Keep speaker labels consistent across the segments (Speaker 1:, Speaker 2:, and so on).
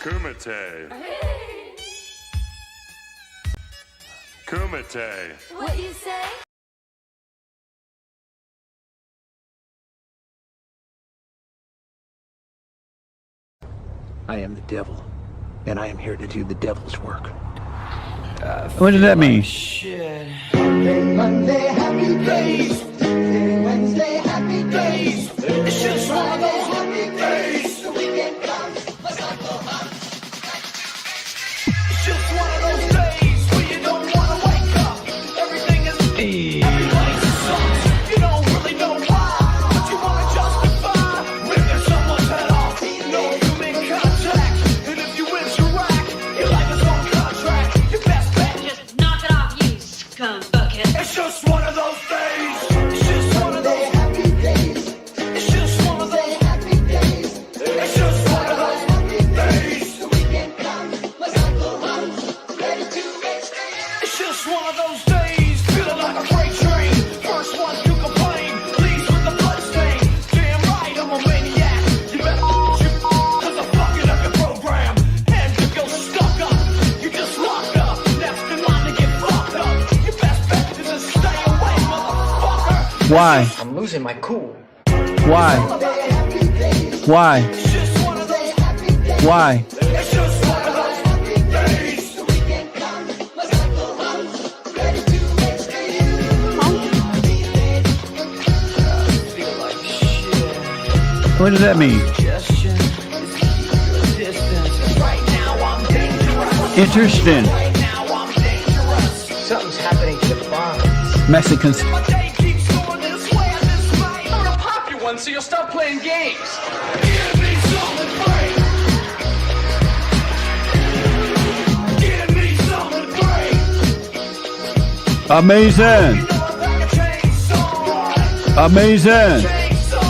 Speaker 1: Kumite. Kumite.
Speaker 2: What you say?
Speaker 3: I am the devil, and I am here to do the devil's work.
Speaker 4: What does that mean?
Speaker 5: Shit.
Speaker 6: Monday, happy days. Wednesday, happy days. It's just one of those happy days. The weekend comes, let's not go home. It's just one of those days where you don't want to wake up. Everything is everybody sucks. You don't really know why, but you want to justify ripping someone's head off. No human contact, and if you interact, your life is on contract. Your best bet,
Speaker 2: Just knock it off, you scum bucket.
Speaker 6: it's just one of those days. It's just one of those happy days. It's just one of those happy days. It's just one of those happy days. The weekend comes, let's not go home. Ready to make space. It's just one of those days. Feeling like a freight train. First one to complain. Leaves with the blood stain. Damn right, I'm a maniac. You better shoot, cause I'm fucking up your program. And if you're stuck up, you just locked up. Next in line to get fucked up. Your best bet is to stay away, motherfucker.
Speaker 4: Why?
Speaker 5: I'm losing my cool.
Speaker 4: Why? Why?
Speaker 6: It's just one of those happy days.
Speaker 4: Why?
Speaker 6: It's just one of those happy days. The weekend comes, let's not go home. Ready to make space.
Speaker 5: Feel like shit.
Speaker 4: What does that mean?
Speaker 5: Suggestion is keep your distance.
Speaker 6: Right now I'm dangerous.
Speaker 4: Interesting.
Speaker 6: Right now I'm dangerous.
Speaker 5: Something's happening to the bonds.
Speaker 4: Mexicans.
Speaker 6: My day keeps going this way at this rate.
Speaker 5: I'm gonna pop you one so you'll stop playing games.
Speaker 6: Give me something great. Give me something great.
Speaker 4: Amazing.
Speaker 6: You know I'm like a chainsaw.
Speaker 4: Amazing.
Speaker 6: Chainsaw.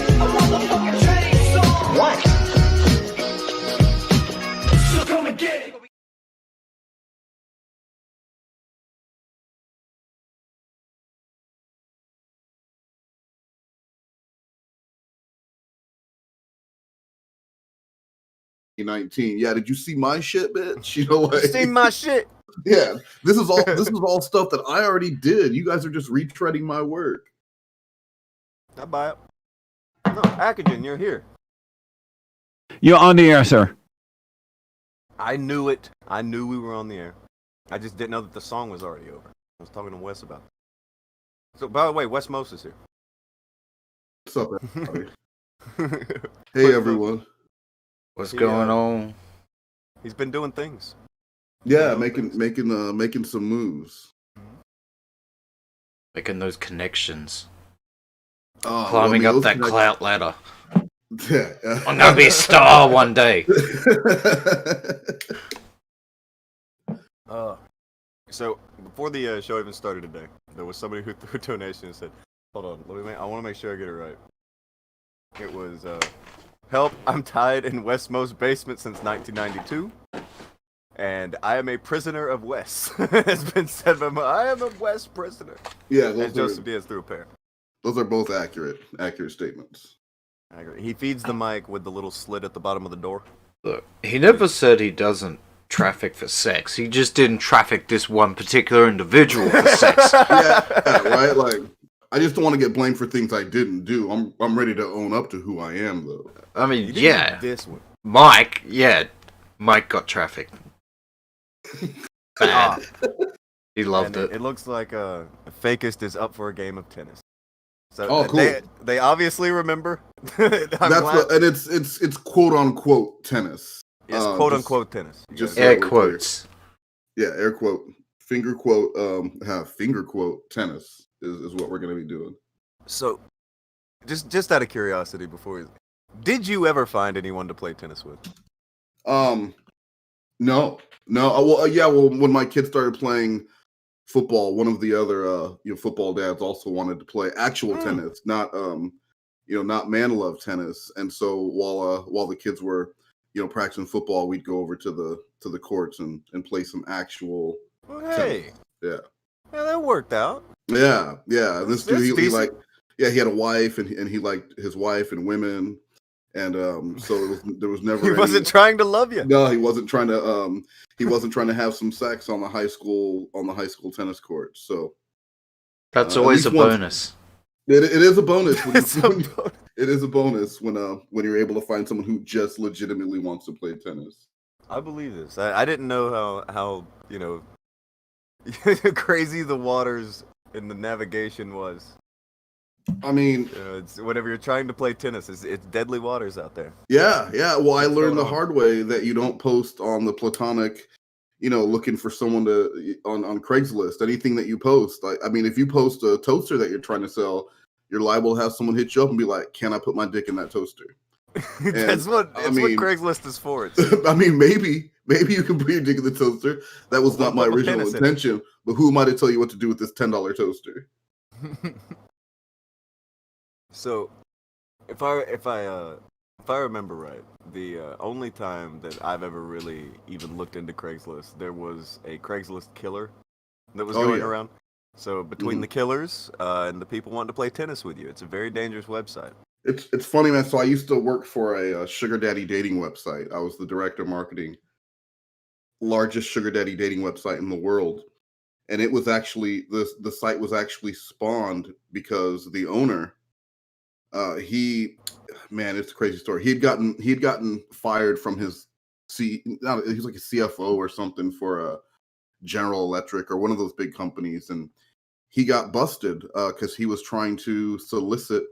Speaker 6: A motherfucking chainsaw.
Speaker 5: What?
Speaker 6: So come and get it.
Speaker 7: Yeah, did you see my shit, bitch? You know what?
Speaker 8: See my shit.
Speaker 7: Yeah, this is all stuff that I already did. You guys are just retreading my work.
Speaker 8: I buy it. No, Akujin, you're here.
Speaker 4: You're on the air, sir.
Speaker 8: I knew it. I knew we were on the air. I just didn't know that the song was already over. I was talking to Wes about it. So, by the way, Wes Moast is here.
Speaker 7: What's up, everybody? Hey, everyone.
Speaker 9: What's
Speaker 8: He,
Speaker 9: going on?
Speaker 8: He's been doing things.
Speaker 7: Yeah, making some moves.
Speaker 9: Making those connections.
Speaker 7: well,
Speaker 9: Climbing
Speaker 7: I
Speaker 9: up
Speaker 7: mean,
Speaker 9: that
Speaker 7: those
Speaker 9: clout ladder.
Speaker 7: Yeah.
Speaker 9: I'm gonna be a star one day.
Speaker 8: So, before the show even started today, there was somebody who threw a donation and said, hold on, I want to make sure I get it right. It was, help, I'm tied in West Mo's basement since 1992. And I am a prisoner of Wes. Has been said by I am a Wes prisoner.
Speaker 7: Yeah,
Speaker 8: And Joseph Diaz threw a pair.
Speaker 7: those are both accurate statements.
Speaker 8: I agree. He feeds the mic with the little slit at the bottom of the door.
Speaker 9: Look, he never said he doesn't traffic for sex. He just didn't traffic this one particular individual for sex.
Speaker 7: Yeah, right. Like, I just don't want to get blamed for things I didn't do. I'm ready to own up to who I am, though.
Speaker 9: I mean,
Speaker 8: You didn't
Speaker 9: yeah,
Speaker 8: do this one.
Speaker 9: Mike got trafficked. Bad. He loved
Speaker 8: And
Speaker 9: it.
Speaker 8: It looks like Fakest is up for a game of tennis. So
Speaker 7: Oh, cool.
Speaker 8: They obviously remember.
Speaker 7: That's and it's quote unquote tennis.
Speaker 8: It's quote unquote tennis. You
Speaker 7: just
Speaker 8: gotta-
Speaker 9: Air
Speaker 7: so we're
Speaker 9: quotes.
Speaker 7: clear. Yeah, air quote, finger quote, finger quote tennis is what we're gonna be doing.
Speaker 8: So, just out of curiosity, did you ever find anyone to play tennis with?
Speaker 7: No. Well, when my kids started playing football, one of the other football dads also wanted to play actual tennis, not not man love tennis. And so while the kids were practicing football, we'd go over to the courts and play some actual
Speaker 8: Well, hey,
Speaker 7: tennis.
Speaker 8: yeah, that worked out.
Speaker 7: Yeah. This
Speaker 8: That's
Speaker 7: dude, he
Speaker 8: decent.
Speaker 7: he had a wife and he liked his wife and women. and so there was never.
Speaker 8: He wasn't trying to love you.
Speaker 7: No, he wasn't trying to. He wasn't trying to have some sex on the high school tennis court. So
Speaker 9: That's
Speaker 7: at
Speaker 9: always a
Speaker 7: least once-
Speaker 9: bonus.
Speaker 7: It is a bonus.
Speaker 8: It's a bonus.
Speaker 7: It is a bonus when you're able to find someone who just legitimately wants to play tennis.
Speaker 8: I believe this. I didn't know how crazy the waters in the navigation was.
Speaker 7: I mean,
Speaker 8: It's whenever you're trying to play tennis, it's deadly waters out there.
Speaker 7: yeah. Well, I learned the
Speaker 8: on?
Speaker 7: hard way that you don't post on the platonic, looking for someone to on Craigslist. Anything that you post, I mean, if you post a toaster that you're trying to sell, you're liable to have someone hit you up and be like, "Can I put my dick in that toaster?"
Speaker 8: That's what
Speaker 7: I mean-
Speaker 8: what Craigslist is for.
Speaker 7: I mean, maybe you can put your dick in the toaster. That was not my
Speaker 8: Put my
Speaker 7: original
Speaker 8: penis in it.
Speaker 7: intention. But who am I to tell you what to do with this $10 toaster?
Speaker 8: So, if I remember right, the only time that I've ever really even looked into Craigslist, there was a Craigslist killer that was going
Speaker 7: yeah.
Speaker 8: around. So between
Speaker 7: Mhm.
Speaker 8: the killers and the people wanting to play tennis with you, it's a very dangerous website.
Speaker 7: It's funny, man. So I used to work for a sugar daddy dating website. I was the director of marketing, largest sugar daddy dating website in the world, and it was actually the site was actually spawned because the owner, it's a crazy story. He'd gotten fired from his he's like a CFO or something for General Electric or one of those big companies, and he got busted because he was trying to solicit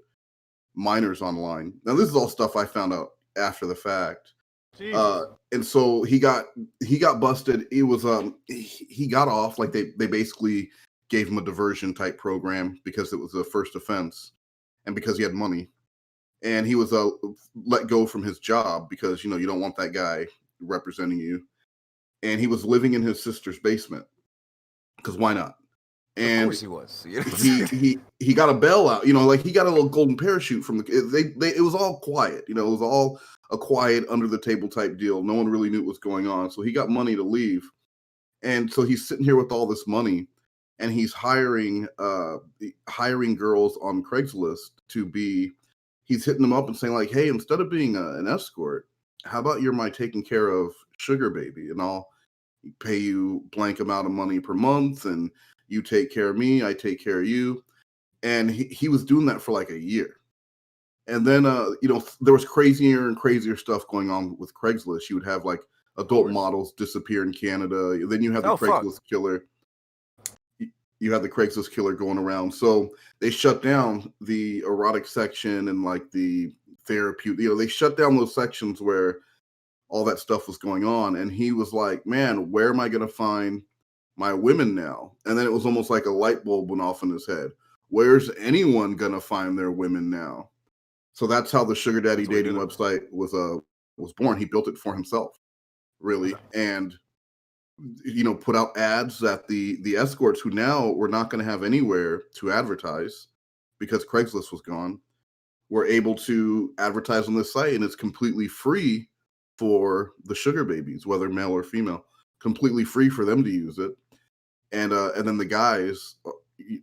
Speaker 7: minors online. Now, this is all stuff I found out after the fact. And so he got busted. It was he got off, like they basically gave him a diversion type program because it was a first offense and because he had money. And he was let go from his job because you don't want that guy representing you. And he was living in his sister's basement because why not?
Speaker 8: Of
Speaker 7: And
Speaker 8: course he was.
Speaker 7: he got a bailout, like he got a little golden parachute from it was all quiet, it was all a quiet under the table type deal. No one really knew what was going on. So he got money to leave. And so he's sitting here with all this money and he's hiring girls on Craigslist he's hitting them up and saying like, "Hey, instead of being an escort, how about you're my taking care of sugar baby and I'll pay you blank amount of money per month and you take care of me, I take care of you." And he was doing that for like a year. And then, there was crazier and crazier stuff going on with Craigslist. You would have like adult models disappear in Canada. Then you have the Craigslist killer. You have the Craigslist killer going around. So they shut down the erotic section and like the therapeutic, they shut down those sections where all that stuff was going on. And he was like, "Man, where am I going to find my women now?" And then it was almost like a light bulb went off in his head. Where's anyone going to find their women now? So that's how the sugar daddy dating website was born. He built it for himself, really. And, put out ads that the escorts who now were not going to have anywhere to advertise because Craigslist was gone, were able to advertise on this site. And it's completely free for the sugar babies, whether male or female, completely free for them to use it. And then the guys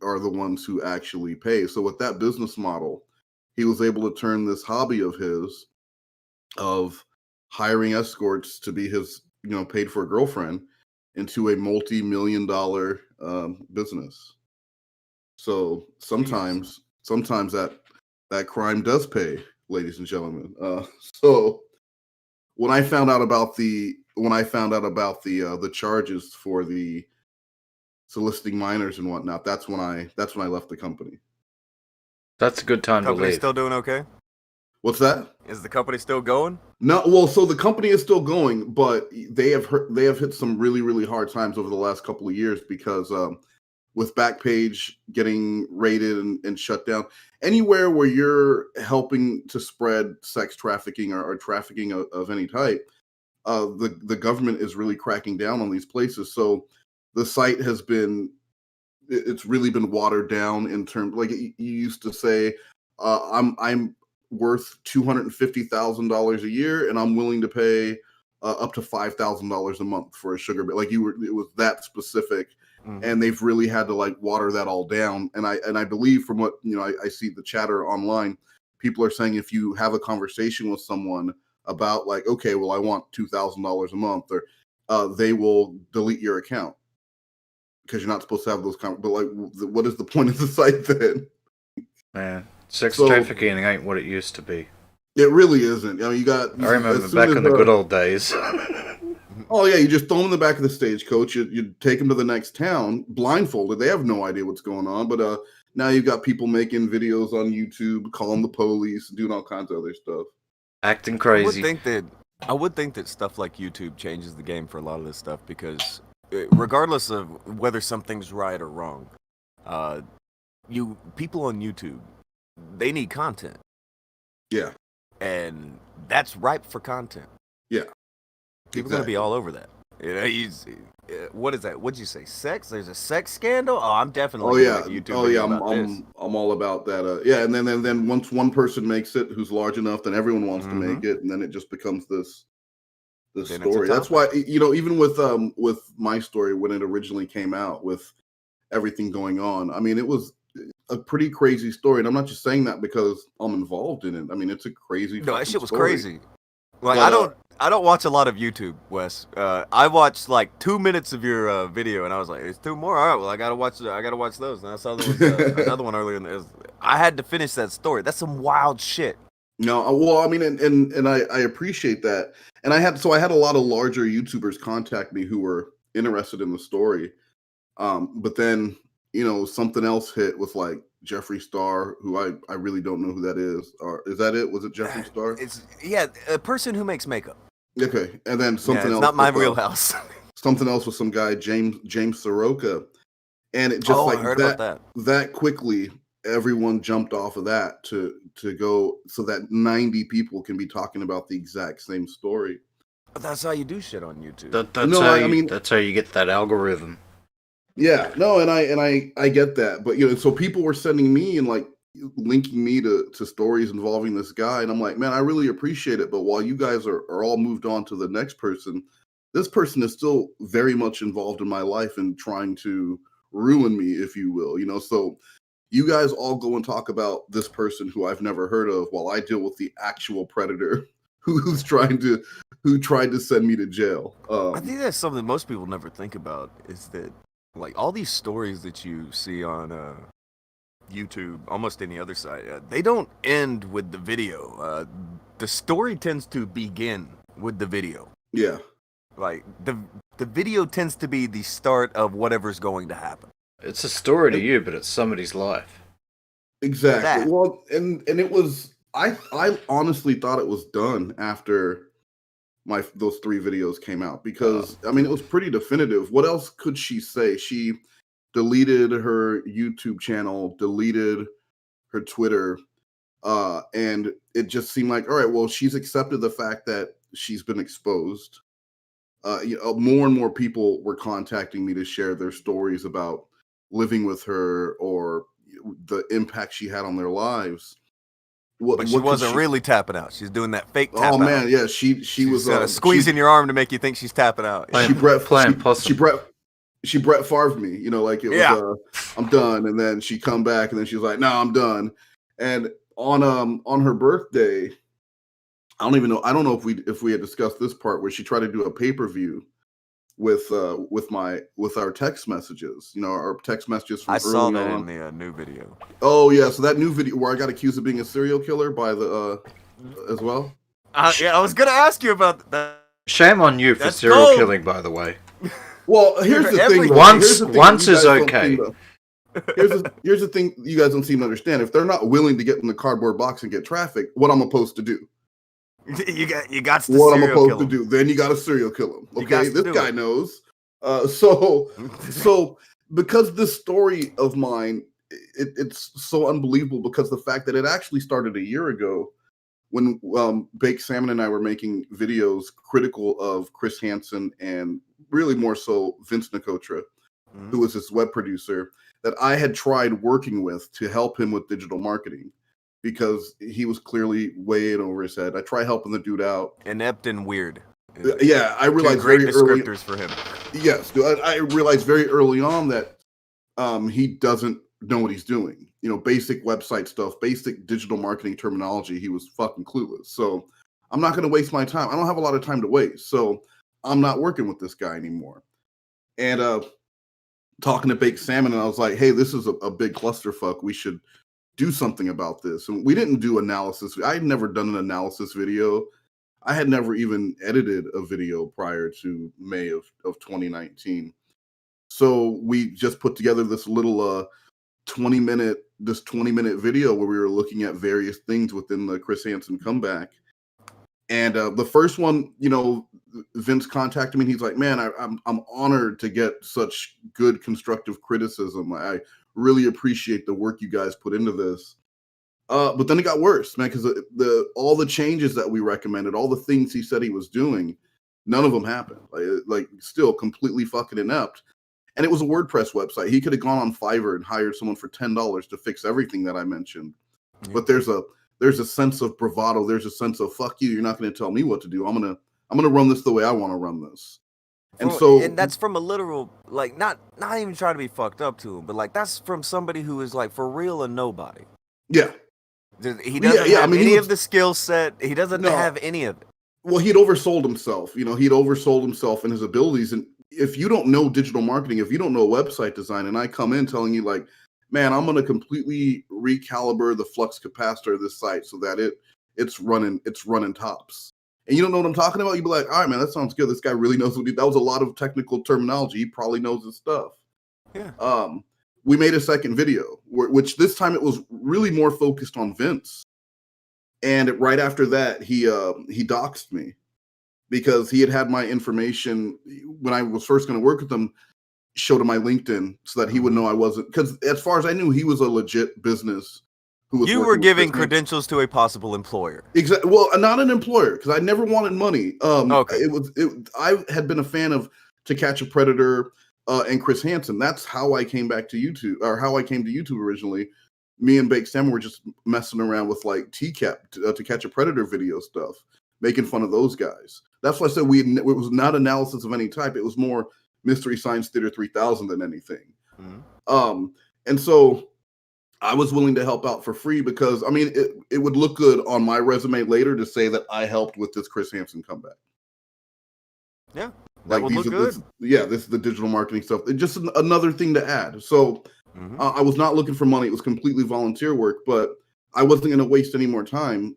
Speaker 7: are the ones who actually pay. So with that business model, he was able to turn this hobby of his of hiring escorts to be his, paid for girlfriend into a multi-million-dollar business. So sometimes that crime does pay, ladies and gentlemen. So when I found out about the charges for the soliciting minors and whatnot, that's when I left the company.
Speaker 9: That's a good time to
Speaker 8: Company
Speaker 9: leave.
Speaker 8: still doing okay?
Speaker 7: What's that?
Speaker 8: Is the company still going?
Speaker 7: No, well, so the company is still going, but they have hit some really, really hard times over the last couple of years because with Backpage getting raided and shut down, anywhere where you're helping to spread sex trafficking or trafficking of any type, the government is really cracking down on these places. So the site it's really been watered down in terms, like you used to say, I'm worth $250,000 a year and I'm willing to pay up to $5,000 a month for a sugar. Like it was that specific. Mm-hmm. And they've really had to like water that all down. And I believe from what, I see the chatter online, people are saying if you have a conversation with someone about like, okay, well, I want $2,000 a month, or they will delete your account because you're not supposed to have those. But like, what is the point of the site then?
Speaker 9: Man, sex trafficking ain't what it used to be.
Speaker 7: It really isn't. I mean, I
Speaker 9: remember back in the good old days.
Speaker 7: Oh yeah, you just throw them in the back of the stagecoach. You take them to the next town blindfolded. They have no idea what's going on. But now you've got people making videos on YouTube, calling the police, doing all kinds of other stuff,
Speaker 9: acting crazy.
Speaker 8: I would think that stuff like YouTube changes the game for a lot of this stuff because, regardless of whether something's right or wrong, people on YouTube, they need content.
Speaker 7: Yeah.
Speaker 8: And that's ripe for content.
Speaker 7: Yeah.
Speaker 8: People are going to be all over that. You know, what is that? What'd you say? Sex? There's a sex scandal? Oh, I'm definitely YouTube.
Speaker 7: Oh yeah, I'm all about that. Yeah, and then once one person makes it who's large enough, then everyone wants to make it, and then it just becomes this story. That's why, you know, even with my story when it originally came out, with everything going on, I mean, it was a pretty crazy story, and I'm not just saying that because I'm involved in it. I mean, it's a crazy.
Speaker 8: No, that shit was
Speaker 7: story.
Speaker 8: crazy. Like, I don't watch a lot of YouTube, Wes. I watched like 2 minutes of your video, and I was like, "It's 2 more. All right, well, I gotta watch those." And I saw there was another one earlier. I had to finish that story. That's some wild shit.
Speaker 7: No, well, I mean, and I appreciate that, and I had a lot of larger YouTubers contact me who were interested in the story, but then, you know, something else hit with like Jeffree Star, who I really don't know who that is. Or is that it? Was it Jeffree Star?
Speaker 8: It's a person who makes makeup.
Speaker 7: Okay, and then something else.
Speaker 8: Not my real house.
Speaker 7: Something else with some guy, James Soroka, and it just
Speaker 8: I heard about
Speaker 7: that quickly. Everyone jumped off of that to go so that 90 people can be talking about the exact same story.
Speaker 8: But that's how you do shit on YouTube.
Speaker 9: That's how you get that algorithm.
Speaker 7: Yeah, no, and I get that, but you know, so people were sending me and like linking me to stories involving this guy, and I'm like, man, I really appreciate it, but while you guys are all moved on to the next person, this person is still very much involved in my life and trying to ruin me, if you will, you know. So you guys all go and talk about this person who I've never heard of, while I deal with the actual predator who tried to send me to jail.
Speaker 8: I think that's something most people never think about, is that like all these stories that you see on YouTube, almost any other site, they don't end with the video. The story tends to begin with the video.
Speaker 7: Yeah.
Speaker 8: Like the video tends to be the start of whatever's going to happen.
Speaker 9: It's a story to you, but it's somebody's life.
Speaker 7: Exactly. Well, and it was, I honestly thought it was done after those 3 videos came out, because I mean, it was pretty definitive. What else could she say? She deleted her YouTube channel, deleted her Twitter, and it just seemed like, all right, well, she's accepted the fact that she's been exposed. You know, more and more people were contacting me to share their stories about living with her or the impact she had on their lives.
Speaker 8: But she wasn't really tapping out. She's doing that fake tap out.
Speaker 7: Oh man, yeah, she was
Speaker 8: squeezing your arm to make you think she's tapping out.
Speaker 7: She Brett Favre me, you know, like it was I'm done, and then she come back and then she's like, no, I'm done. And on her birthday, I don't know if we had discussed this part where she tried to do a pay-per-view with our text messages, you know, our text messages from
Speaker 8: I
Speaker 7: early
Speaker 8: saw that
Speaker 7: on.
Speaker 8: in the new video.
Speaker 7: Oh yeah, so that new video where I got accused of being a serial killer by the as well.
Speaker 8: Yeah, I was gonna ask you about that.
Speaker 9: Shame on you for serial killing, by the way.
Speaker 7: Well, here's the thing.
Speaker 9: Once is okay.
Speaker 7: Here's the thing you guys don't seem to understand. If they're not willing to get in the cardboard box and get trafficked, what I'm supposed to do?
Speaker 8: You got to
Speaker 7: what I'm supposed to do. Then you got to serial kill him. Okay, this guy knows. So because this story of mine, it's so unbelievable, because the fact that it actually started a year ago when Baked Salmon and I were making videos critical of Chris Hansen and really more so Vince Nicotra, who was his web producer that I had tried working with to help him with digital marketing, because he was clearly way in over his head. I try helping the dude out.
Speaker 8: Inept and weird.
Speaker 7: Yeah, I realized
Speaker 8: great
Speaker 7: very
Speaker 8: descriptors
Speaker 7: early,
Speaker 8: for him.
Speaker 7: Yes, I realized very early on that he doesn't know what he's doing. You know, basic website stuff, basic digital marketing terminology. He was fucking clueless. So I'm not going to waste my time. I don't have a lot of time to waste. So I'm not working with this guy anymore. And talking to Baked Salmon, and I was like, hey, this is a big clusterfuck. We should do something about this. And we didn't do analysis. I had never done an analysis video. I had never even edited a video prior to May of 2019. So we just put together this little 20-minute video where we were looking at various things within the Chris Hansen comeback. And the first one, you know, Vince contacted me and he's like, man, I'm honored to get such good constructive criticism. I really appreciate the work you guys put into this. But then it got worse, man, because all the changes that we recommended, all the things he said he was doing, none of them happened. Like still completely fucking inept. And it was a WordPress website. He could have gone on Fiverr and hired someone for $10 to fix everything that I mentioned. Yeah. But there's a sense of bravado. There's a sense of fuck you. You're not going to tell me what to do. I'm gonna run this the way I want to run this. And
Speaker 1: that's from a literal, like, not even trying to be fucked up to him, but like that's from somebody who is like for real a nobody.
Speaker 7: Yeah.
Speaker 1: He doesn't have any of the skill set. He doesn't have any of it.
Speaker 7: Well, he'd oversold himself. You know, he'd oversold himself and his abilities. And if you don't know digital marketing, if you don't know website design, and I come in telling you like, man, I'm going to completely recalibrate the flux capacitor of this site so that it's running tops. And you don't know what I'm talking about, you'd be like, all right, man, that sounds good. This guy really knows that was a lot of technical terminology. He probably knows his stuff. Yeah. We made a second video, which this time it was really more focused on Vince. And right after that, he doxed me because he had my information when I was first going to work with him, showed him my LinkedIn so that he would know I wasn't, because as far as I knew, he was a legit business.
Speaker 1: You were giving credentials to a possible employer.
Speaker 7: Exactly. Well, not an employer, because I never wanted money.
Speaker 1: Okay.
Speaker 7: I had been a fan of To Catch a Predator and Chris Hansen. That's how I came back to YouTube, or how I came to YouTube originally. Me and Baked Salmon were just messing around with like TCAP, To Catch a Predator video stuff, making fun of those guys. That's why I said it was not analysis of any type. It was more Mystery Science Theater 3000 than anything. Mm-hmm. And so I was willing to help out for free because, I mean, it would look good on my resume later to say that I helped with this Chris Hansen comeback.
Speaker 1: Yeah, that would look good.
Speaker 7: This is the digital marketing stuff. It's just another thing to add. So I was not looking for money. It was completely volunteer work, but I wasn't going to waste any more time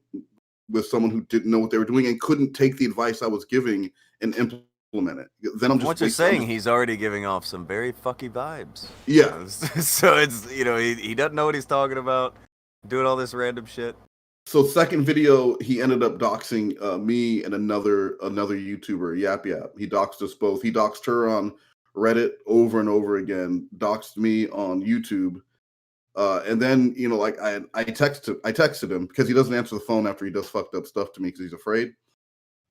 Speaker 7: with someone who didn't know what they were doing and couldn't take the advice I was giving and implement it. Then I'm just.
Speaker 1: What you're saying, he's already giving off some very fucky vibes.
Speaker 7: Yeah.
Speaker 1: So it's, he doesn't know what he's talking about, doing all this random shit.
Speaker 7: So second video, he ended up doxing me and another YouTuber, Yap Yap. He doxed us both. He doxed her on Reddit over and over again, doxed me on YouTube. And then, I texted him because he doesn't answer the phone after he does fucked up stuff to me because he's afraid.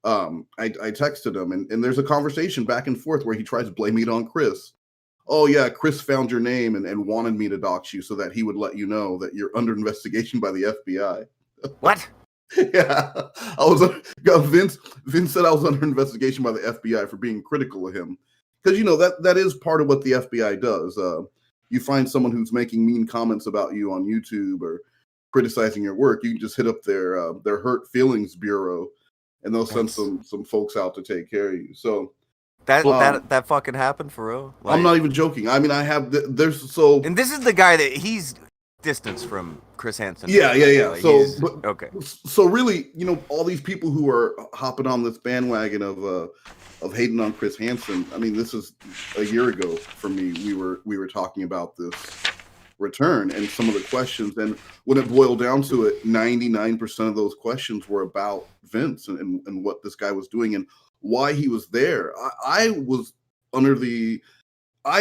Speaker 7: I texted him and there's a conversation back and forth where he tries to blame it on Chris. Oh yeah, Chris found your name and wanted me to dox you so that he would let you know that you're under investigation by the FBI.
Speaker 1: What?
Speaker 7: Yeah, Vince said I was under investigation by the FBI for being critical of him because that is part of what the FBI does. You find someone who's making mean comments about you on YouTube or criticizing your work, you can just hit up their hurt feelings bureau, and they'll send some folks out to take care of you. So
Speaker 1: that fucking happened for real. Like,
Speaker 7: I'm not even joking. I mean, I have
Speaker 1: and this is the guy that he's distance from Chris Hansen.
Speaker 7: Yeah.
Speaker 1: Like,
Speaker 7: okay. So really, all these people who are hopping on this bandwagon of hating on Chris Hansen. I mean, this is a year ago for me. We were talking about this return and some of the questions, and when it boiled down to it, 99% of those questions were about Vince and what this guy was doing and why he was there. I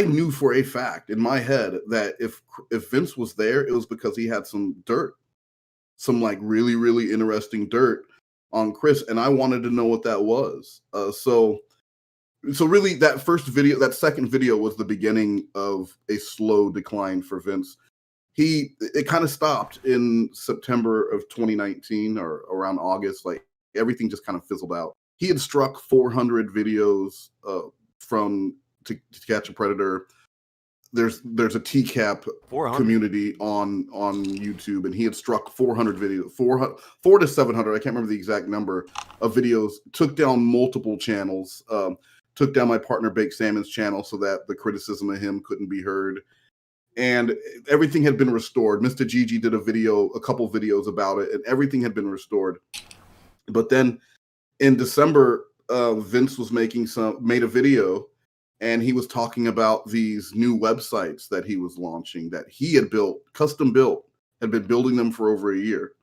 Speaker 7: knew for a fact in my head that if Vince was there, it was because he had some dirt, some like really, really interesting dirt on Chris, and I wanted to know what that was. So really, that second video was the beginning of a slow decline for Vince. It kind of stopped in September of 2019 or around August. Like everything just kind of fizzled out. He had struck 400 videos from To Catch a Predator. there's a TCAP
Speaker 8: 400.
Speaker 7: community on YouTube, and he had struck 400 videos, 4 to 700. I can't remember the exact number of videos. Took down multiple channels. Took down my partner Baked Salmon's channel so that the criticism of him couldn't be heard, and everything had been restored. Mr. Gigi did a couple videos about it, and everything had been restored. But then in December, Vince was made a video, and he was talking about these new websites that he was launching that he had built, custom built, had been building them for over a year.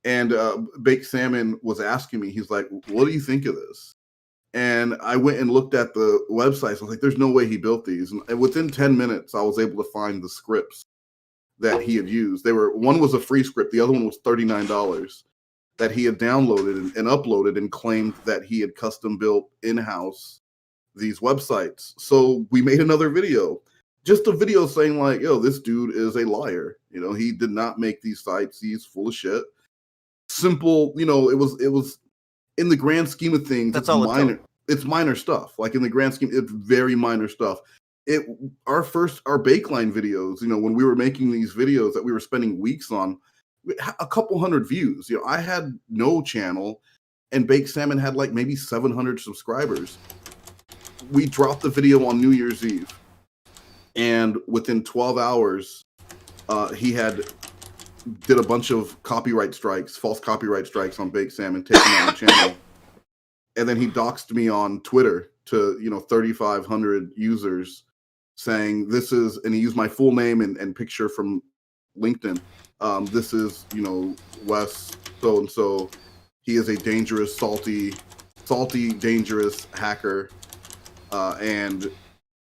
Speaker 7: And Baked Salmon was asking me, he's like, "What do you think of this?" And I went and looked at the websites. I was like, "There's no way he built these." And within 10 minutes, I was able to find the scripts that he had used. One was a free script, the other one was $39 that he had downloaded and uploaded, and claimed that he had custom built in-house these websites. So we made another video, just a video saying like, "Yo, this dude is a liar. You know, he did not make these sites. He's full of shit." Simple, you know, it was in the grand scheme of things,
Speaker 8: That's
Speaker 7: it's
Speaker 8: all
Speaker 7: minor. It's minor stuff. Like in the grand scheme, it's very minor stuff. Our Bakeline videos, you know, when we were making these videos that we were spending weeks on, a couple hundred views. You know, I had no channel, and Baked Salmon had like maybe 700 subscribers. We dropped the video on New Year's Eve, and within 12 hours, he did a bunch of false copyright strikes on Baked Salmon, taking down the channel. And then he doxed me on Twitter to, 3,500 users, saying and he used my full name and picture from LinkedIn. This is, Wes so-and-so. He is a dangerous, salty, dangerous hacker. And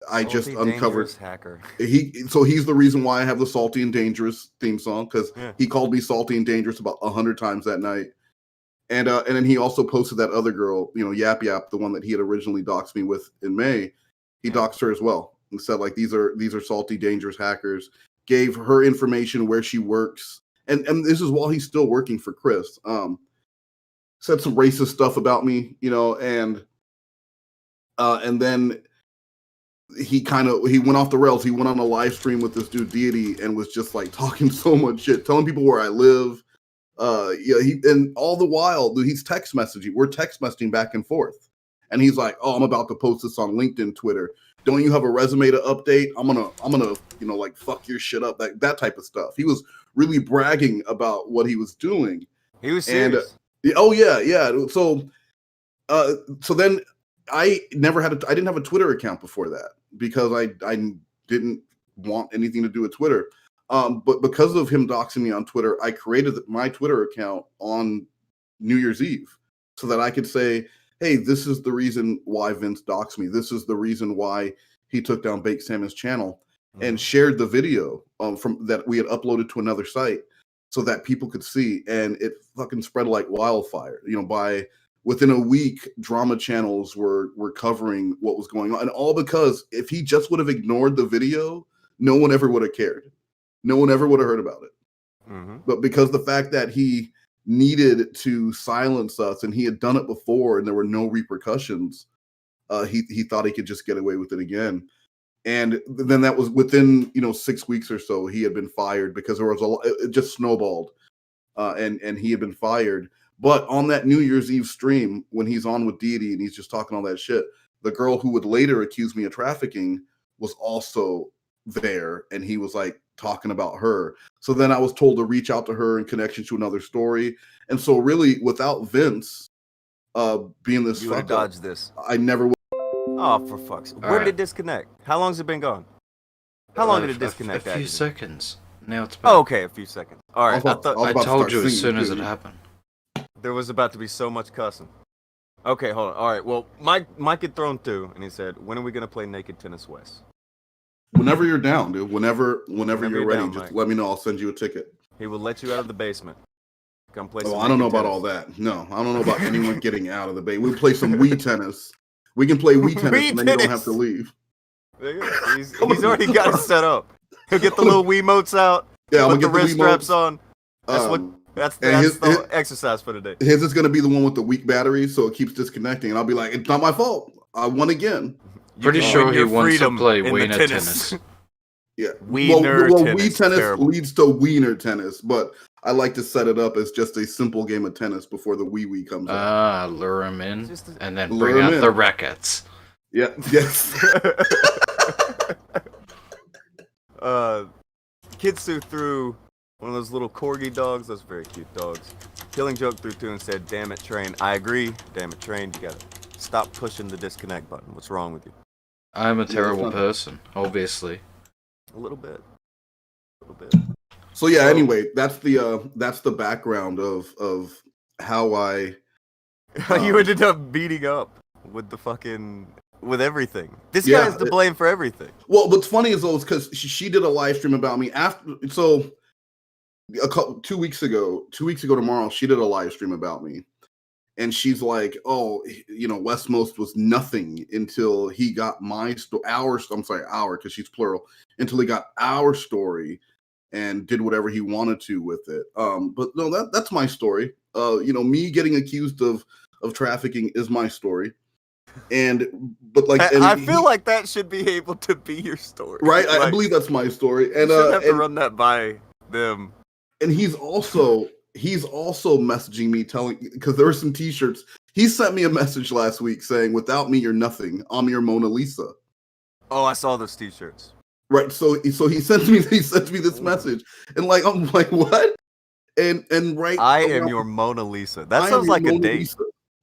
Speaker 7: I just uncovered
Speaker 8: hacker.
Speaker 7: He's the reason why I have the Salty and Dangerous theme song, because he called me salty and dangerous about 100 times that night. And then he also posted that other girl, Yap Yap, the one that he had originally doxed me with in May. He doxed her as well and said like, these are salty, dangerous hackers. Gave her information, where she works, and this is while he's still working for Chris. Said some racist stuff about me, and then he went off the rails. He went on a live stream with this dude Deity and was just like talking so much shit, telling people where I live. And all the while, dude, he's text messaging. We're text messaging back and forth, and he's like, "Oh, I'm about to post this on LinkedIn, Twitter. Don't you have a resume to update? I'm gonna, like fuck your shit up." That type of stuff. He was really bragging about what he was doing.
Speaker 8: He was serious.
Speaker 7: Oh yeah. So then I didn't have a Twitter account before that, because I didn't want anything to do with Twitter. But because of him doxing me on Twitter, I created my Twitter account on New Year's Eve so that I could say, "Hey, this is the reason why Vince doxed me. This is the reason why he took down Baked Salmon's channel," and shared the video from that we had uploaded to another site so that people could see. And it fucking spread like wildfire. Within a week, drama channels were covering what was going on, and all because if he just would have ignored the video, no one ever would have cared. No one ever would have heard about it.
Speaker 8: Mm-hmm.
Speaker 7: But because the fact that he needed to silence us, and he had done it before and there were no repercussions, he thought he could just get away with it again. And then that was within 6 weeks or so, he had been fired, because there was it just snowballed, and he had been fired. But on that New Year's Eve stream, when he's on with Deity and he's just talking all that shit, the girl who would later accuse me of trafficking was also there, and he was like talking about her. So then I was told to reach out to her in connection to another story. And so really, without Vince being this
Speaker 8: you would have dodged this.
Speaker 7: I never would.
Speaker 8: Oh, for fuck's sake. Where did it disconnect? How long's it been gone? How long did it disconnect?
Speaker 9: A few seconds. Now it's back.
Speaker 8: Oh, okay, a few seconds. All right,
Speaker 9: I told you as soon as it happened.
Speaker 8: There was about to be so much cussing. Okay, hold on. All right, well, Mike had thrown through, and he said, "When are we gonna play Naked Tennis West?"
Speaker 7: Whenever you're down, dude. Whenever you're ready,
Speaker 8: down,
Speaker 7: just
Speaker 8: Mike.
Speaker 7: let me know. I'll send you a ticket.
Speaker 8: He will let you out of the basement. Come play.
Speaker 7: Oh, I don't know about all that. No, I don't know about anyone getting out of the basement. We'll play some Wii tennis. We can play Wii tennis, and then you don't have to leave.
Speaker 8: He's already got it set up. He'll get the little Wiimotes out.
Speaker 7: Yeah, I'm
Speaker 8: put
Speaker 7: gonna
Speaker 8: the
Speaker 7: get
Speaker 8: wrist straps on. That's the exercise for the day.
Speaker 7: His is gonna be the one with the weak battery, so it keeps disconnecting, and I'll be like, "It's not my fault. I won again."
Speaker 9: Pretty sure he wants to play Wiener tennis.
Speaker 7: Yeah.
Speaker 8: Wiener
Speaker 7: well,
Speaker 8: tennis,
Speaker 7: Wii tennis
Speaker 8: terrible.
Speaker 7: leads to wiener tennis, but I like to set it up as just a simple game of tennis before the Wii comes out.
Speaker 9: Lure him in,
Speaker 8: Just a-
Speaker 9: and then
Speaker 7: Lure
Speaker 9: bring
Speaker 7: him
Speaker 9: out
Speaker 7: in.
Speaker 9: the rackets.
Speaker 7: Yeah. Yes.
Speaker 8: Kitsu threw one of those little corgi dogs. Those very cute dogs. Killing Joke threw two and said, "Damn it, Train." I agree. Damn it, Train. You gotta stop pushing the disconnect button. What's wrong with you?
Speaker 9: I'm a
Speaker 7: it's
Speaker 9: terrible
Speaker 7: not-
Speaker 9: person, obviously.
Speaker 8: A little bit.
Speaker 7: So yeah.
Speaker 8: So-
Speaker 7: Anyway, that's the background of how I.
Speaker 8: You ended up beating up with the fucking with everything. This
Speaker 7: Yeah,
Speaker 8: guy's to blame for everything.
Speaker 7: Well, what's funny is though, is because she did a live stream about me after. So, 2 weeks ago tomorrow, she did a live stream about me, and she's like, "Oh, West Moast was nothing until he got our because she's plural, until he got our story, and did whatever he wanted to with it." But no, that's my story. Me getting accused of trafficking is my story.
Speaker 8: I feel like that should be able to be your story,
Speaker 7: right. I
Speaker 8: Like,
Speaker 7: believe that's my story,
Speaker 8: you
Speaker 7: and
Speaker 8: shouldn't have to run that by them.
Speaker 7: and he's also messaging me because there were some T-shirts. He sent me a message last week saying, "Without me, you're nothing. I'm your Mona Lisa."
Speaker 8: Oh, I saw those T-shirts.
Speaker 7: Right. So he sent me this message, and like I'm like, what? And right.
Speaker 8: I am
Speaker 7: around-
Speaker 8: your Mona Lisa.
Speaker 7: I
Speaker 8: That
Speaker 7: am
Speaker 8: sounds
Speaker 7: your
Speaker 8: like a
Speaker 7: Mona
Speaker 8: date.
Speaker 7: Lisa.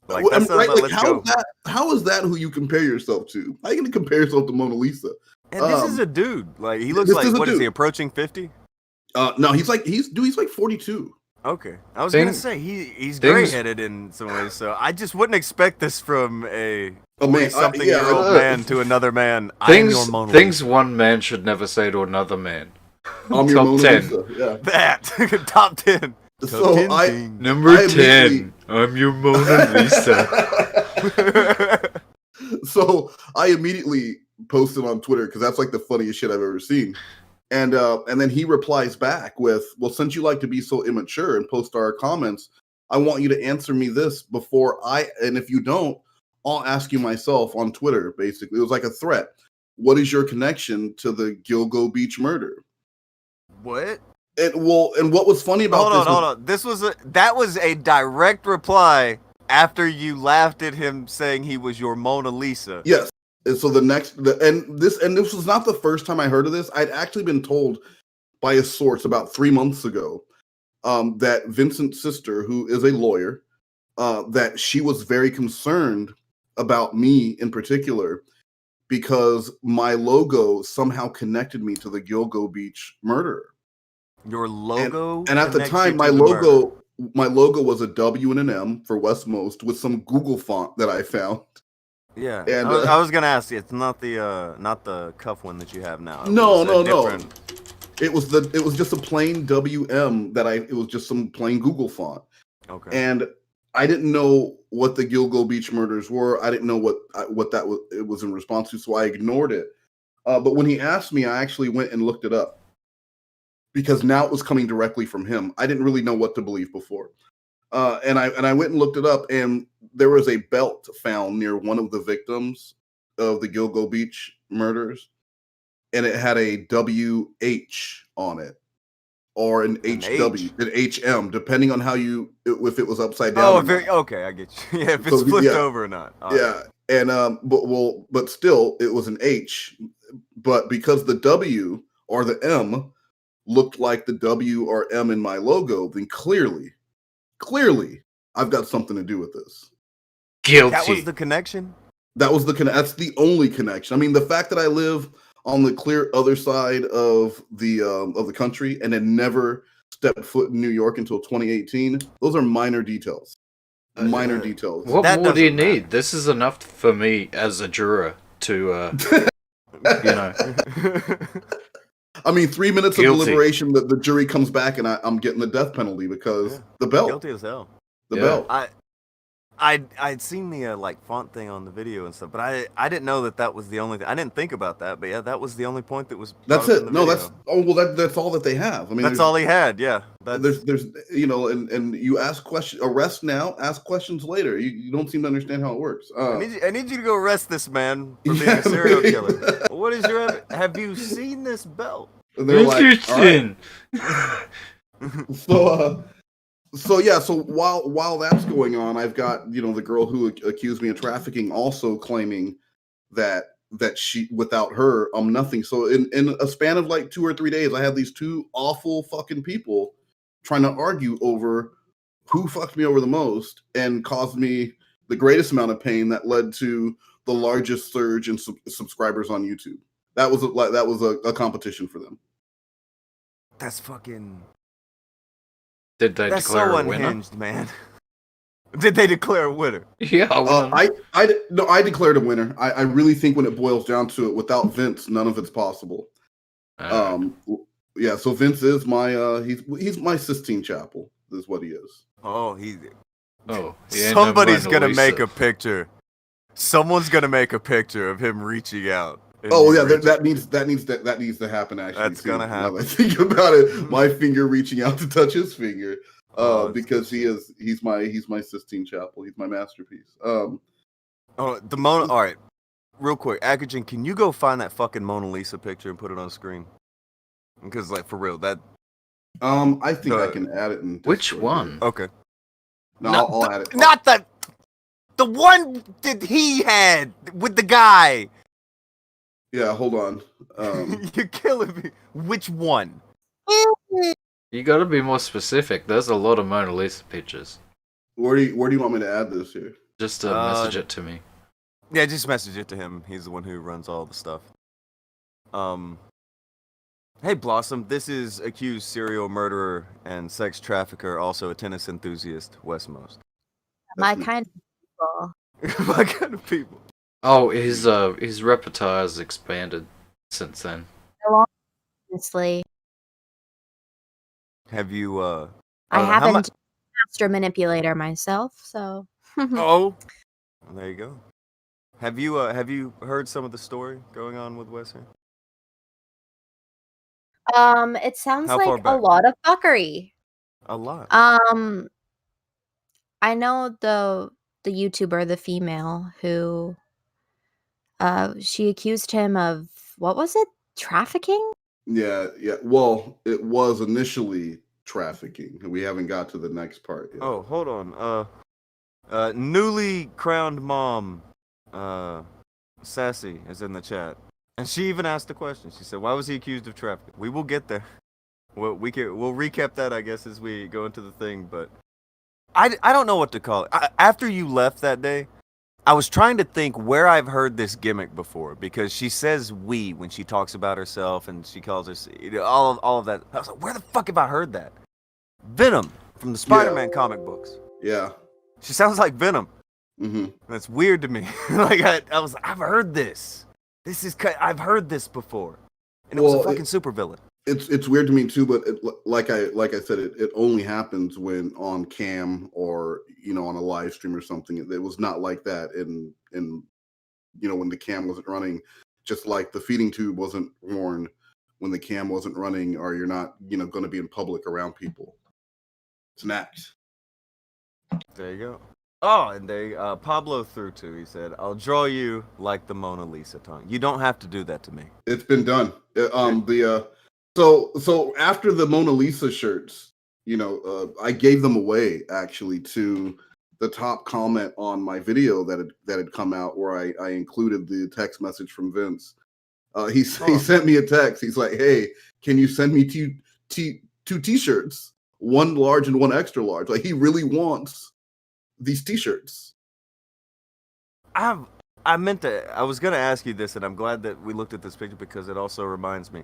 Speaker 8: Like
Speaker 7: Well,
Speaker 8: that sounds
Speaker 7: right,
Speaker 8: like let's go.
Speaker 7: how is that who you compare yourself to? How are you going to compare yourself to Mona Lisa?
Speaker 8: And this is a dude. Like he looks
Speaker 7: this
Speaker 8: like
Speaker 7: is a
Speaker 8: what is he
Speaker 7: dude.
Speaker 8: approaching 50?
Speaker 7: No, he's like 42.
Speaker 8: Okay, I was
Speaker 9: Thing-
Speaker 8: gonna say he's
Speaker 9: things-
Speaker 8: gray-headed in some ways, so I just wouldn't expect this from a
Speaker 7: Oh man,
Speaker 8: something-year-old man to another man. I'm
Speaker 9: Things
Speaker 8: your Mona
Speaker 9: things
Speaker 8: Lisa.
Speaker 9: one man should never say to another man.
Speaker 7: I'm your
Speaker 9: Top
Speaker 7: Mona
Speaker 9: 10.
Speaker 7: Lisa. Yeah.
Speaker 8: That top 10. Top
Speaker 7: So
Speaker 8: 10
Speaker 7: I-
Speaker 8: things.
Speaker 9: Number
Speaker 7: I
Speaker 9: 10. I'm your Mona Lisa.
Speaker 7: So I immediately posted on Twitter because that's like the funniest shit I've ever seen. And then he replies back with, "Well, since you like to be so immature and post our comments, I want you to answer me this and if you don't, I'll ask you myself on Twitter." Basically, it was like a threat. What is your connection to the Gilgo Beach murder?
Speaker 8: What?
Speaker 7: And what was funny about
Speaker 8: Hold on. That was a direct reply after you laughed at him saying he was your Mona Lisa.
Speaker 7: Yes. And so this was not the first time I heard of this. I'd actually been told by a source about 3 months ago that Vincent's sister, who is a lawyer, that she was very concerned about me in particular because my logo somehow connected me to the Gilgo Beach murderer.
Speaker 8: Your logo.
Speaker 7: And at the
Speaker 8: connects
Speaker 7: time,
Speaker 8: you
Speaker 7: my
Speaker 8: to the murder.
Speaker 7: logo was a W and an M for West Most with some Google font that I found.
Speaker 8: Yeah,
Speaker 7: And,
Speaker 8: I was gonna ask you. It's not the cuff one that you have now. It
Speaker 7: No.
Speaker 8: was a different-
Speaker 7: It was just a plain WM it was just some plain Google font.
Speaker 8: Okay.
Speaker 7: And I didn't know what the Gilgo Beach murders were. I didn't know what that was. It was in response to, so I ignored it. But when he asked me, I actually went and looked it up because now it was coming directly from him. I didn't really know what to believe before, and I went and looked it up, and there was a belt found near one of the victims of the Gilgo Beach murders, and it had a WH on it. Or an HW, an HM, depending on how if it was upside down.
Speaker 8: Oh,
Speaker 7: or not.
Speaker 8: okay, I get you. Yeah, if it's
Speaker 7: So,
Speaker 8: flipped
Speaker 7: yeah.
Speaker 8: over or not. All
Speaker 7: Yeah,
Speaker 8: right.
Speaker 7: and but still, it was an H. But because the W or the M looked like the W or M in my logo, then clearly, I've got something to do with this.
Speaker 9: Guilty.
Speaker 8: That was the connection.
Speaker 7: That's the only connection. I mean, the fact that I live on the clear other side of the country and then never stepped foot in New York until 2018. Those are minor details. Minor details.
Speaker 9: What
Speaker 8: That
Speaker 9: more do you
Speaker 8: doesn't
Speaker 9: need? This is enough for me as a juror to,
Speaker 7: I mean, 3 minutes
Speaker 9: Guilty.
Speaker 7: of deliberation, the jury comes back and I'm getting the death penalty because the belt.
Speaker 8: Guilty as hell.
Speaker 7: The
Speaker 9: Yeah.
Speaker 7: belt.
Speaker 8: I'd seen the like font thing on the video and stuff, but I didn't know that was the only thing. I didn't think about that, but yeah, that was the only point that was brought
Speaker 7: That's
Speaker 8: up in
Speaker 7: it.
Speaker 8: the
Speaker 7: No,
Speaker 8: video.
Speaker 7: that's all that they have. I mean,
Speaker 8: That's all he had. Yeah,
Speaker 7: there's and you ask questions, arrest now, ask questions later. You don't seem to understand how it works.
Speaker 8: I need you to go arrest this man for being
Speaker 7: Yeah,
Speaker 8: a serial
Speaker 7: right.
Speaker 8: killer. What is your? Have you seen this belt?
Speaker 7: And they're like, all right.
Speaker 9: Interesting.
Speaker 7: So yeah, so while that's going on, I've got the girl who accused me of trafficking also claiming that she, without her, I'm nothing. So in a span of like 2 or 3 days, I had these two awful fucking people trying to argue over who fucked me over the most and caused me the greatest amount of pain that led to the largest surge in subscribers on YouTube. That was a competition for them.
Speaker 8: That's fucking.
Speaker 9: Did they
Speaker 8: That's
Speaker 9: declare
Speaker 8: so
Speaker 9: a winner?
Speaker 8: unhinged, man. Did they declare a winner?
Speaker 9: Yeah,
Speaker 7: I declared a winner. I really think when it boils down to it, without Vince, none of it's possible. Yeah. So Vince is my he's my Sistine Chapel. Is what he is.
Speaker 8: Oh,
Speaker 9: somebody's
Speaker 8: gonna make a picture. Someone's gonna make a picture of him reaching out.
Speaker 7: Oh yeah, that needs to happen. Actually,
Speaker 8: that's gonna happen.
Speaker 7: Now that I think about it, my finger reaching out to touch his finger, because he's my Sistine Chapel. He's my masterpiece.
Speaker 8: Oh, the Mona. All right, real quick, Akujin, can you go find that fucking Mona Lisa picture and put it on screen? Because like for real, that.
Speaker 7: I think I can add it in.
Speaker 9: Which
Speaker 7: Discord
Speaker 9: one?
Speaker 7: here.
Speaker 8: Okay.
Speaker 7: No, I'll add it.
Speaker 8: Not the one that he had with the guy.
Speaker 7: Yeah, hold on.
Speaker 8: You're killing me. Which one?
Speaker 9: You gotta be more specific. There's a lot of Mona Lisa pictures.
Speaker 7: Where do you want me to add this here?
Speaker 9: Just message it to me.
Speaker 8: Yeah, just message it to him. He's the one who runs all the stuff. Hey Blossom, this is accused serial murderer and sex trafficker, also a tennis enthusiast, West Moast.
Speaker 10: My kind of people.
Speaker 8: My kind of people.
Speaker 9: Oh, his repertoire has expanded since then.
Speaker 10: Honestly,
Speaker 8: Have you
Speaker 10: I haven't master manipulator myself, so.
Speaker 8: Oh, there you go. Have you heard some of the story going on with Wes here?
Speaker 10: It sounds
Speaker 8: How far
Speaker 10: like a
Speaker 8: back?
Speaker 10: lot of fuckery.
Speaker 8: A lot.
Speaker 10: I know the YouTuber, the female who she accused him of, what was it? Trafficking?
Speaker 7: Yeah. Well, it was initially trafficking. We haven't got to the next part yet.
Speaker 8: Oh, hold on. Newly crowned mom, Sassy, is in the chat, and she even asked the question. She said, "Why was he accused of trafficking?" We will get there. We'll recap that, I guess, as we go into the thing. But I don't know what to call it. After you left that day, I was trying to think where I've heard this gimmick before, because she says "we" when she talks about herself, and she calls us all of that. I was like, where the fuck have I heard that? Venom from the Spider-Man comic books.
Speaker 7: Yeah.
Speaker 8: She sounds like Venom.
Speaker 7: Mm-hmm.
Speaker 8: That's weird to me. Like I was like, I've heard this. I've heard this before, and it was a fucking supervillain.
Speaker 7: It's weird to me too, but like I said, it only happens when on cam or on a live stream or something. It was not like that in when the cam wasn't running. Just like the feeding tube wasn't worn when the cam wasn't running, or you're not going to be in public around people. It's an act.
Speaker 8: There you go. Oh, and Pablo threw too. He said, "I'll draw you like the Mona Lisa tongue. You don't have to do that to me."
Speaker 7: It's been done. So after the Mona Lisa shirts, I gave them away actually to the top comment on my video that had come out, where I included the text message from Vince. He sent me a text. He's like, "Hey, can you send me two T-shirts, one large and one extra large?" Like, he really wants these T-shirts.
Speaker 8: I was gonna ask you this, and I'm glad that we looked at this picture, because it also reminds me.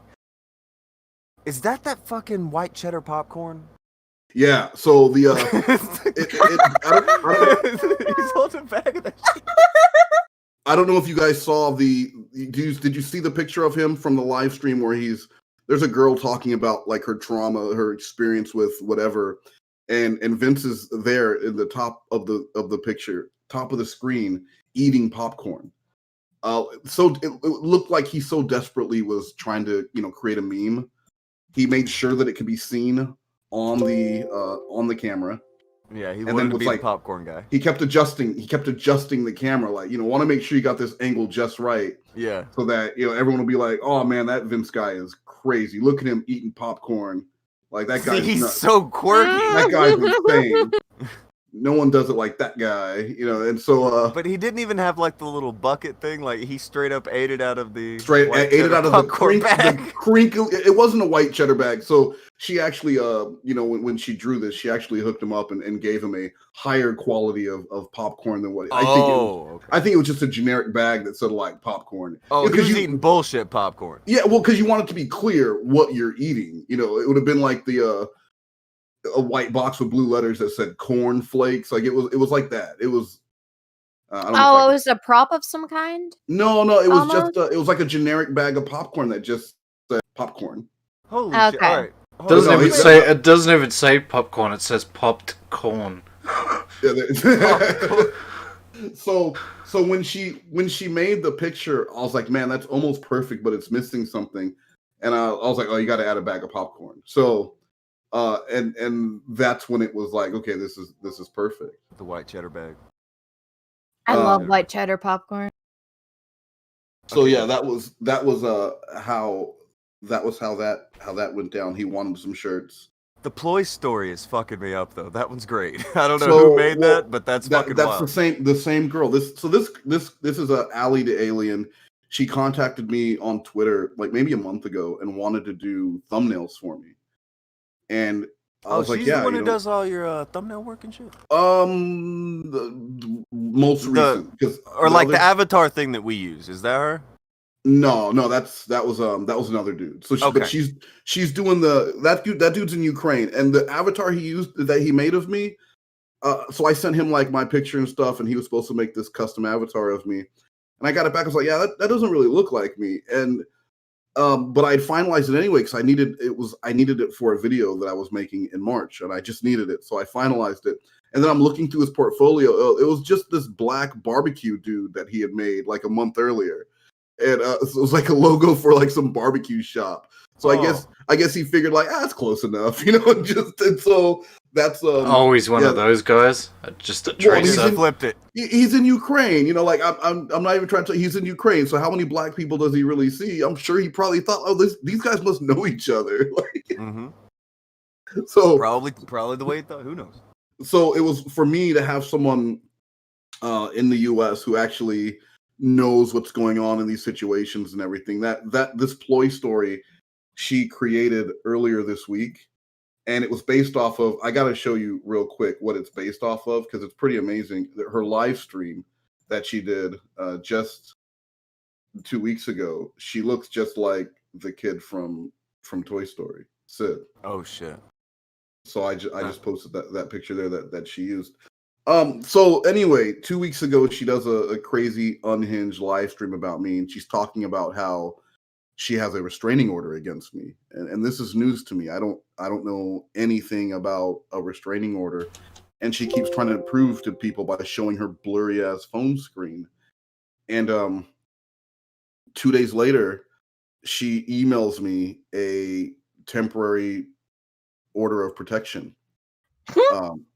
Speaker 8: Is that fucking white cheddar popcorn?
Speaker 7: Yeah. So the
Speaker 8: he's holding back of that shit.
Speaker 7: I don't know if you guys saw did you see the picture of him from the live stream where there's a girl talking about like her trauma, her experience with whatever, and Vince is there in the top of the picture, top of the screen, eating popcorn. So it looked like he so desperately was trying to, create a meme. He made sure that it could be seen on the camera.
Speaker 8: Yeah, he
Speaker 7: And
Speaker 8: wanted
Speaker 7: then
Speaker 8: to
Speaker 7: was
Speaker 8: be
Speaker 7: like,
Speaker 8: the popcorn guy.
Speaker 7: He kept adjusting the camera, like, want to make sure you got this angle just right.
Speaker 8: Yeah.
Speaker 7: So that, everyone will be like, oh man, that Vince guy is crazy. Look at him eating popcorn. Like that guy.
Speaker 8: He's so quirky.
Speaker 7: That guy's insane. No one does it like that guy, and so
Speaker 8: But he didn't even have like the little bucket thing. Like he straight up ate it out of the
Speaker 7: ate it out of the crinkle. It wasn't a white cheddar bag. So she actually when she drew this, she actually hooked him up and gave him a higher quality of popcorn than what I think it was just a generic bag that said like popcorn.
Speaker 8: Oh, because he's eating bullshit popcorn.
Speaker 7: Yeah, well, because you want it to be clear what you're eating. It would have been like a white box with blue letters that said corn flakes. Like it was like that. It was.
Speaker 10: It was a prop of some kind.
Speaker 7: No, it was just it was like a generic bag of popcorn that just said popcorn.
Speaker 8: Holy shit! All right.
Speaker 9: It doesn't even say popcorn. It says popped corn.
Speaker 7: So when she made the picture, I was like, man, that's almost perfect, but it's missing something. And I was like, oh, you got to add a bag of popcorn. So. And that's when it was like, okay, this is perfect.
Speaker 8: The white cheddar bag.
Speaker 10: I love white cheddar popcorn.
Speaker 7: So yeah, that was how that went down. He wanted some shirts.
Speaker 8: The ploy story is fucking me up though. That one's great. I don't know who made that, but that's fucking wild.
Speaker 7: the same girl. This is a Alley to Alien. She contacted me on Twitter like maybe a month ago and wanted to do thumbnails for me. And I was like,
Speaker 8: she's the one who does all your thumbnail work and shit.
Speaker 7: The most recent,
Speaker 8: the avatar thing that we use. Is that her?
Speaker 7: No, that was another dude. So but she's doing that dude's in Ukraine, and the avatar he made of me. So I sent him like my picture and stuff, and he was supposed to make this custom avatar of me, and I got it back. I was like, yeah, that doesn't really look like me, and. But I'd finalized it anyway because I needed it for a video that I was making in March, and I just needed it, so I finalized it. And then I'm looking through his portfolio. It was just this black barbecue dude that he had made like a month earlier, and it was like a logo for like some barbecue shop. So I guess he figured like, it's close enough, and so that's
Speaker 9: always one of those guys. Just a tracer.
Speaker 8: Flipped it.
Speaker 7: He's in Ukraine, like I'm not even trying to. He's in Ukraine, so how many black people does he really see? I'm sure he probably thought, these guys must know each other. So
Speaker 8: probably the way he thought. Who knows?
Speaker 7: So it was for me to have someone in the U.S. who actually knows what's going on in these situations and everything. That this ploy story she created earlier this week. And it was based off of, I got to show you real quick what it's based off of, because it's pretty amazing. Her live stream that she did just 2 weeks ago, she looks just like the kid from Toy Story, Sid.
Speaker 8: Oh, shit.
Speaker 7: So I just posted that picture there that she used. So anyway, 2 weeks ago, she does a crazy unhinged live stream about me, and she's talking about how she has a restraining order against me, and this is news to me. I don't know anything about a restraining order, and she keeps trying to prove to people by showing her blurry ass phone screen. And 2 days later, she emails me a temporary order of protection,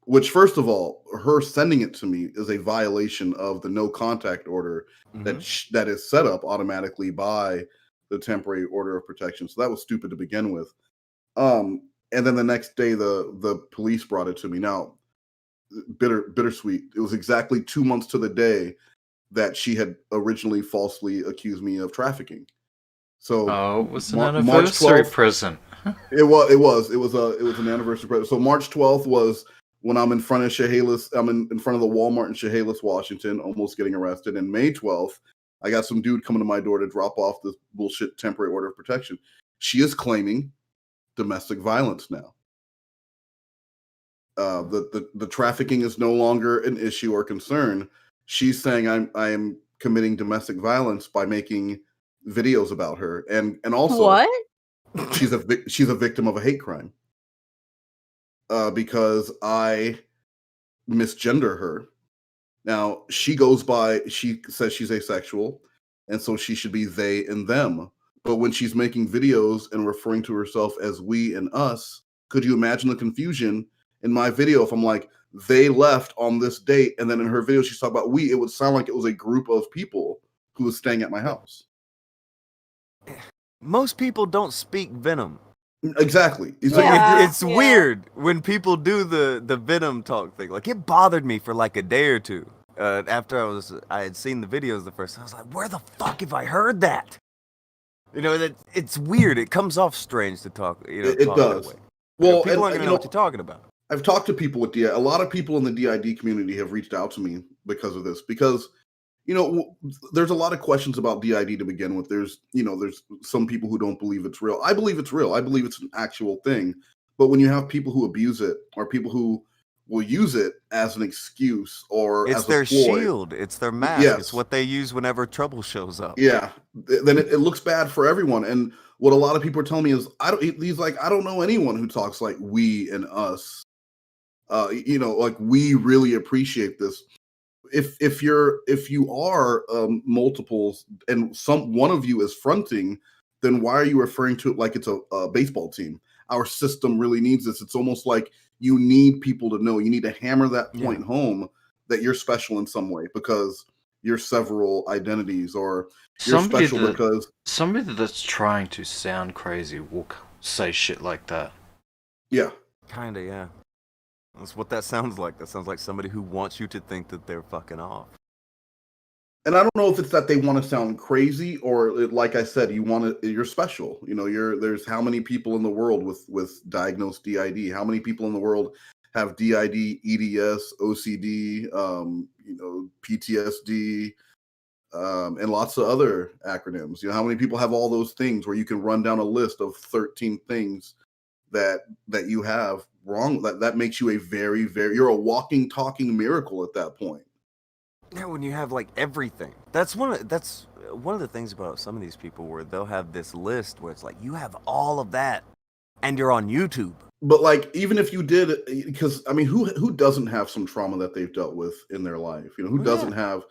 Speaker 7: which, first of all, her sending it to me is a violation of the no contact order that is set up automatically by the temporary order of protection. So that was stupid to begin with. And then the next day, the police brought it to me. Now, bittersweet. It was exactly 2 months to the day that she had originally falsely accused me of trafficking. So
Speaker 9: it was an anniversary present.
Speaker 7: It was an anniversary present. So March 12th was when I'm in front of Chehalis. I'm in front of the Walmart in Chehalis, Washington, almost getting arrested. And May 12th, I got some dude coming to my door to drop off this bullshit temporary order of protection. She is claiming domestic violence now. The trafficking is no longer an issue or concern. She's saying I am committing domestic violence by making videos about her, and also
Speaker 10: what?
Speaker 7: She's a victim of a hate crime. because I misgender her. Now, she says she's asexual, and so she should be they and them. But when she's making videos and referring to herself as we and us, could you imagine the confusion in my video if I'm like, they left on this date, and then in her video she's talking about we, it would sound like it was a group of people who was staying at my house.
Speaker 1: Most people don't speak Venom.
Speaker 7: Exactly.
Speaker 1: It's weird when people do the Venom talk thing. Like, it bothered me for like a day or two after I had seen the videos the first time. I was like, where the fuck have I heard that? You know, that it's weird. It comes off strange to talk. You know,
Speaker 7: it
Speaker 1: talk
Speaker 7: does.
Speaker 1: That way.
Speaker 7: Well,
Speaker 1: people aren't gonna know what you're talking about.
Speaker 7: I've talked to people with DID. A lot of people in the DID community have reached out to me because of this. Because, you know, there's a lot of questions about DID to begin with. There's some people who don't believe it's real. I believe it's real. I believe it's an actual thing. But when you have people who abuse it, or people who will use it as an excuse or
Speaker 1: it's
Speaker 7: as
Speaker 1: their
Speaker 7: a ploy,
Speaker 1: shield, it's their mask,
Speaker 7: yes.
Speaker 1: It's what they use whenever trouble shows up.
Speaker 7: Yeah, then it looks bad for everyone. And what a lot of people are telling me is, I don't know anyone who talks like we and us. You know, like, we really appreciate this. If you are multiples and one of you is fronting, then why are you referring to it like it's a baseball team? Our system really needs this. It's almost like you need people to know. You need to hammer that point home that you're special in some way because you're several identities, or you're special because
Speaker 9: somebody that's trying to sound crazy will say shit like that.
Speaker 7: Yeah.
Speaker 1: Kinda, yeah. That's what that sounds like. That sounds like somebody who wants you to think that they're fucking off.
Speaker 7: And I don't know if it's that they want to sound crazy, or like I said, you're special. You know, there's how many people in the world with diagnosed DID? How many people in the world have DID, EDS, OCD, you know, PTSD, and lots of other acronyms? You know, how many people have all those things where you can run down a list of 13 things that you have wrong? That makes you a very, very, you're a walking, talking miracle at that point.
Speaker 1: Yeah, when you have like everything. That's one of the things about some of these people, where they'll have this list where it's like, you have all of that and you're on YouTube.
Speaker 7: But like, even if you did, because I mean, who doesn't have some trauma that they've dealt with in their life? You know, who doesn't have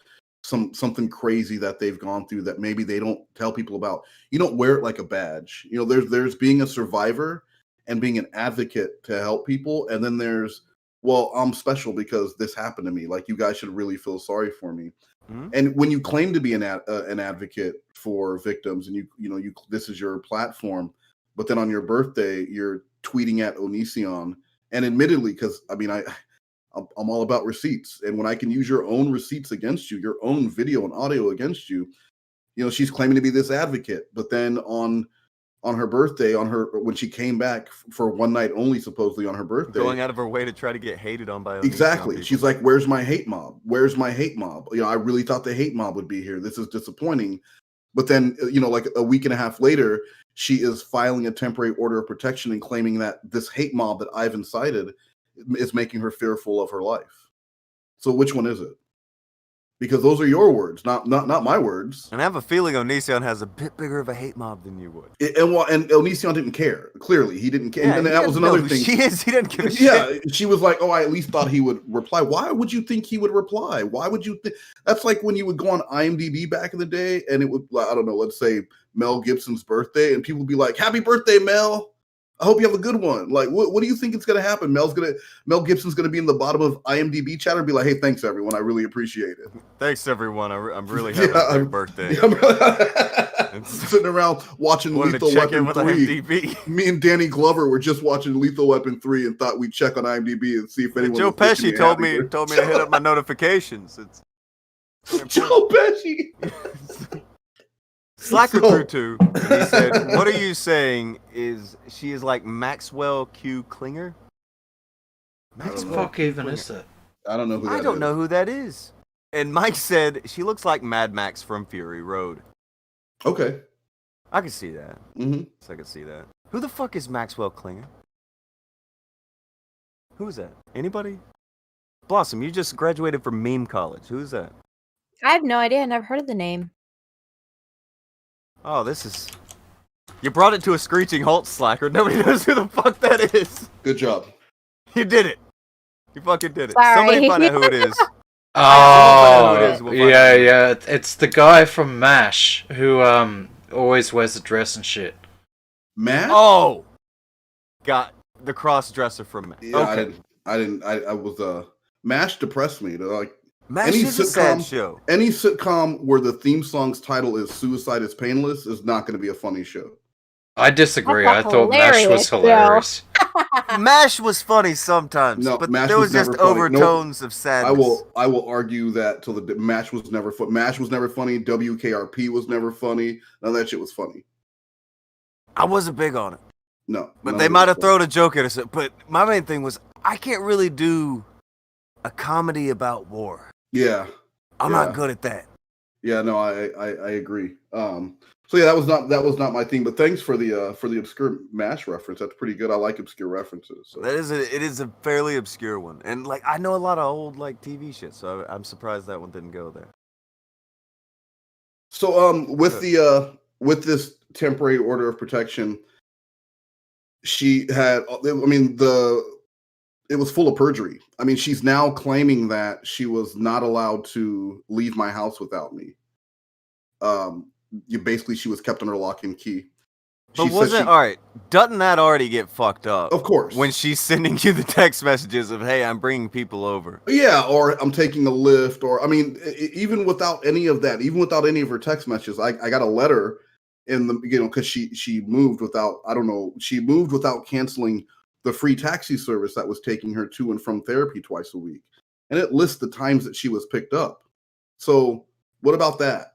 Speaker 7: something crazy that they've gone through that maybe they don't tell people about? You don't wear it like a badge. You know, there's being a survivor and being an advocate to help people, and then there's, well, I'm special because this happened to me. Like, you guys should really feel sorry for me. Mm-hmm. And when you claim to be an advocate for victims, and you this is your platform, but then on your birthday you're tweeting at Onision, and admittedly, because I mean, I'm all about receipts, and when I can use your own receipts against you, your own video and audio against you, you know, she's claiming to be this advocate, but then on her birthday, when she came back for one night only, supposedly on her birthday,
Speaker 1: going out of her way to try to get hated on by
Speaker 7: exactly. She's like, "Where's my hate mob? Where's my hate mob? You know, I really thought the hate mob would be here. This is disappointing." But then, you know, like a week and a half later, she is filing a temporary order of protection and claiming that this hate mob that I've incited is making her fearful of her life. So which one is it? Because those are your words, not my words.
Speaker 1: And I have a feeling Onision has a bit bigger of a hate mob than you would.
Speaker 7: And Onision didn't care. Clearly, he didn't care. Yeah, and that was another thing.
Speaker 1: He didn't give a shit.
Speaker 7: Yeah, she was like, "Oh, I at least thought he would reply." Why would you think he would reply? Why would you think? That's like when you would go on IMDb back in the day, and it would, I don't know, let's say Mel Gibson's birthday, and people would be like, "Happy birthday, Mel. I hope you have a good one." Like, what do you think is going to happen? Mel Gibson's going to be in the bottom of IMDb chat and be like, "Hey, thanks everyone. I really appreciate it."
Speaker 1: Thanks everyone. I'm really having a great birthday.
Speaker 7: Sitting around watching Lethal Weapon 3. Me and Danny Glover were just watching Lethal Weapon 3 and thought we'd check on IMDb and see if anyone.
Speaker 1: Joe Pesci told me to hit up my notifications.
Speaker 7: Joe Pesci.
Speaker 1: Slacker Crew 2, he said, "What are you saying? She is like Maxwell Q. Klinger?"
Speaker 9: What the fuck even is that?
Speaker 7: I don't know who that is.
Speaker 1: I don't know who that is. And Mike said she looks like Mad Max from Fury Road.
Speaker 7: Okay.
Speaker 1: I can see that.
Speaker 7: Mm-hmm.
Speaker 1: I can see that. Who the fuck is Maxwell Klinger? Who is that? Anybody? Blossom, you just graduated from meme college. Who is that?
Speaker 10: I have no idea. I never heard of the name.
Speaker 1: Oh, you brought it to a screeching halt, Slacker. Nobody knows who the fuck that is.
Speaker 7: Good job.
Speaker 8: You did it. You fucking did it.
Speaker 10: Sorry.
Speaker 8: Somebody find out who it is.
Speaker 9: Oh,
Speaker 8: We'll find
Speaker 9: yeah,
Speaker 8: out.
Speaker 9: yeah. It's the guy from MASH who always wears a dress and shit.
Speaker 7: Matt?
Speaker 8: Oh, got the cross dresser from.
Speaker 7: Yeah,
Speaker 8: Okay.
Speaker 7: I was MASH depressed me. Like
Speaker 8: MASH is a sad show.
Speaker 7: any sitcom where the theme song's title is "Suicide is Painless" is not going to be a funny show.
Speaker 9: I disagree. I
Speaker 10: That's
Speaker 9: thought MASH was
Speaker 10: hilarious,
Speaker 9: hilarious.
Speaker 8: MASH was funny sometimes,
Speaker 7: No,
Speaker 8: but
Speaker 7: MASH
Speaker 8: there was
Speaker 7: was
Speaker 8: just
Speaker 7: never funny. Nope.
Speaker 8: overtones of sadness.
Speaker 7: I will argue that till the MASH was never fun. MASH was never funny. WKRP was never funny. None of that shit was funny.
Speaker 8: I wasn't big on it.
Speaker 7: No,
Speaker 8: but they might have thrown a joke at us. But my main thing was I can't really do a comedy about war.
Speaker 7: Yeah,
Speaker 8: I'm not good at that.
Speaker 7: Yeah, no, I agree. So yeah, that was not my thing. But thanks for the obscure MASH reference. That's pretty good. I like obscure references. So.
Speaker 8: It is a fairly obscure one, and like I know a lot of old like TV shit, so I'm surprised that one didn't go there.
Speaker 7: So with this temporary order of protection, she had. I mean it was full of perjury. I mean, she's now claiming that she was not allowed to leave my house without me. She was kept under lock and key.
Speaker 8: But all right? Doesn't that already get fucked up?
Speaker 7: Of course.
Speaker 8: When she's sending you the text messages of, "Hey, I'm bringing people over."
Speaker 7: Yeah, or I'm taking a lift, or I mean, even without any of that, even without any of her text messages, I got a letter in the because she moved without she moved without canceling the free taxi service that was taking her to and from therapy twice a week, and it lists the times that she was picked up. So what about that?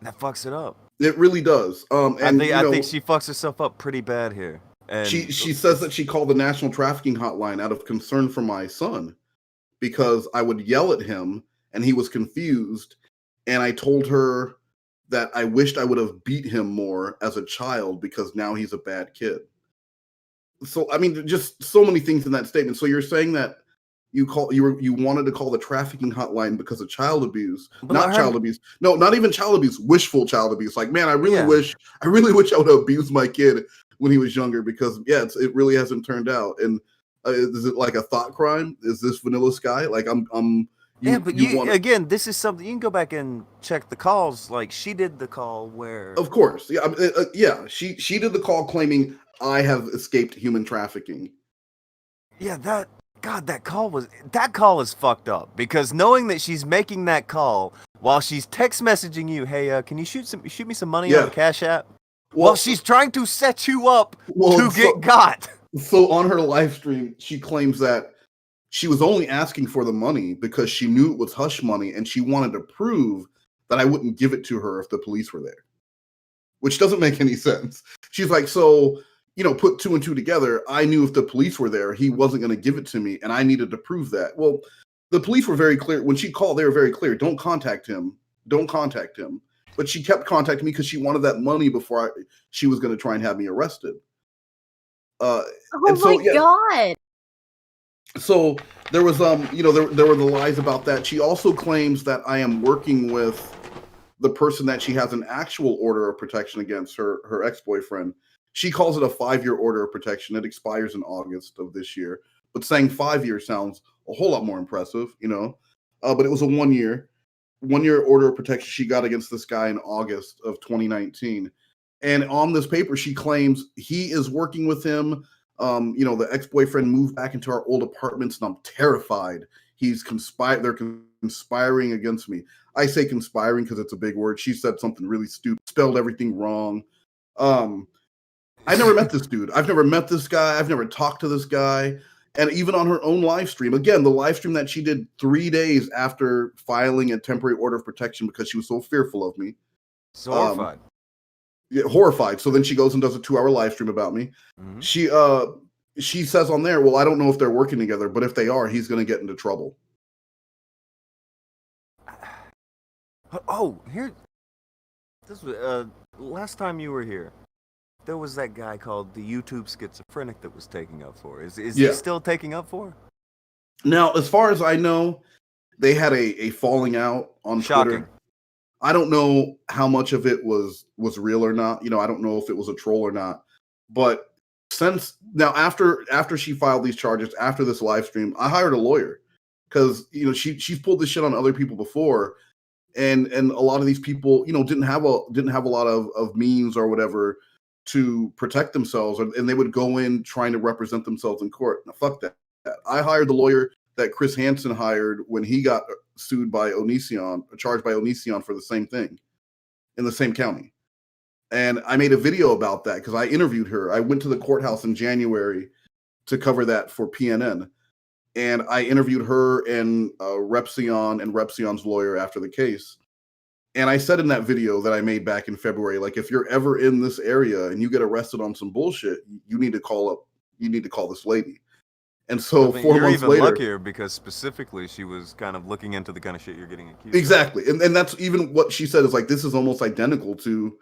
Speaker 8: That fucks it up.
Speaker 7: It really does. And
Speaker 8: I think she fucks herself up pretty bad here. And
Speaker 7: she says that she called the National Trafficking Hotline out of concern for my son because I would yell at him and he was confused. And I told her that I wished I would have beat him more as a child because now he's a bad kid. So I mean, just so many things in that statement. So you're saying that you wanted to call the trafficking hotline because of child abuse, child abuse. No, not even child abuse, wishful child abuse. Like, man, I really wish I would have abused my kid when he was younger because it really hasn't turned out. And is it like a thought crime? Is this Vanilla Sky? Like
Speaker 8: again, this is something you can go back and check the calls. Like she did the call where,
Speaker 7: of course, she did the call claiming I have escaped human trafficking.
Speaker 8: Yeah, that call is fucked up because knowing that she's making that call while she's text messaging you, "Hey, can you shoot me some money on the Cash App?" Well, she's trying to set you up to get got.
Speaker 7: So on her live stream, she claims that she was only asking for the money because she knew it was hush money and she wanted to prove that I wouldn't give it to her if the police were there, which doesn't make any sense. She's like, so, put two and two together. I knew if the police were there, he wasn't going to give it to me, and I needed to prove that. Well, the police were very clear. When she called, they were very clear. Don't contact him. Don't contact him. But she kept contacting me because she wanted that money before she was going to try and have me arrested.
Speaker 10: God.
Speaker 7: So there was, there were the lies about that. She also claims that I am working with the person that she has an actual order of protection against, her ex-boyfriend. She calls it a 5-year order of protection. It expires in August of this year. But saying 5 years sounds a whole lot more impressive, But it was a 1 year order of protection she got against this guy in August of 2019. And on this paper, she claims he is working with him. The ex-boyfriend moved back into our old apartments, and I'm terrified. They're conspiring against me. I say conspiring because it's a big word. She said something really stupid, spelled everything wrong. I never met this dude. I've never met this guy. I've never talked to this guy. And even on her own live stream, again, the live stream that she did 3 days after filing a temporary order of protection because she was so fearful of me.
Speaker 8: So horrified.
Speaker 7: Horrified. So then she goes and does a 2-hour live stream about me. Mm-hmm. She says on there, well, I don't know if they're working together, but if they are, he's going to get into trouble.
Speaker 8: Oh, this was last time you were here. There was that guy called the YouTube schizophrenic that was taking up for. Is he still taking up for?
Speaker 7: Now, as far as I know, they had a falling out on Twitter. I don't know how much of it was real or not. I don't know if it was a troll or not. But since now after she filed these charges, after this live stream, I hired a lawyer because she's pulled this shit on other people before, and a lot of these people didn't have a lot of means or whatever to protect themselves, and they would go in trying to represent themselves in court. Now, fuck that. I hired the lawyer that Chris Hansen hired when he got sued by Onision, charged by Onision for the same thing in the same county. And I made a video about that because I interviewed her. I went to the courthouse in January to cover that for PNN. And I interviewed her and Repsion and Repsion's lawyer after the case. And I said in that video that I made back in February, like, if you're ever in this area and you get arrested on some bullshit, you need to call this lady. And so 4
Speaker 8: you're
Speaker 7: months
Speaker 8: even
Speaker 7: later,
Speaker 8: luckier because specifically she was kind of looking into the kind of shit you're getting accused
Speaker 7: exactly. And that's even what she said is like, this is almost identical to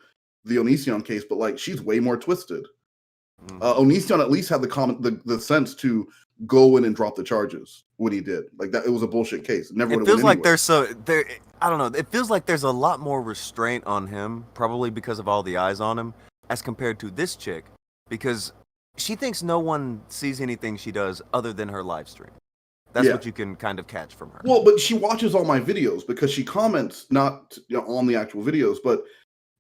Speaker 7: the Onision case, but like she's way more twisted. Onision at least had the sense to go in and drop the charges when he did. Like that, it was a bullshit case.
Speaker 8: It feels like I don't know. It feels like there's a lot more restraint on him, probably because of all the eyes on him, as compared to this chick, because she thinks no one sees anything she does other than her live stream. That's what you can kind of catch from her.
Speaker 7: Well, but she watches all my videos because she comments not on the actual videos, but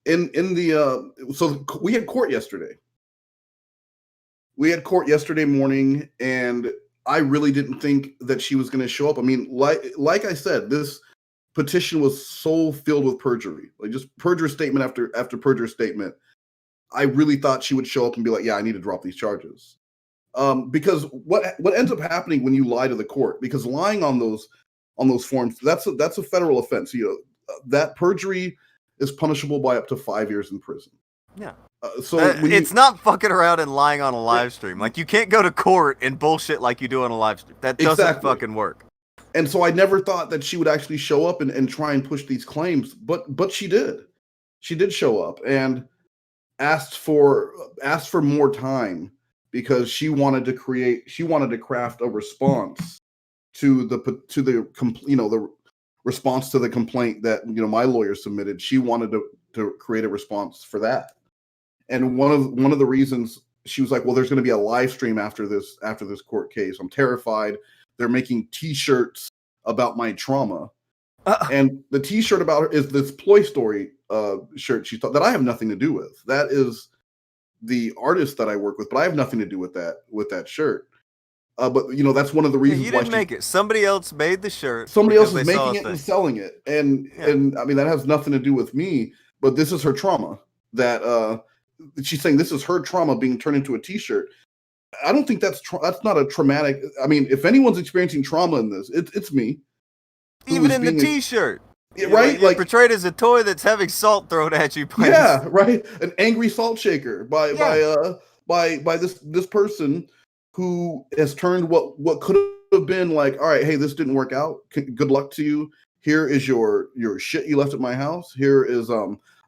Speaker 7: in the so we had court yesterday. We had court yesterday morning, and I really didn't think that she was going to show up. I mean, like I said, this petition was so filled with perjury, like just perjury statement after perjury statement. I really thought she would show up and be like, "Yeah, I need to drop these charges," because what ends up happening when you lie to the court, because lying on those forms, that's a federal offense. That perjury is punishable by up to 5 years in prison.
Speaker 8: Yeah.
Speaker 7: So
Speaker 8: it's not fucking around and lying on a live stream. Like, you can't go to court and bullshit like you do on a live stream. That doesn't fucking work.
Speaker 7: And so I never thought that she would actually show up and try and push these claims, but she did. She did show up and asked for more time because she wanted to craft a response to the response to the complaint that my lawyer submitted. She wanted to create a response for that. And one of the reasons she was like, well, there's going to be a live stream after this court case. I'm terrified. They're making T-shirts about my trauma. And the T-shirt about her is this Ploy Story shirt she thought that I have nothing to do with. That is the artist that I work with, but I have nothing to do with that shirt. But that's one of the reasons
Speaker 8: you didn't make it. Somebody else made the shirt.
Speaker 7: Somebody else is making it and selling it. And I mean, that has nothing to do with me, but this is her trauma that she's saying this is her trauma being turned into a T-shirt. I don't think that's not a traumatic. I mean, if anyone's experiencing trauma in this, it's me.
Speaker 8: Even in the T-shirt,
Speaker 7: right?
Speaker 8: You're portrayed as a toy that's having salt thrown at you.
Speaker 7: Yeah, right. An angry salt shaker by this person who has turned what could have been like, all right, hey, this didn't work out. Good luck to you. Here is your shit you left at my house. Here is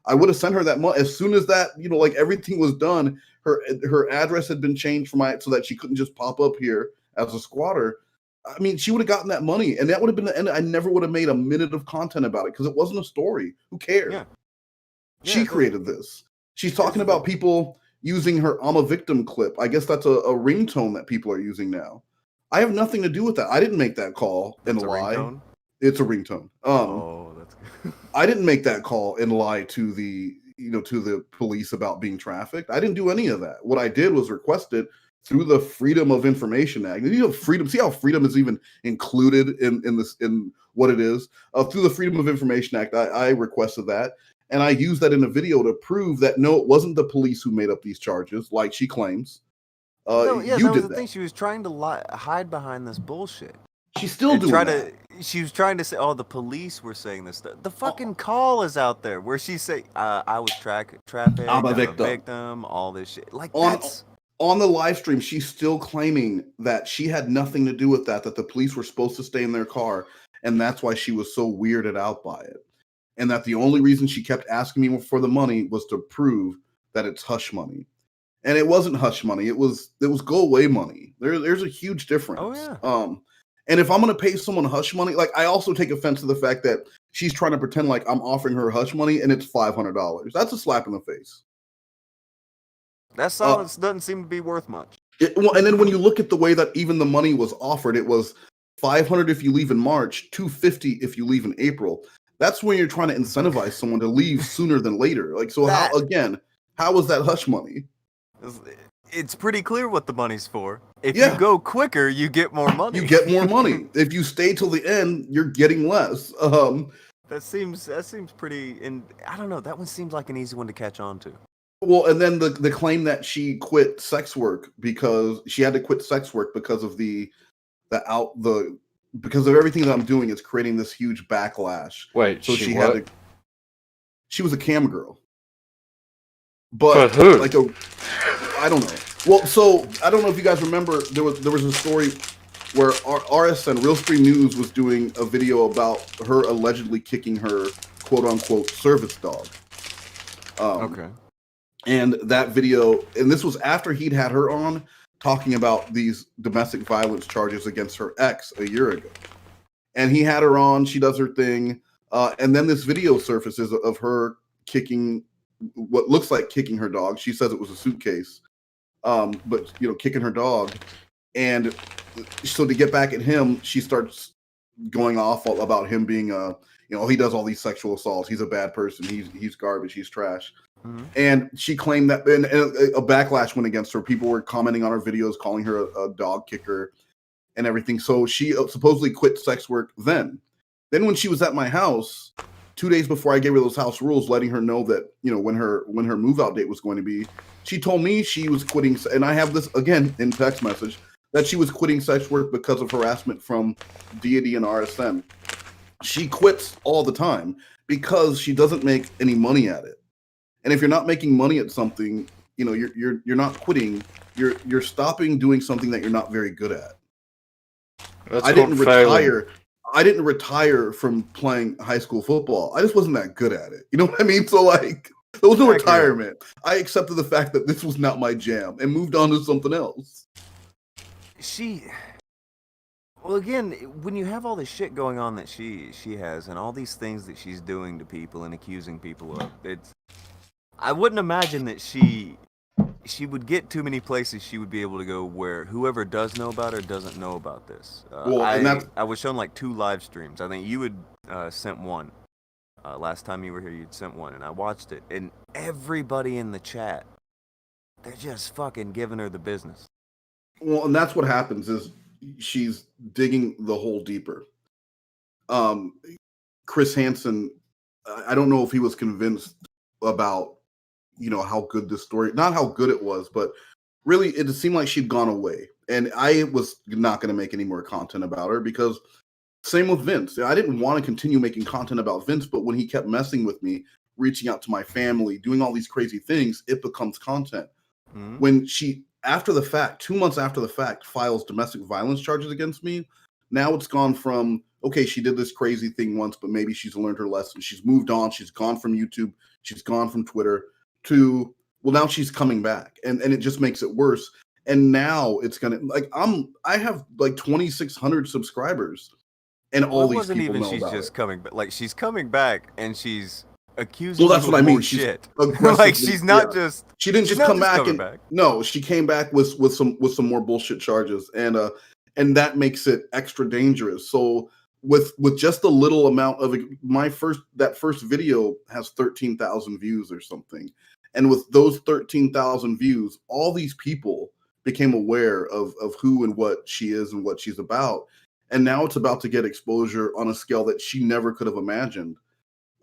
Speaker 7: I would have sent her that money as soon as that, like everything was done. Her address had been changed so that she couldn't just pop up here as a squatter. I mean, she would have gotten that money, and that would have been the end. I never would have made a minute of content about it because it wasn't a story. Who cared?
Speaker 8: Yeah.
Speaker 7: She created this. She's talking about people using her "I'm a victim" clip. I guess that's a ringtone that people are using now. I have nothing to do with that. I didn't make that call and lie.
Speaker 8: Ringtone?
Speaker 7: It's a ringtone.
Speaker 8: That's good.
Speaker 7: I didn't make that call and lie to the police about being trafficked. I didn't do any of that. What I did was request it through the Freedom of Information Act. Freedom. See how freedom is even included in what it is. Through the Freedom of Information Act, I requested that, and I used that in a video to prove that no, it wasn't the police who made up these charges, like she claims.
Speaker 8: That was the thing. She was trying to hide behind this bullshit.
Speaker 7: She's still doing that.
Speaker 8: She was trying to say, "Oh, the police were saying this stuff." The fucking call is out there where she say, "I was trafficked.
Speaker 7: I'm a
Speaker 8: victim. All this shit." Like
Speaker 7: on the live stream, she's still claiming that she had nothing to do with that. That the police were supposed to stay in their car, and that's why she was so weirded out by it. And that the only reason she kept asking me for the money was to prove that it's hush money. And it wasn't hush money. It was go away money. There's a huge difference.
Speaker 8: Oh yeah.
Speaker 7: And if I'm going to pay someone hush money, like I also take offense to the fact that she's trying to pretend like I'm offering her hush money and it's $500. That's a slap in the face.
Speaker 8: That silence doesn't seem to be worth much.
Speaker 7: And then when you look at the way that even the money was offered, it was $500 if you leave in March, $250 if you leave in April. That's when you're trying to incentivize someone to leave sooner than later. Like, so how is that hush money?
Speaker 8: It's pretty clear what the money's for. If you go quicker, you get more money.
Speaker 7: You get more money. If you stay till the end, you're getting less.
Speaker 8: That seems pretty. And I don't know. That one seems like an easy one to catch on to.
Speaker 7: Well, and then the claim that she quit sex work because she had to quit sex work because of because of everything that I'm doing is creating this huge backlash.
Speaker 9: Wait,
Speaker 7: so
Speaker 9: she
Speaker 7: was a cam girl. But
Speaker 9: who?
Speaker 7: I don't know. Well, so I don't know if you guys remember there was a story where RSN Real Stream News was doing a video about her allegedly kicking her quote unquote service dog.
Speaker 8: Okay.
Speaker 7: And that video, and this was after he'd had her on talking about these domestic violence charges against her ex a year ago. And he had her on, she does her thing, and then this video surfaces of her kicking what looks like kicking her dog. She says it was a suitcase, but kicking her dog. And so to get back at him, she starts going off about him being he does all these sexual assaults. He's a bad person. He's garbage. He's trash. Mm-hmm. And she claimed that, and a backlash went against her. People were commenting on her videos, calling her a dog kicker and everything. So she supposedly quit sex work then. Then when she was at my house, 2 days before I gave her those house rules, letting her know that, when her move out date was going to be, she told me she was quitting. And I have this again in text message that she was quitting sex work because of harassment from Deity and RSN. She quits all the time because she doesn't make any money at it. And if you're not making money at something, you're not quitting. You're stopping doing something that you're not very good at. I didn't retire. I didn't retire from playing high school football. I just wasn't that good at it. You know what I mean? So there was no retirement. I accepted the fact that this was not my jam and moved on to something else.
Speaker 8: Well, again, when you have all this shit going on that she has, and all these things that she's doing to people and accusing people of, I wouldn't imagine that she would get too many places she would be able to go where whoever does know about her doesn't know about this. I was shown like 2 live streams. I think you had sent one. Last time you were here, you'd sent one, and I watched it. And everybody in the chat, they're just fucking giving her the business.
Speaker 7: Well, and that's what happens is she's digging the hole deeper. Chris Hansen, I don't know if he was convinced about how good this story, not how good it was, but really it seemed like she'd gone away. And I was not going to make any more content about her because same with Vince. I didn't want to continue making content about Vince, but when he kept messing with me, reaching out to my family, doing all these crazy things, it becomes content. Mm-hmm. When she, after the fact, 2 months after the fact, files domestic violence charges against me, now it's gone from, okay, she did this crazy thing once, but maybe she's learned her lesson. She's moved on. She's gone from YouTube. She's gone from Twitter. To, well, now she's coming back, and it just makes it worse. And now it's gonna I have like 2,600 subscribers, and all these people know
Speaker 8: she's
Speaker 7: about
Speaker 8: just
Speaker 7: it.
Speaker 8: coming back. Like she's coming back, and she's accusing.
Speaker 7: Well, that's what I mean. She's
Speaker 8: shit. Like she's not just.
Speaker 7: She didn't just come back and no, she came back with some more bullshit charges, and that makes it extra dangerous. So with just a little amount of that first video has 13,000 views or something. And with those 13,000 views, all these people became aware of who and what she is and what she's about. And now it's about to get exposure on a scale that she never could have imagined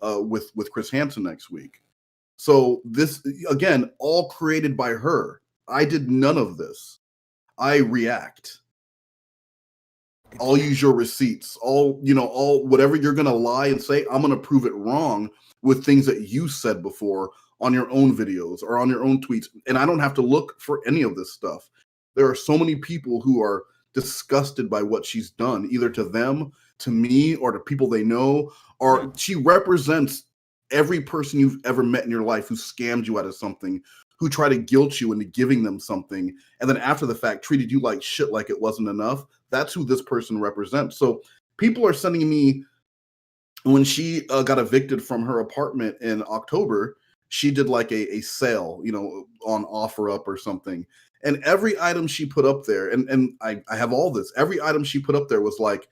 Speaker 7: with Chris Hansen next week. So this, again, all created by her. I did none of this. I react. I'll use your receipts. All whatever you're going to lie and say, I'm going to prove it wrong with things that you said before on your own videos or on your own tweets. And I don't have to look for any of this stuff. There are so many people who are disgusted by what she's done, either to them, to me, or to people they know, or she represents every person you've ever met in your life who scammed you out of something, who tried to guilt you into giving them something, and then after the fact treated you like shit, like it wasn't enough. That's who this person represents. So people are sending me, when she got evicted from her apartment in October, she did like a sale, on OfferUp or something. And every item she put up there, and I have all this, every item she put up there was like,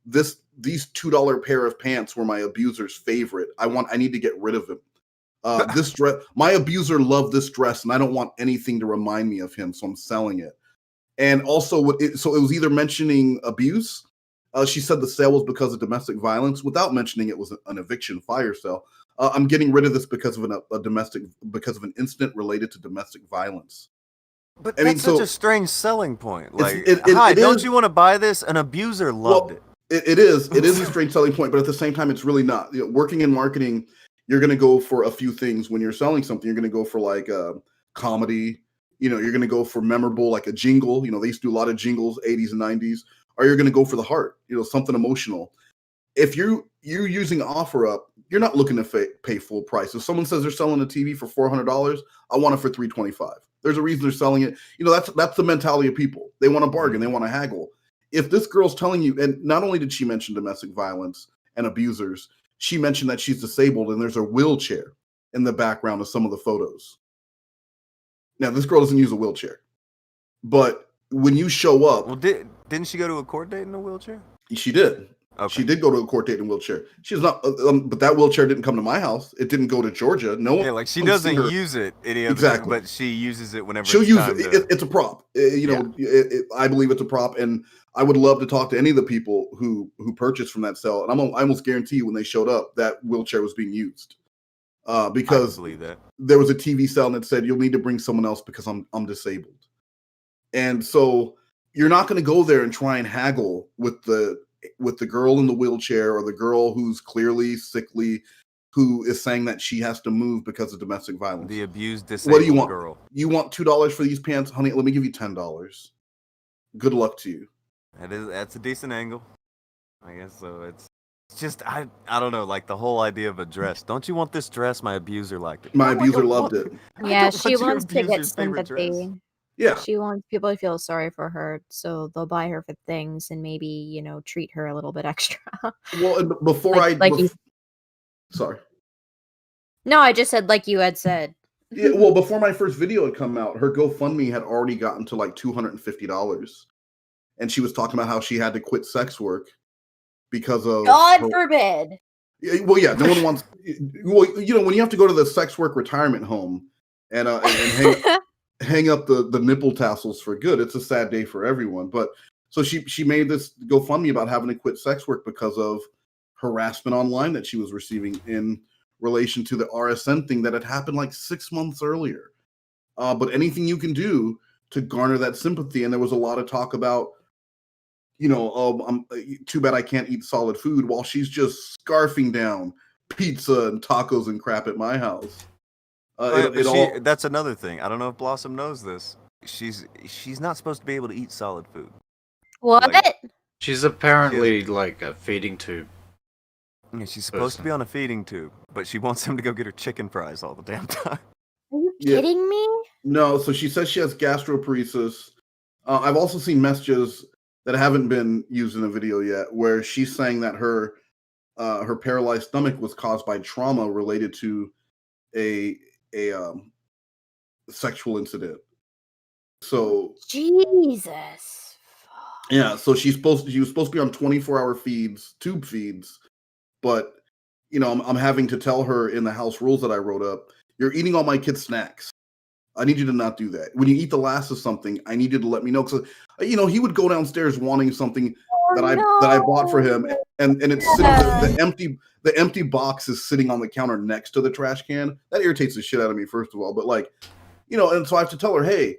Speaker 7: these $2 pair of pants were my abuser's favorite. I need to get rid of him. This dress, my abuser loved this dress, and I don't want anything to remind me of him, so I'm selling it. And also, so it was either mentioning abuse. She said the sale was because of domestic violence, without mentioning it was an eviction fire sale. I'm getting rid of this because of an incident related to domestic violence.
Speaker 1: But that's such a strange selling point. Like,
Speaker 7: it
Speaker 1: don't
Speaker 7: is,
Speaker 1: you want to buy this? An abuser loved it.
Speaker 7: It is a strange selling point, but at the same time, it's really not. Working in marketing, you're going to go for a few things when you're selling something. You're going to go for like comedy. You're going to go for memorable, like a jingle. They used to do a lot of jingles, 80s and 90s. Or you're going to go for the heart, something emotional. If you're using OfferUp, you're not looking to pay full price. If someone says they're selling a TV for $400, I want it for $325. There's a reason they're selling it. That's the mentality of people. They want to bargain. They want to haggle. If this girl's telling you, and not only did she mention domestic violence and abusers, she mentioned that she's disabled and there's a wheelchair in the background of some of the photos. Now, this girl doesn't use a wheelchair, but when you show up,
Speaker 1: well, didn't she go to a court date in a wheelchair?
Speaker 7: She did. Okay. She did go to a court date in a wheelchair. She's not, but that wheelchair didn't come to my house. It didn't go to Georgia. No one.
Speaker 1: Yeah, like she doesn't use it exactly, but she uses it whenever
Speaker 7: she'll use it. It's a prop. I believe it's a prop, and I would love to talk to any of the people who purchased from that sale. And I almost guarantee you, when they showed up, that wheelchair was being used. Because
Speaker 1: I believe that
Speaker 7: there was a TV sale and it said you'll need to bring someone else because I'm disabled, and so you're not going to go there and try and haggle with the girl in the wheelchair or the girl who's clearly sickly, who is saying that she has to move because of domestic violence.
Speaker 1: The abused disabled
Speaker 7: what do you want?
Speaker 1: Girl.
Speaker 7: You want $2 for these pants, honey? Let me give you $10. Good luck to you.
Speaker 1: That's a decent angle, I guess. So it's just I don't know, like the whole idea of a dress. Don't you want this dress? My abuser liked it.
Speaker 7: My abuser loved it.
Speaker 10: Yeah, she wants to get sympathy.
Speaker 7: Yeah.
Speaker 10: She wants people to feel sorry for her, so they'll buy her for things and maybe, treat her a little bit extra.
Speaker 7: Well, and before sorry.
Speaker 10: No, I just said like you had said.
Speaker 7: Yeah, well, before my first video had come out, her GoFundMe had already gotten to like $250. And she was talking about how she had to quit sex work because of
Speaker 10: God forbid.
Speaker 7: Well, yeah, no one wants. Well, when you have to go to the sex work retirement home and hang up the nipple tassels for good, it's a sad day for everyone. But so she made this GoFundMe about having to quit sex work because of harassment online that she was receiving in relation to the RSN thing that had happened like 6 months earlier. But anything you can do to garner that sympathy, and there was a lot of talk about, too bad I can't eat solid food, while she's just scarfing down pizza and tacos and crap at my house.
Speaker 1: That's another thing. I don't know if Blossom knows this. She's not supposed to be able to eat solid food.
Speaker 10: What?
Speaker 9: She's apparently like a feeding tube.
Speaker 1: Yeah, she's supposed to be on a feeding tube, but she wants him to go get her chicken fries all the damn time.
Speaker 10: Are you kidding me?
Speaker 7: No, so she says she has gastroparesis. I've also seen messages that haven't been used in a video yet, where she's saying that her paralyzed stomach was caused by trauma related to a sexual incident. So
Speaker 10: Jesus.
Speaker 7: Yeah, so she was supposed to be on 24-hour tube feeds, but I'm having to tell her in the house rules that I wrote up, you're eating all my kids' snacks. I need you to not do that. When you eat the last of something, I need you to let me know. Because he would go downstairs wanting something that I bought for him, and it's sitting, the empty box is sitting on the counter next to the trash can. That irritates the shit out of me, first of all. But and so I have to tell her, hey,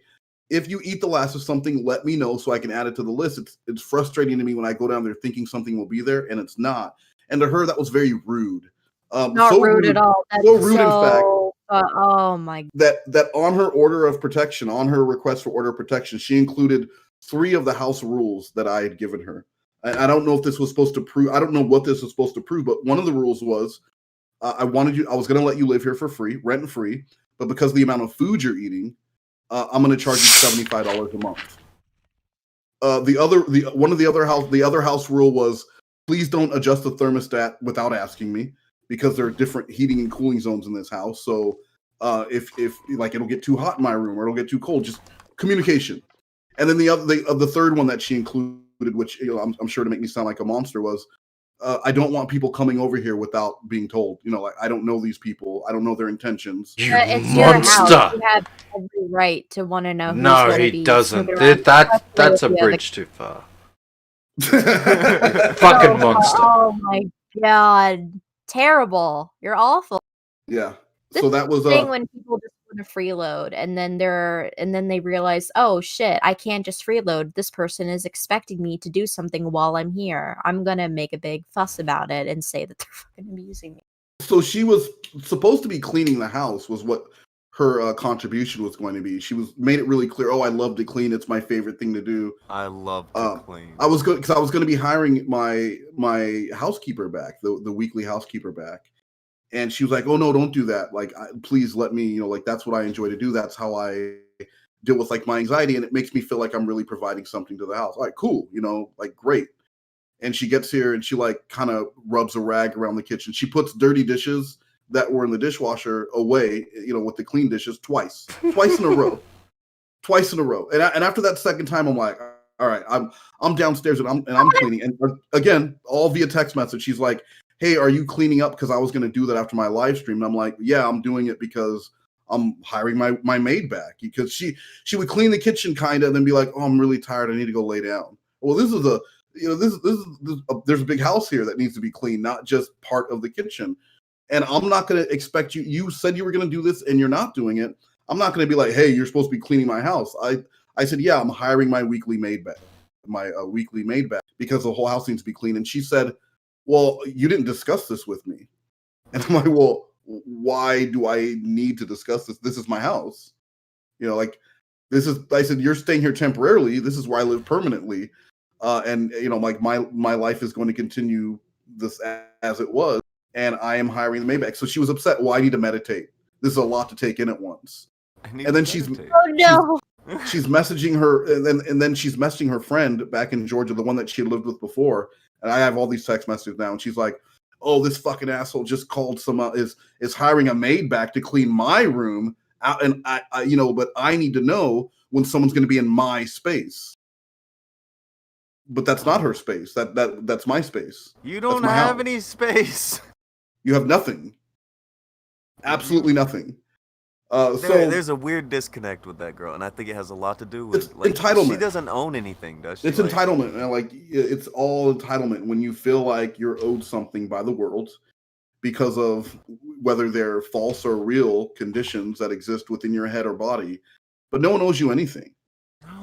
Speaker 7: if you eat the last of something, let me know so I can add it to the list. It's frustrating to me when I go down there thinking something will be there and it's not. And to her, that was very rude.
Speaker 10: Not so rude at all. That's
Speaker 7: so rude, in fact.
Speaker 10: Oh my.
Speaker 7: That on her order of protection, on her request for order of protection, she included 3 of the house rules that I had given her. I don't know if this was supposed to prove. I don't know what this was supposed to prove, but one of the rules was I was going to let you live here for free, rent free, but because of the amount of food you're eating, I'm going to charge you $75 a month. The other house rule was, please don't adjust the thermostat without asking me, because there are different heating and cooling zones in this house. So if like it'll get too hot in my room or it'll get too cold. Just communication. And then the third one that she included, which I'm sure to make me sound like a monster, was I don't want people coming over here without being told. Like I don't know these people. I don't know their intentions.
Speaker 9: You
Speaker 10: It's your house.
Speaker 9: monster!
Speaker 10: You have every right to want to know who's
Speaker 9: No,
Speaker 10: gonna
Speaker 9: he
Speaker 10: be
Speaker 9: doesn't.
Speaker 10: snooping around,
Speaker 9: That's
Speaker 10: especially
Speaker 9: a
Speaker 10: if you have
Speaker 9: bridge too far.
Speaker 10: So,
Speaker 9: Fucking monster.
Speaker 10: oh my god, terrible! You're awful.
Speaker 7: Yeah.
Speaker 10: This
Speaker 7: So that was
Speaker 10: thing when people just want to freeload, and then they realize, oh shit, I can't just freeload. This person is expecting me to do something while I'm here. I'm gonna make a big fuss about it and say that they're fucking abusing me.
Speaker 7: So she was supposed to be cleaning the house, was what her contribution was going to be. She made it really clear. Oh, I love to clean. It's my favorite thing to do.
Speaker 1: I love to clean.
Speaker 7: I was good because I was going to be hiring my housekeeper back, the weekly housekeeper back, and she was like, "Oh no, don't do that. Like, please let me. Like that's what I enjoy to do. That's how I deal with like my anxiety, and it makes me feel like I'm really providing something to the house. All right, cool. Like great." And she gets here and she like kind of rubs a rag around the kitchen. She puts dirty dishes that were in the dishwasher away, with the clean dishes twice in a row, And after that second time, I'm like, all right, I'm downstairs and I'm cleaning. And again, all via text message. She's like, hey, are you cleaning up? Because I was going to do that after my live stream. And I'm like, yeah, I'm doing it because I'm hiring my maid back, because she would clean the kitchen kind of and then be like, oh, I'm really tired. I need to go lay down. Well, this is there's a big house here that needs to be cleaned, not just part of the kitchen. And I'm not going to expect you. You said you were going to do this and you're not doing it. I'm not going to be like, hey, you're supposed to be cleaning my house. I said, yeah, I'm hiring my weekly maid back, because the whole house needs to be clean. And she said, well, you didn't discuss this with me. And I'm like, well, why do I need to discuss this? This is my house. I said, you're staying here temporarily. This is where I live permanently. And like my life is going to continue this as it was. And I am hiring the maid back. So she was upset. Well, I need to meditate. This is a lot to take in at once. And then she's messaging her, and then she's messaging her friend back in Georgia, the one that she had lived with before. And I have all these text messages now. And she's like, "Oh, this fucking asshole just called is hiring a maid back to clean my room out, and I but I need to know when someone's going to be in my space." But that's not her space. That's my space.
Speaker 1: You don't have any space.
Speaker 7: You have nothing. Absolutely nothing.
Speaker 1: There's a weird disconnect with that girl, and I think it has a lot to do with
Speaker 7: entitlement.
Speaker 1: She doesn't own anything, does she?
Speaker 7: It's entitlement, and it's all entitlement when you feel like you're owed something by the world because of whether they're false or real conditions that exist within your head or body, but no one owes you anything.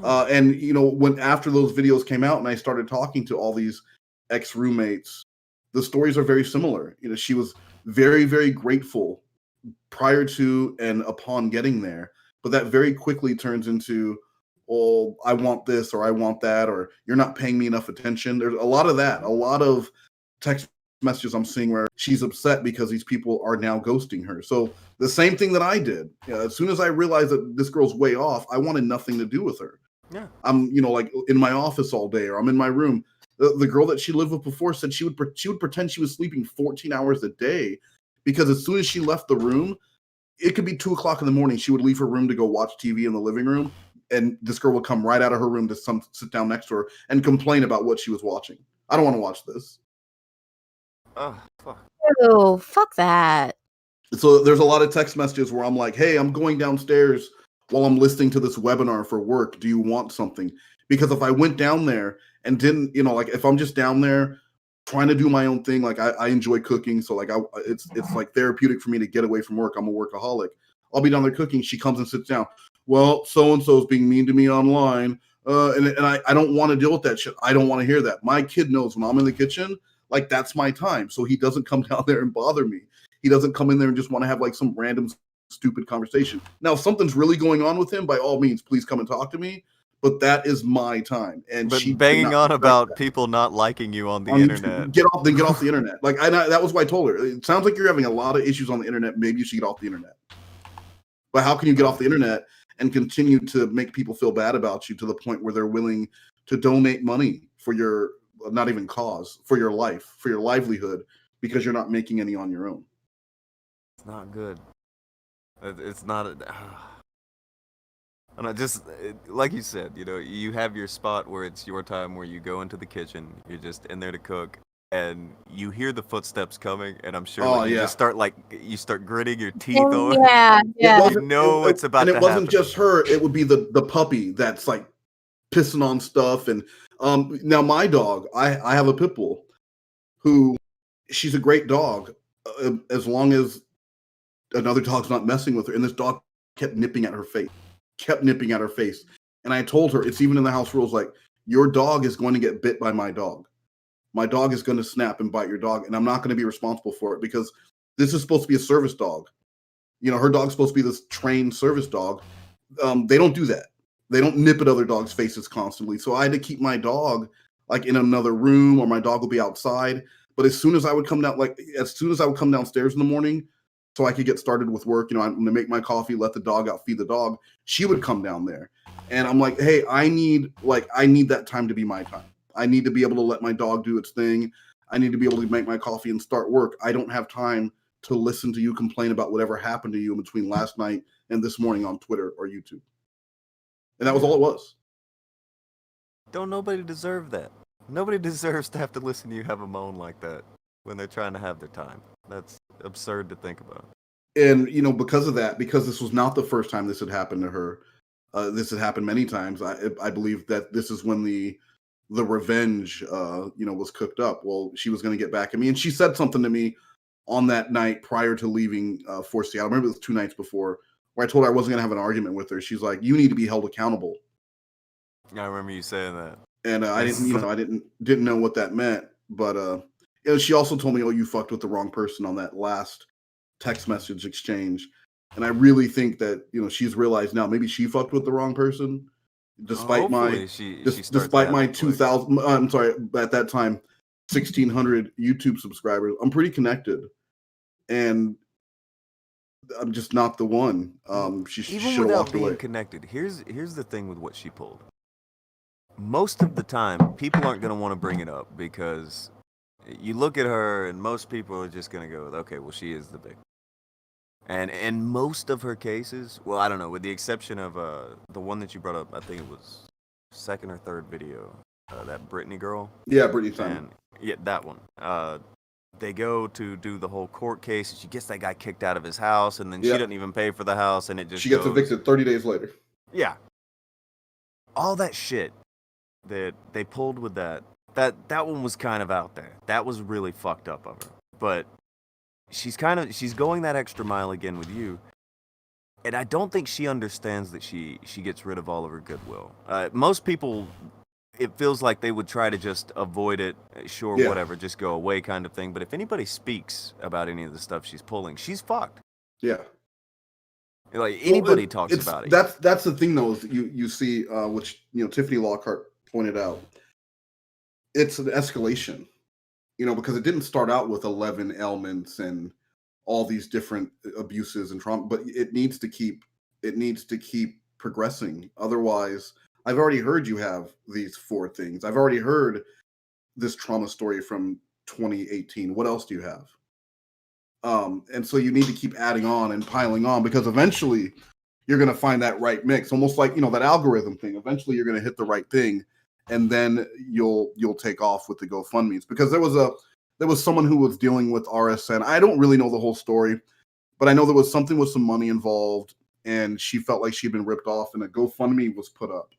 Speaker 7: And when after those videos came out and I started talking to all these ex-roommates, the stories are very similar. She was very, very grateful prior to and upon getting there, but that very quickly turns into, oh, I want this or I want that, or you're not paying me enough attention. There's a lot of that, a lot of text messages I'm seeing where she's upset because these people are now ghosting her. So the same thing that I did. As soon as I realized that this girl's way off, I wanted nothing to do with her.
Speaker 1: Yeah.
Speaker 7: I'm, like in my office all day, or I'm in my room. The girl that she lived with before said she would pretend she was sleeping 14 hours a day, because as soon as she left the room, it could be 2:00 in the morning. She would leave her room to go watch TV in the living room, and this girl would come right out of her room to sit down next to her and complain about what she was watching. I don't want to watch this.
Speaker 1: Oh, fuck.
Speaker 10: Ew, fuck that.
Speaker 7: So there's a lot of text messages where I'm like, hey, I'm going downstairs while I'm listening to this webinar for work. Do you want something? Because if I went down there and didn't, if I'm just down there trying to do my own thing, like I enjoy cooking. So it's like therapeutic for me to get away from work. I'm a workaholic. I'll be down there cooking. She comes and sits down. Well, so-and-so is being mean to me online. And I don't want to deal with that shit. I don't want to hear that. My kid knows when I'm in the kitchen, that's my time. So he doesn't come down there and bother me. He doesn't come in there and just want to have some random stupid conversation. Now, if something's really going on with him, by all means, please come and talk to me. But that is my time. And
Speaker 1: but
Speaker 7: she
Speaker 1: banging on about people not liking you on the internet.
Speaker 7: Get off the internet. That was why I told her. It sounds like you're having a lot of issues on the internet. Maybe you should get off the internet. But how can you get off the internet and continue to make people feel bad about you to the point where they're willing to donate money for your, not even cause, for your life, for your livelihood, because you're not making any on your own?
Speaker 1: It's not good.
Speaker 8: It's not a. And I just like you said, you have your spot where it's your time where you go into the kitchen, you're just in there to cook, and you hear the footsteps coming, and I'm sure
Speaker 7: Oh
Speaker 8: you
Speaker 7: yeah.
Speaker 8: just start gritting your teeth
Speaker 10: Oh,
Speaker 8: on.
Speaker 10: yeah,
Speaker 7: It
Speaker 10: yeah.
Speaker 7: wasn't,
Speaker 8: You know it's about
Speaker 7: and
Speaker 8: to
Speaker 7: it wasn't
Speaker 8: happen.
Speaker 7: just her. It would be the puppy that's like pissing on stuff. And now my dog, I have a pit bull, who she's a great dog as long as another dog's not messing with her. And this dog kept nipping at her face. And I told her, it's even in the house rules, like, your dog is going to get bit by my dog. My dog is going to snap and bite your dog, and I'm not going to be responsible for it because this is supposed to be a service dog. Her dog's supposed to be this trained service dog. They don't do that. They don't nip at other dogs' faces constantly. So I had to keep my dog like in another room, or my dog will be outside. But as soon as I would come downstairs in the morning, so I could get started with work, I'm going to make my coffee, let the dog out, feed the dog. She would come down there, and I'm like, hey, I need that time to be my time. I need to be able to let my dog do its thing. I need to be able to make my coffee and start work. I don't have time to listen to you complain about whatever happened to you in between last night and this morning on Twitter or YouTube. And that was all it was.
Speaker 8: Don't nobody deserve that. Nobody deserves to have to listen to you have a moan like that when they're trying to have their time. That's absurd to think about.
Speaker 7: And, because of that, because this was not the first time this had happened to her, this had happened many times. I believe that this is when the revenge, was cooked up. Well, she was going to get back at me. And she said something to me on that night prior to leaving for Seattle. I remember it was 2 nights before, where I told her I wasn't going to have an argument with her. She's like, you need to be held accountable.
Speaker 8: I remember you saying that.
Speaker 7: And I didn't know what that meant. But she also told me, oh, you fucked with the wrong person on that last text message exchange. And I really think that, she's realized now maybe she fucked with the wrong person. Despite despite my 2,000, I'm sorry, at that time, 1,600 YouTube subscribers, I'm pretty connected, and I'm just not the one. She should have walked away.
Speaker 8: Connected, here's the thing with what she pulled. Most of the time, people aren't going to want to bring it up because you look at her, and most people are just going to go, okay, well, she is the victim. And in most of her cases, well, I don't know, with the exception of the one that you brought up, I think it was second or third video, that Brittany girl.
Speaker 7: Yeah, Brittany Simon.
Speaker 8: Yeah, that one. They go to do the whole court case, and she gets that guy kicked out of his house, and then she doesn't even pay for the house, and it just
Speaker 7: she gets evicted 30 days later.
Speaker 8: Yeah. All that shit that they pulled with that one was kind of out there. That was really fucked up of her. But she's going that extra mile again with you, and I don't think she understands that she gets rid of all of her goodwill. Most people, it feels like they would try to just avoid it, whatever, just go away kind of thing. But if anybody speaks about any of the stuff she's pulling, she's fucked.
Speaker 7: Yeah.
Speaker 8: Like anybody talks about it.
Speaker 7: That's the thing though, is you see, which Tiffany Lockhart pointed out, it's an escalation. Because it didn't start out with 11 ailments and all these different abuses and trauma, but it needs to keep progressing. Otherwise, I've already heard you have these 4 things. I've already heard this trauma story from 2018. What else do you have? And so you need to keep adding on and piling on, because eventually you're going to find that right mix, almost like, that algorithm thing. Eventually you're going to hit the right thing, and then you'll take off with the GoFundMes. Because there was someone who was dealing with RSN. I don't really know the whole story, but I know there was something with some money involved, and she felt like she'd been ripped off, and a GoFundMe was put up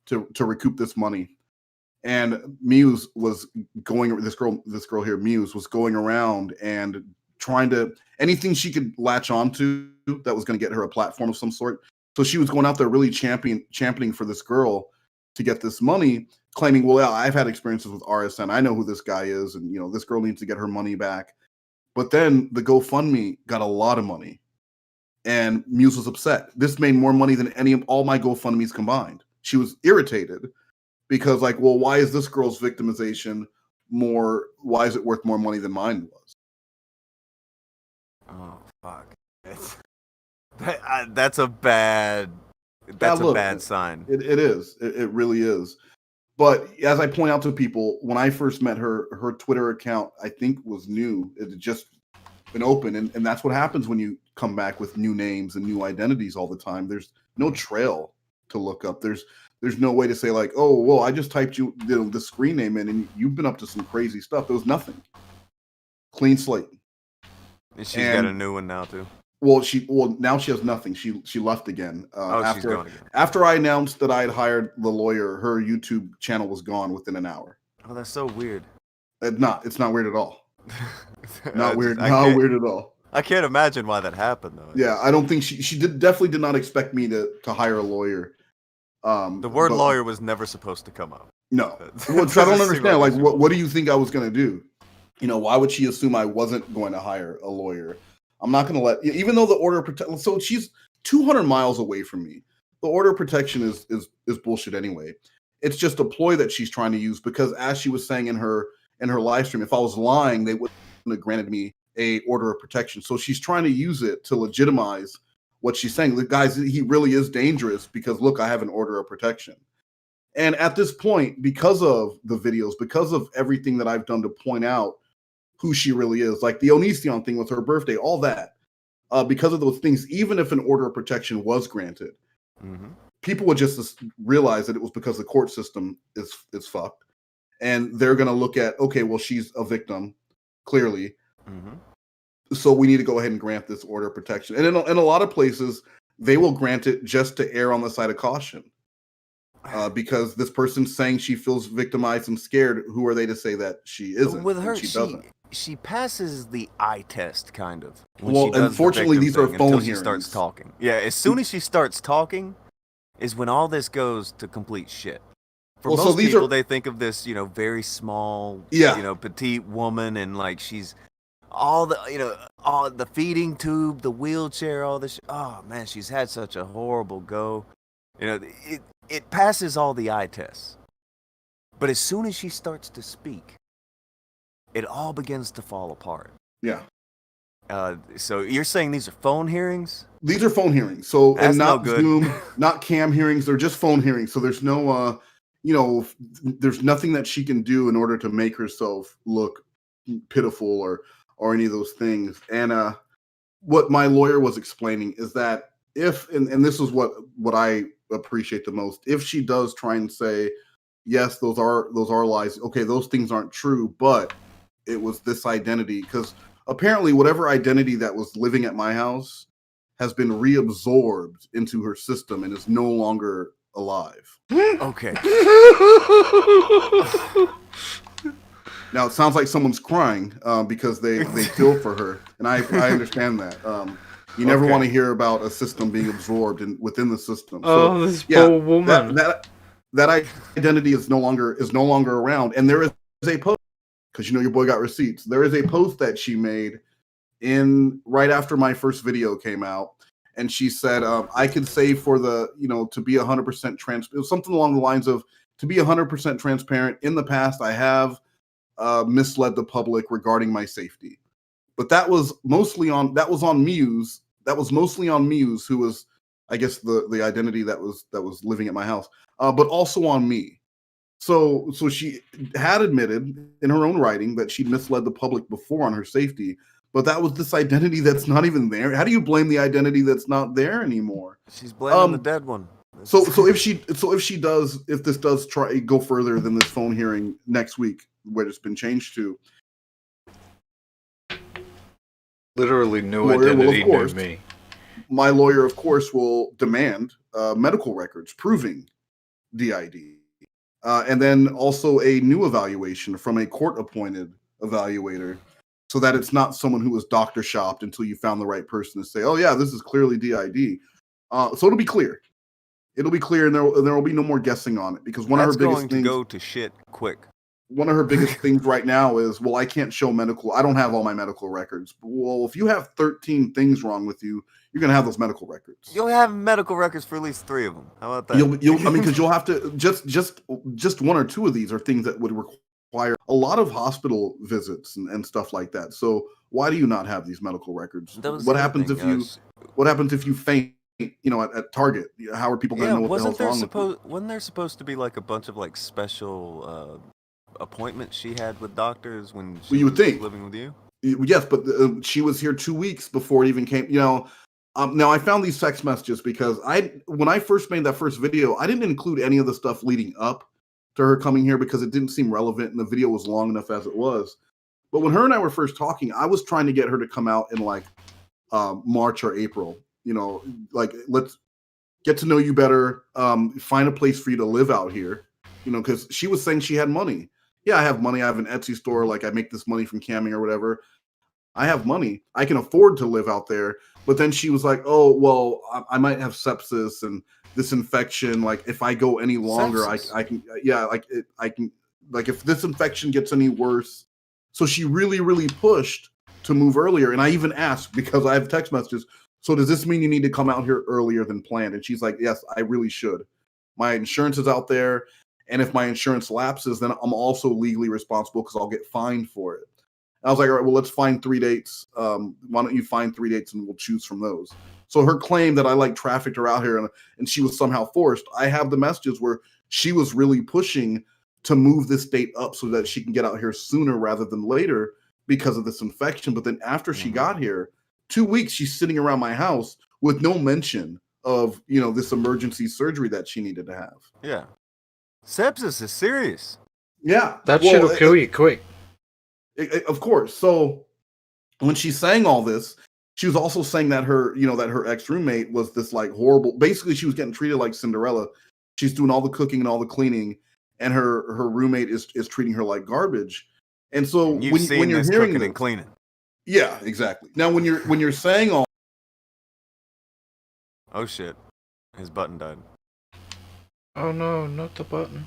Speaker 7: to recoup this money. And Muse was this girl here, Muse, was going around and trying to, anything she could latch onto that was going to get her a platform of some sort. So she was going out there really championing for this girl to get this money, claiming, well, yeah, I've had experiences with RSN. I know who this guy is, and this girl needs to get her money back. But then the GoFundMe got a lot of money, and Muse was upset. This made more money than all my GoFundMes combined. She was irritated because, like, well, why is this girl's victimization more? Why is it worth more money than mine was?
Speaker 8: Oh fuck! That's a bad. That's a bad sign.
Speaker 7: It is. It really is. But as I point out to people, when I first met her, her Twitter account, I think, was new. It had just been open. And that's what happens when you come back with new names and new identities all the time. There's no trail to look up. There's no way to say like, oh, well, I just typed the screen name in and you've been up to some crazy stuff. There was nothing. Clean slate.
Speaker 8: And she's got a new one now too.
Speaker 7: Well, now she has nothing. She left again.
Speaker 8: She's gone again.
Speaker 7: After I announced that I had hired the lawyer, her YouTube channel was gone within an hour.
Speaker 8: Oh, that's so weird.
Speaker 7: It's not weird at all. Not weird.
Speaker 8: I
Speaker 7: Not
Speaker 8: can't-
Speaker 7: weird at all.
Speaker 8: I can't imagine why that happened though.
Speaker 7: Yeah, I don't think she definitely did not expect me to hire a lawyer.
Speaker 8: The word lawyer was never supposed to come up.
Speaker 7: No,
Speaker 8: That
Speaker 7: which I don't
Speaker 8: doesn't seem
Speaker 7: understand. Like,
Speaker 8: reasonable.
Speaker 7: what do you think I was going to do? You know, why would she assume I wasn't going to hire a lawyer? I'm not going to let, even though the order of protection. So she's 200 miles away from me. The order of protection is bullshit anyway. It's just a ploy that she's trying to use because, as she was saying in her live stream, if I was lying, they wouldn't have granted me a order of protection. So she's trying to use it to legitimize what she's saying. The guys, he really is dangerous because look, I have an order of protection. And at this point, because of the videos, because of everything that I've done to point out who she really is, like the Onision thing with her birthday, all that, because of those things, even if an order of protection was granted, people would just realize that it was because the court system is fucked. And they're going to look at, okay, well, she's a victim, clearly. So we need to go ahead and grant this order of protection. And in a lot of places, they will grant it just to err on the side of caution. Because this person's saying she feels victimized and scared. Who are they to say that she isn't?
Speaker 1: With her,
Speaker 7: she doesn't.
Speaker 1: She passes the eye test, kind of. when
Speaker 7: Well,
Speaker 1: she does the
Speaker 7: unfortunately,
Speaker 1: victim
Speaker 7: these are
Speaker 1: thing
Speaker 7: phone
Speaker 1: until she starts
Speaker 7: hearings.
Speaker 1: talking. Yeah, as soon as she starts talking, is when all this goes to complete shit. For
Speaker 7: Well, so
Speaker 1: most
Speaker 7: these
Speaker 1: people,
Speaker 7: are-
Speaker 1: they think of this, very small,
Speaker 7: Yeah.
Speaker 1: petite woman, and like she's all the feeding tube, the wheelchair, all this. Oh man, she's had such a horrible go. It passes all the eye tests. But as soon as she starts to speak, it all begins to fall apart.
Speaker 7: Yeah.
Speaker 1: So you're saying these are phone hearings?
Speaker 7: These are phone hearings. So,
Speaker 1: That's
Speaker 7: and not
Speaker 1: no good.
Speaker 7: Zoom, not cam hearings. They're just phone hearings. So there's no, there's nothing that she can do in order to make herself look pitiful or any of those things. And what my lawyer was explaining is that if, and this is what I appreciate the most, if she does try and say, yes, those are lies. Okay, those things aren't true, but it was this identity, because apparently whatever identity that was living at my house has been reabsorbed into her system and is no longer alive.
Speaker 1: Okay.
Speaker 7: Now it sounds like someone's crying because they feel for her, and I understand that. You never
Speaker 8: Okay.
Speaker 7: want to hear about a system being absorbed within the system.
Speaker 9: Oh, this poor woman.
Speaker 7: That identity is no longer around, and there is a post, because your boy got receipts. There is a post that she made right after my first video came out, and she said, I could say for the, to be 100% transparent, something along the lines of, to be 100% transparent, in the past I have misled the public regarding my safety. But that was mostly on Muse. That was mostly on Muse, who was, I guess, the identity that was living at my house, but also on me. So she had admitted in her own writing that she misled the public before on her safety, but that was this identity that's not even there. How do you blame the identity that's not there anymore?
Speaker 1: She's blaming the dead one.
Speaker 7: So if this does try go further than this phone hearing next week, where it's been changed to,
Speaker 9: Literally no
Speaker 7: Lawyer will, of
Speaker 9: identity, no
Speaker 7: course,
Speaker 9: me.
Speaker 7: my lawyer, of course, will demand medical records proving DID. And then also a new evaluation from a court-appointed evaluator, so that it's not someone who was doctor shopped until you found the right person to say, oh yeah, this is clearly DID. So it'll be clear. It'll be clear, and there will be no more guessing on it, because one of
Speaker 1: That's
Speaker 7: her biggest
Speaker 1: going
Speaker 7: things,
Speaker 1: to go to shit quick.
Speaker 7: one of her biggest things right now is, well, I can't show I don't have all my medical records. Well, if you have 13 things wrong with you, you're going to have those medical records.
Speaker 1: You'll have medical records for at least 3 of them. How about that?
Speaker 7: Because you'll have to, just one or two of these are things that would require a lot of hospital visits and stuff like that. So why do you not have these medical records?
Speaker 1: That was
Speaker 7: What
Speaker 1: the other
Speaker 7: happens
Speaker 1: thing,
Speaker 7: what happens if you faint, at Target? How are people going to know what the hell's wrong with you?
Speaker 1: Wasn't there supposed to be like a bunch of like special appointments she had with doctors when she
Speaker 7: you would
Speaker 1: was
Speaker 7: think.
Speaker 1: living with you?
Speaker 7: Yes, but she was here 2 weeks before it even came. Now I found these text messages because when I first made that first video, I didn't include any of the stuff leading up to her coming here because it didn't seem relevant and the video was long enough as it was. But when her and I were first talking, I was trying to get her to come out in like March or April. Like let's get to know you better, find a place for you to live out here. Because she was saying she had money. Yeah, I have money. I have an Etsy store. Like I make this money from camming or whatever. I have money. I can afford to live out there. But then she was like, oh, well, I might have sepsis and this infection. Like if I go any longer, I can, I can, like if this infection gets any worse. So she really, really pushed to move earlier. And I even asked, because I have text messages, so does this mean you need to come out here earlier than planned? And she's like, yes, I really should. My insurance is out there. And if my insurance lapses, then I'm also legally responsible because I'll get fined for it. I was like, all right, well, let's find 3 dates. Why don't you find 3 dates and we'll choose from those? So her claim that I like trafficked her out here and she was somehow forced, I have the messages where she was really pushing to move this date up so that she can get out here sooner rather than later because of this infection. But then after she got here, 2 weeks, she's sitting around my house with no mention of, this emergency surgery that she needed to have.
Speaker 1: Yeah. Sepsis is serious.
Speaker 7: Yeah.
Speaker 9: That shit'll kill you quick.
Speaker 7: Of course. So when she's saying all this, she was also saying that her ex-roommate was this like horrible, basically she was getting treated like Cinderella. She's doing all the cooking and all the cleaning, and her roommate is treating her like garbage. And so when you're hearing
Speaker 1: cooking and cleaning.
Speaker 7: Yeah, exactly. Now when you're saying all,
Speaker 1: oh shit, his button died.
Speaker 9: Oh no, not the button.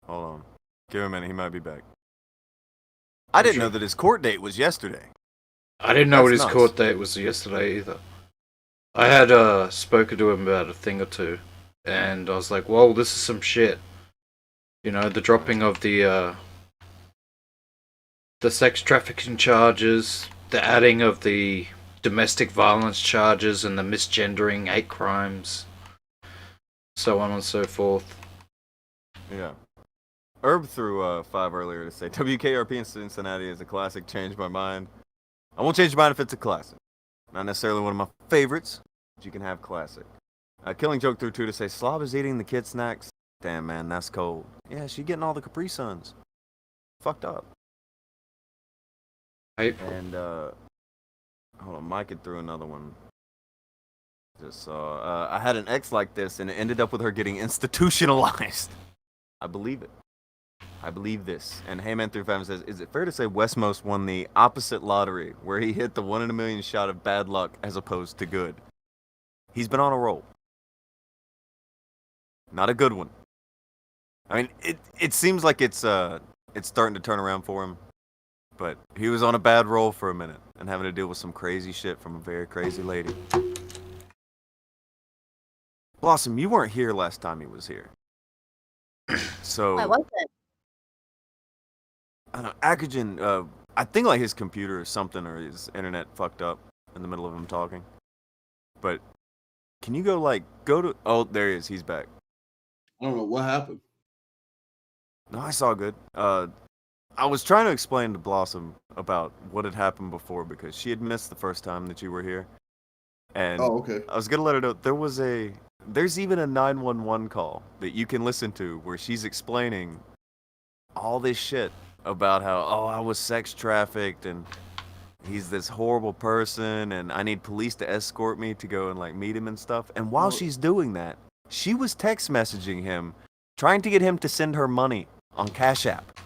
Speaker 1: Hold on. Give him a minute, he might be back. I didn't know that his court date was yesterday.
Speaker 9: I didn't know what his court date was yesterday either. I had spoken to him about a thing or two, and I was like, whoa, this is some shit. The dropping of the sex trafficking charges, the adding of the domestic violence charges and the misgendering, hate crimes, so on and so forth.
Speaker 1: Yeah. Herb threw 5 earlier to say WKRP in Cincinnati is a classic. Changed my mind. I won't change your mind if it's a classic. Not necessarily one of my favorites, but you can have classic. Killing Joke threw 2 to say Slob is eating the kid snacks. Damn man, that's cold. Yeah, she getting all the Capri Suns. Fucked up. And hold on, Mike had threw another one. Just saw. I had an ex like this, and it ended up with her getting institutionalized. I believe it. I believe this. And Heyman through 5 says, is it fair to say West Moast won the opposite lottery, where he hit the 1 in a million shot of bad luck as opposed to good? He's been on a roll. Not a good one. I mean, it seems like it's starting to turn around for him. But he was on a bad roll for a minute and having to deal with some crazy shit from a very crazy lady. Blossom, you weren't here last time he was here. So
Speaker 10: I wasn't.
Speaker 1: I don't know, Akujin, I think like his computer or something, or his internet fucked up in the middle of him talking. But can you go to, oh, there he is, he's back.
Speaker 7: I don't know what happened.
Speaker 1: No, I saw good. I was trying to explain to Blossom about what had happened before because she had missed the first time that you were here. And
Speaker 7: okay.
Speaker 1: I was going to let her know there's even a 911 call that you can listen to where she's explaining all this shit about how, I was sex trafficked and he's this horrible person and I need police to escort me to go and meet him and stuff. And while she's doing that, she was text messaging him, trying to get him to send her money on Cash App.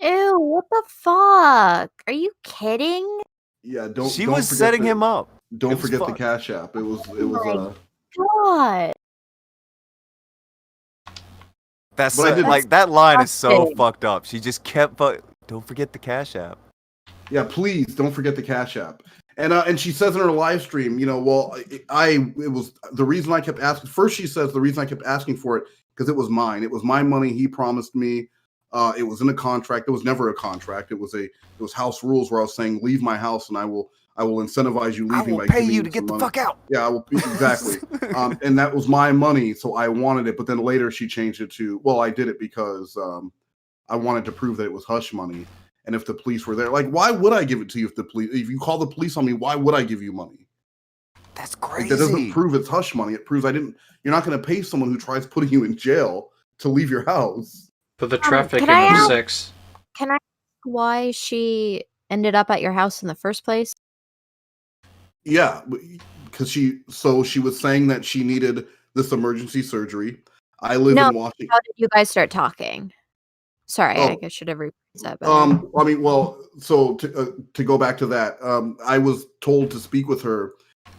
Speaker 10: Ew, what the fuck? Are you kidding?
Speaker 7: Yeah,
Speaker 1: She was setting him up.
Speaker 7: Don't forget the Cash App. It was
Speaker 10: God.
Speaker 1: That's that line is so fucked up. She just kept don't forget the Cash App.
Speaker 7: Yeah, please don't forget the Cash App. And she says in her live stream, it was the reason I kept asking. First, she says the reason I kept asking for it because it was mine. It was my money. He promised me. It was in a contract. It was never a contract. It was house rules where I was saying, leave my house and I will incentivize you leaving.
Speaker 1: I will pay you to get the fuck out.
Speaker 7: Yeah, I will exactly. And that was my money, so I wanted it. But then later she changed it to, well, I did it because I wanted to prove that it was hush money. and if the police were there, like, why would I give it to you if you call the police on me? Why would I give you money?
Speaker 1: That's
Speaker 7: Like,
Speaker 1: crazy.
Speaker 7: that doesn't prove it's hush money. It proves you're not going to pay someone who tries putting you in jail to leave your house
Speaker 9: for the trafficking
Speaker 10: I
Speaker 9: of
Speaker 10: ask-
Speaker 9: sex.
Speaker 10: Can I ask why she ended up at your house in the first place?
Speaker 7: Yeah, because she was saying that she needed this emergency surgery. I live in Washington.
Speaker 10: How did you guys start talking? Sorry,
Speaker 7: Oh,
Speaker 10: I should have rephrased that better.
Speaker 7: I mean, well, so to go back to that, I was told to speak with her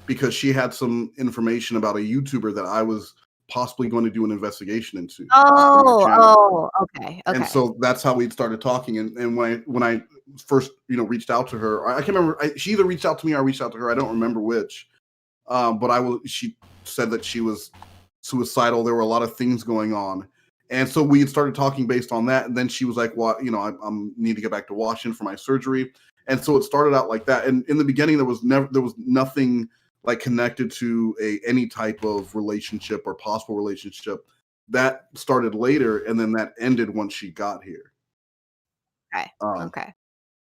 Speaker 7: because she had some information about a YouTuber that I was possibly going to do an investigation into.
Speaker 10: Okay.
Speaker 7: And so that's how we started talking. And when I first, reached out to her, I can't remember. She either reached out to me or I reached out to her. I don't remember which. But she said that she was suicidal. There were a lot of things going on. And so we had started talking based on that. And then she was like, well, I need to get back to Washington for my surgery. And so it started out like that. And in the beginning, there was nothing like connected to any type of relationship or possible relationship. That started later, and then that ended once she got here.
Speaker 10: Okay.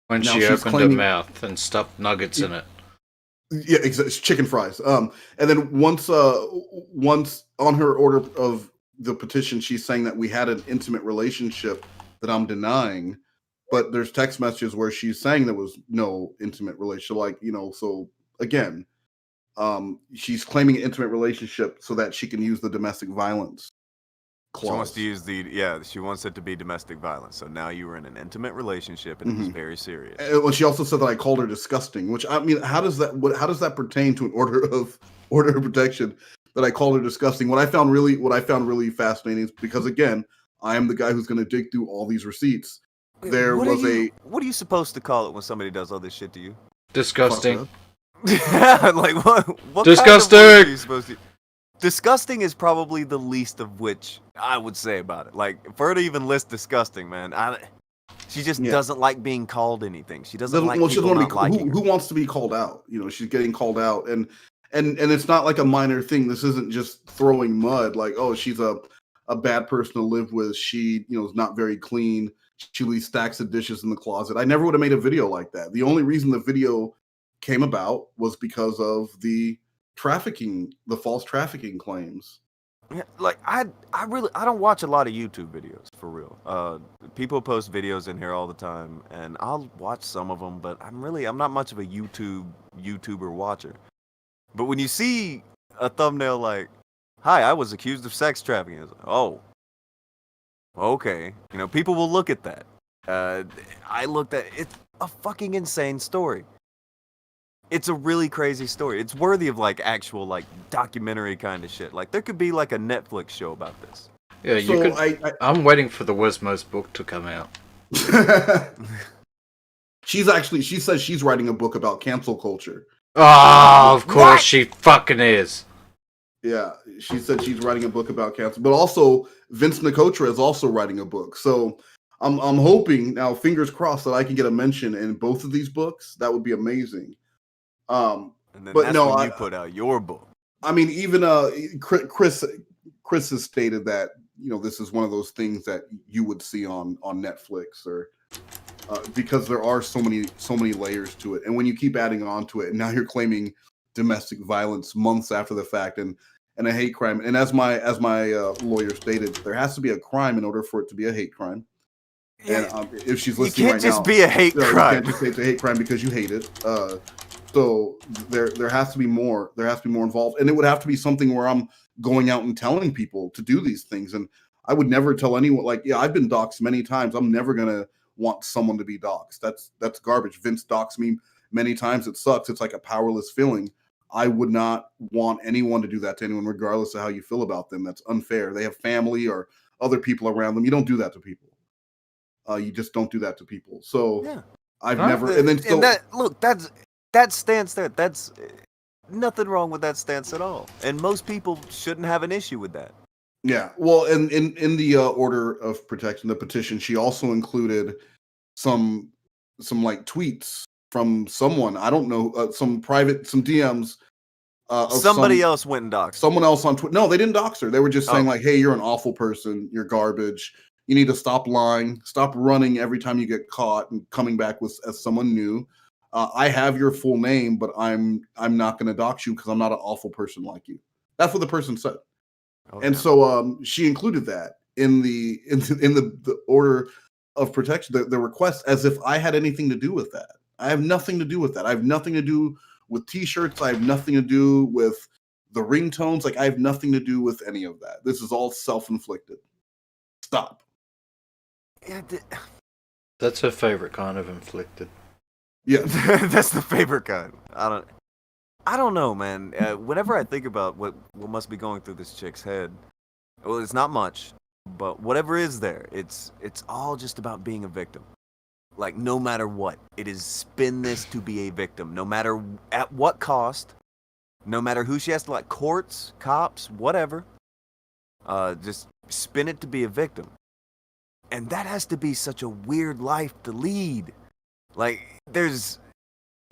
Speaker 9: When she opened her mouth and stuffed nuggets in it.
Speaker 7: Yeah, exactly. Chicken fries. And then once on her order of the petition, she's saying that we had an intimate relationship that I'm denying, but there's text messages where she's saying there was no intimate relationship. So again, she's claiming an intimate relationship so that she can use the domestic violence clause.
Speaker 8: She wants to use she wants it to be domestic violence. So now you were in an intimate relationship and it was very serious.
Speaker 7: Well, she also said that I called her disgusting, which, I mean, how does that pertain to an order of protection that I called her disgusting? What I found really fascinating is because, again, I am the guy who's going to dig through all these receipts.
Speaker 8: What are you supposed to call it when somebody does all this shit to you?
Speaker 9: Disgusting.
Speaker 8: Like what
Speaker 9: disgusting.
Speaker 8: Kind of are you supposed to? Disgusting is probably the least of which I would say about it. Like, for her to even list disgusting, man, she just doesn't like being called anything. She doesn't like people not liking her.
Speaker 7: Who wants to be called out? She's getting called out, and it's not like a minor thing. This isn't just throwing mud. Like, oh, she's a bad person to live with. She, is not very clean. She leaves stacks of dishes in the closet. I never would have made a video like that. The only reason the video came about was because of the false trafficking claims.
Speaker 8: Yeah, like I don't watch a lot of YouTube videos for real. People post videos in here all the time, and I'll watch some of them, but I'm not much of a YouTuber watcher. But when you see a thumbnail like, "Hi, I was accused of sex trafficking," it's like, oh, okay. People will look at that. I looked at it's a fucking insane story. It's a really crazy story. It's worthy of actual documentary kind of shit. Like there could be like a Netflix show about this.
Speaker 9: Yeah, I'm waiting for the Westmost book to come out.
Speaker 7: She says she's writing a book about cancel culture.
Speaker 9: Oh, of course she fucking is.
Speaker 7: Yeah, she said she's writing a book about cancel, but also Vince Nicotra is also writing a book. So I'm hoping now, fingers crossed, that I can get a mention in both of these books. That would be amazing.
Speaker 8: And then that's when you put out your book.
Speaker 7: I mean, even Chris has stated that this is one of those things that you would see on Netflix, or because there are so many layers to it, and when you keep adding on to it, and now you're claiming domestic violence months after the fact, and a hate crime, and as my lawyer stated, there has to be a crime in order for it to be a hate crime.
Speaker 8: Yeah,
Speaker 7: and if she's listening right now,
Speaker 8: you can't just be a hate crime.
Speaker 7: You can't just say it's a hate crime because you hate it. So there has to be more. There has to be more involved, and it would have to be something where I'm going out and telling people to do these things. And I would never tell anyone. I've been doxxed many times. I'm never gonna want someone to be doxxed. That's garbage. Vince doxxed me many times. It sucks. It's like a powerless feeling. I would not want anyone to do that to anyone, regardless of how you feel about them. That's unfair. They have family or other people around them. You don't do that to people. You just don't do that to people. So yeah. I've never.
Speaker 8: That stance there, that's nothing wrong with that stance at all. And most people shouldn't have an issue with that.
Speaker 7: Yeah. Well, in the order of protection, the petition, she also included some tweets from someone, I don't know, some DMs.
Speaker 8: Somebody else went and doxed.
Speaker 7: Someone else on Twitter. No, they didn't dox her. They were just saying hey, you're an awful person. You're garbage. You need to stop lying, stop running every time you get caught and coming back with as someone new. I have your full name, but I'm not going to dox you because I'm not an awful person like you. That's what the person said.
Speaker 8: Oh,
Speaker 7: And
Speaker 8: yeah.
Speaker 7: so she included that in the order of protection, the request, as if I had anything to do with that. I have nothing to do with that. I have nothing to do with T-shirts. I have nothing to do with the ringtones. Like, I have nothing to do with any of that. This is all self-inflicted. Stop.
Speaker 8: Yeah,
Speaker 9: That's her favorite kind of inflicted.
Speaker 7: Yeah.
Speaker 8: that's the favorite kind. I don't know, man. Whenever I think about what must be going through this chick's head, well, it's not much, but whatever is there, it's all just about being a victim. Like, no matter what, it is spin this to be a victim, no matter at what cost, no matter who she has to, like, courts, cops, whatever. Just spin it to be a victim. And that has to be such a weird life to lead. Like,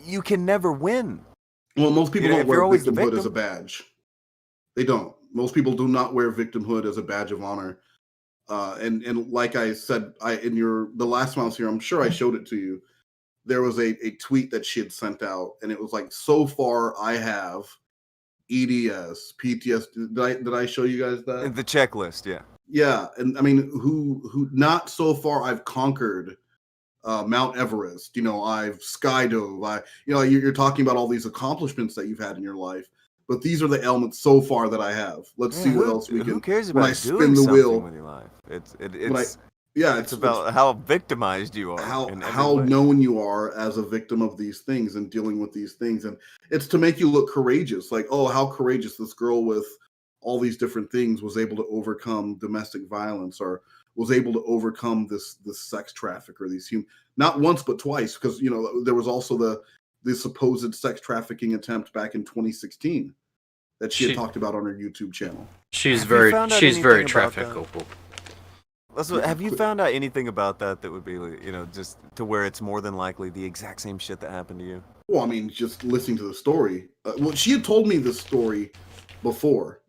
Speaker 8: you can never win.
Speaker 7: Well, most people don't
Speaker 8: if
Speaker 7: wear
Speaker 8: you're always the
Speaker 7: victimhood as a
Speaker 8: victim.
Speaker 7: badge. They don't. Most people do not wear victimhood as a badge of honor. And like I said, the last time I was here, I'm sure I showed it to you. There was a tweet that she had sent out, and it was like, so far I have EDS, PTSD. Did I show you guys that?
Speaker 8: The checklist, yeah.
Speaker 7: Yeah, and I mean, who not so far I've conquered Mount Everest. You know, I've skydove. You're talking about all these accomplishments that you've had in your life, but these are the elements so far that I have. Let's see what else we can.
Speaker 8: Who cares
Speaker 7: when
Speaker 8: about
Speaker 7: I spin
Speaker 8: doing
Speaker 7: the
Speaker 8: something
Speaker 7: wheel
Speaker 8: with your life?
Speaker 7: it's
Speaker 8: about how victimized you are.
Speaker 7: how known you are as a victim of these things and dealing with these things, and it's to make you look courageous. Like, oh, how courageous this girl with all these different things was able to overcome domestic violence, or was able to overcome this sex traffic, or not once but twice, because there was also the supposed sex trafficking attempt back in 2016 that she had talked about on her YouTube channel.
Speaker 9: She's very trafficable.
Speaker 8: Have you found out anything about that would be, just to where it's more than likely the exact same shit that happened to you?
Speaker 7: Well, I mean, just listening to the story. Well, she had told me this story before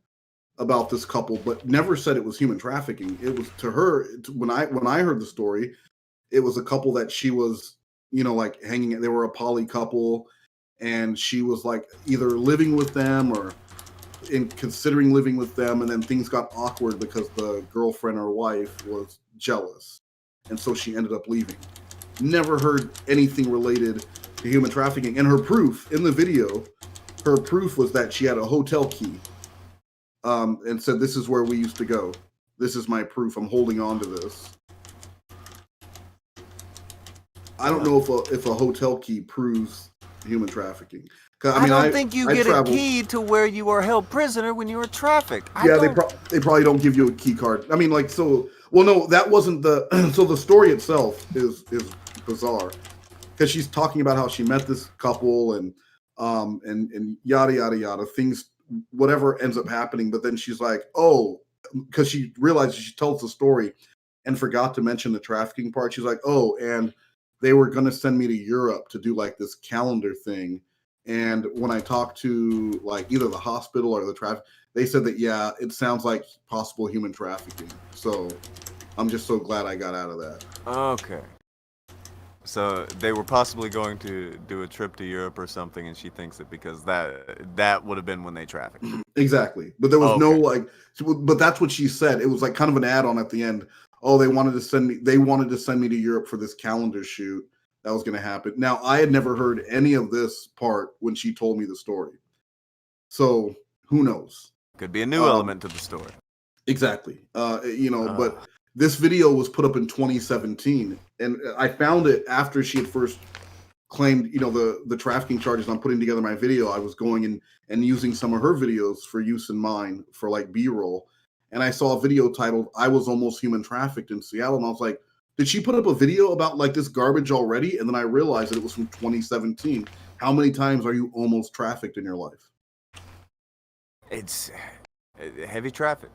Speaker 7: about this couple, but never said it was human trafficking. It was to her, when I heard the story, it was a couple that she was, like hanging. They were a poly couple, and she was like either living with them or considering living with them, and then things got awkward because the girlfriend or wife was jealous, and so she ended up leaving. Never heard anything related to human trafficking. And her proof in the video, was that she had a hotel key, and said, "This is where we used to go. This is my proof. I'm holding on to this." I don't know if a hotel key proves human trafficking.
Speaker 8: I don't think you get a key to where you are held prisoner when you are trafficked.
Speaker 7: They probably don't give you a key card. I mean, like, so. Well, no, that wasn't the. So the story itself is bizarre, because she's talking about how she met this couple and yada yada yada, things, whatever ends up happening. But then she's like, oh, because she realizes, she tells the story and forgot to mention the trafficking part. She's like, oh, and they were going to send me to Europe to do like this calendar thing. And when I talked to like either the hospital or the traffic, they said that, yeah, it sounds like possible human trafficking. So I'm just so glad I got out of that.
Speaker 8: Okay. So they were possibly going to do a trip to Europe or something, and she thinks that because that would have been when they trafficked.
Speaker 7: Exactly. But there was no like, but that's what she said. It was like kind of an add-on at the end. Oh, they wanted to send me to Europe for this calendar shoot that was going to happen. Now, I had never heard any of this part when she told me the story. So who knows?
Speaker 8: Could be a new element to the story.
Speaker 7: Exactly. But this video was put up in 2017, and I found it after she had first claimed, the trafficking charges. I'm putting together my video. I was going in and using some of her videos for use in mine for like B-roll. And I saw a video titled, "I was almost human trafficked in Seattle." And I was like, did she put up a video about like this garbage already? And then I realized that it was from 2017. How many times are you almost trafficked in your life?
Speaker 8: It's heavy traffic.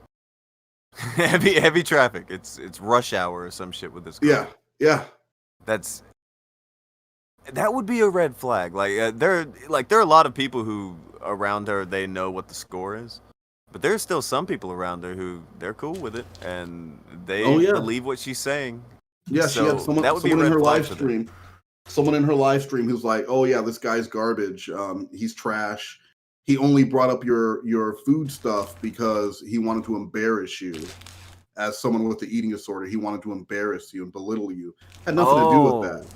Speaker 8: heavy traffic. It's rush hour or some shit with this girl.
Speaker 7: Yeah.
Speaker 8: That would be a red flag. Like there are a lot of people who around her, they know what the score is. But there's still some people around her who they're cool with it and they
Speaker 7: Oh, yeah.
Speaker 8: believe what she's saying.
Speaker 7: Yeah, she had
Speaker 8: So
Speaker 7: someone,
Speaker 8: that would be a
Speaker 7: someone in
Speaker 8: red
Speaker 7: her
Speaker 8: flag
Speaker 7: live
Speaker 8: for them.
Speaker 7: stream. Someone in her live stream who's like, "Oh yeah, this guy's garbage. He's trash. He only brought up your food stuff because he wanted to embarrass you. As someone with the eating disorder, he wanted to embarrass you and belittle you. Had nothing to do with that.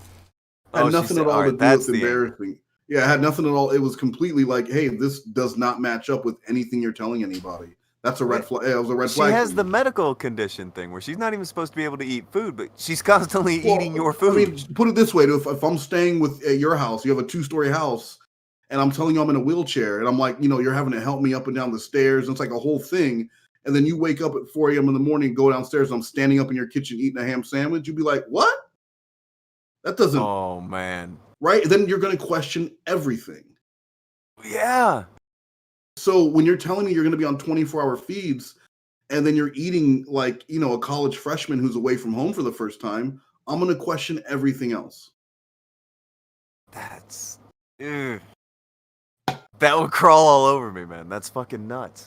Speaker 7: Had
Speaker 8: Oh, she
Speaker 7: nothing
Speaker 8: said,
Speaker 7: at all
Speaker 8: alright,
Speaker 7: to do
Speaker 8: that's
Speaker 7: with
Speaker 8: the angle.
Speaker 7: embarrassing. Yeah, it had nothing at all. It was completely like, hey, this does not match up with anything you're telling anybody. That's a red flag. It was a red
Speaker 8: She
Speaker 7: flag.
Speaker 8: has
Speaker 7: for
Speaker 8: the
Speaker 7: me.
Speaker 8: medical condition thing where she's not even supposed to be able to eat food, but she's constantly eating your food.
Speaker 7: I mean, put it this way: if I'm staying at your house, you have a 2-story house, and I'm telling you I'm in a wheelchair, and I'm like, you're having to help me up and down the stairs, and it's like a whole thing. And then you wake up at 4 a.m. in the morning, go downstairs, and I'm standing up in your kitchen eating a ham sandwich. You'd be like, what? That doesn't.
Speaker 8: Oh man.
Speaker 7: Right? Then you're going to question everything.
Speaker 8: Yeah.
Speaker 7: So when you're telling me you're going to be on 24-hour feeds, and then you're eating like, a college freshman who's away from home for the first time, I'm going to question everything else.
Speaker 8: That's ugh. That would crawl all over me, man. That's fucking nuts.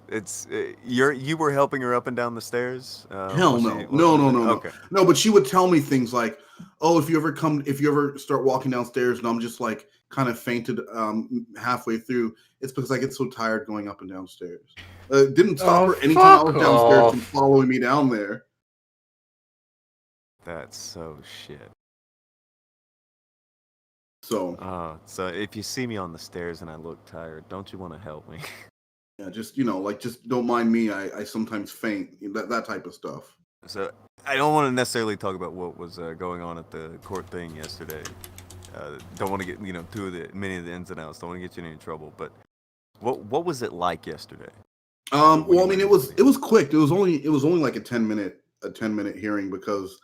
Speaker 8: It's you were helping her up and down the stairs.
Speaker 7: Hell no, no.
Speaker 8: Okay.
Speaker 7: No, but she would tell me things like, "Oh, if you ever start walking downstairs and I'm just like kind of fainted halfway through, it's because I get so tired going up and downstairs." Didn't stop her anytime I was downstairs from following me down there.
Speaker 8: That's so shit.
Speaker 7: So,
Speaker 8: so if you see me on the stairs and I look tired, don't you want to help me?
Speaker 7: yeah, just just don't mind me. I sometimes faint. That type of stuff.
Speaker 8: So I don't want to necessarily talk about what was going on at the court thing yesterday. Don't want to get through many of the ins and outs. Don't want to get you in any trouble. But what was it like yesterday?
Speaker 7: Well, I mean, it was quick. It was only like a 10-minute hearing because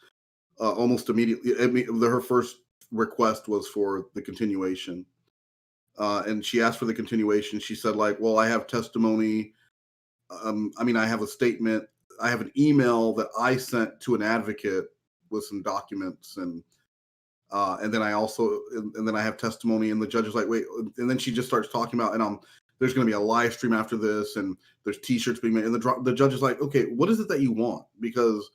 Speaker 7: almost immediately, her first request was for the continuation. And she asked for the continuation. She said, like, well, I have testimony. I have a statement. I have an email that I sent to an advocate with some documents, and then I also, and then I have testimony. And the judge is like, wait, and then she just starts talking about, and there's going to be a live stream after this, and there's T-shirts being made. And the judge is like, okay, what is it that you want? Because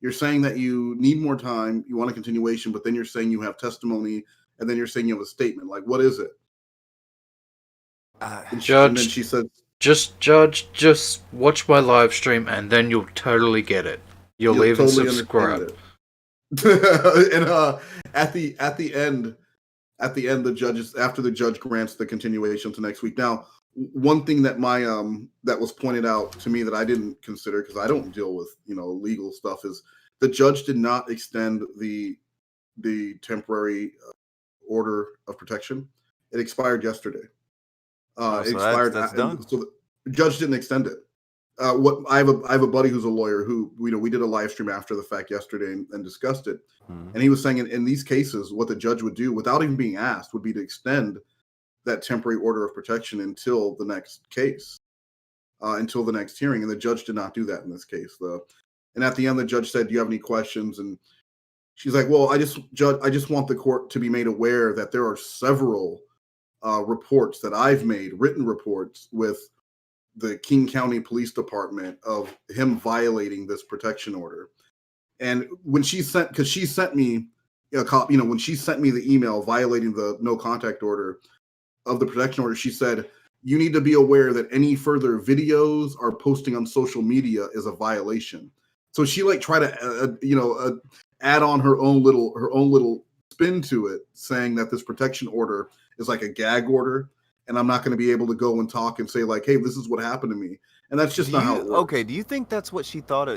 Speaker 7: you're saying that you need more time, you want a continuation, but then you're saying you have testimony, and then you're saying you have a statement. Like, what is it?
Speaker 9: Judge,
Speaker 7: and then she said,
Speaker 9: just watch my live stream and then you'll totally get it. You'll even
Speaker 7: totally
Speaker 9: subscribe.
Speaker 7: And at the end, the judges, after the judge grants the continuation to next week. Now, one thing that that was pointed out to me that I didn't consider, because I don't deal with legal stuff, is the judge did not extend the temporary order of protection. It expired yesterday. It expired.
Speaker 8: That's done.
Speaker 7: So the judge didn't extend it. I have a buddy who's a lawyer who we did a live stream after the fact yesterday and discussed it, and he was saying in these cases what the judge would do without even being asked would be to extend that temporary order of protection until the next case, until the next hearing, and the judge did not do that in this case. And at the end, the judge said, "Do you have any questions?" And she's like, "Well, I just want the court to be made aware that there are several reports that I've made, written reports with the King County Police Department of him violating this protection order." And when she sent me a copy, when she sent me the email violating the no contact order of the protection order, she said, "You need to be aware that any further videos or posting on social media is a violation." So she tried to add on her own little spin to it, saying that this protection order is like a gag order, and I'm not going to be able to go and talk and say like, "Hey, this is what happened to me," and that's just not how it works.
Speaker 8: Okay, do you think that's what she thought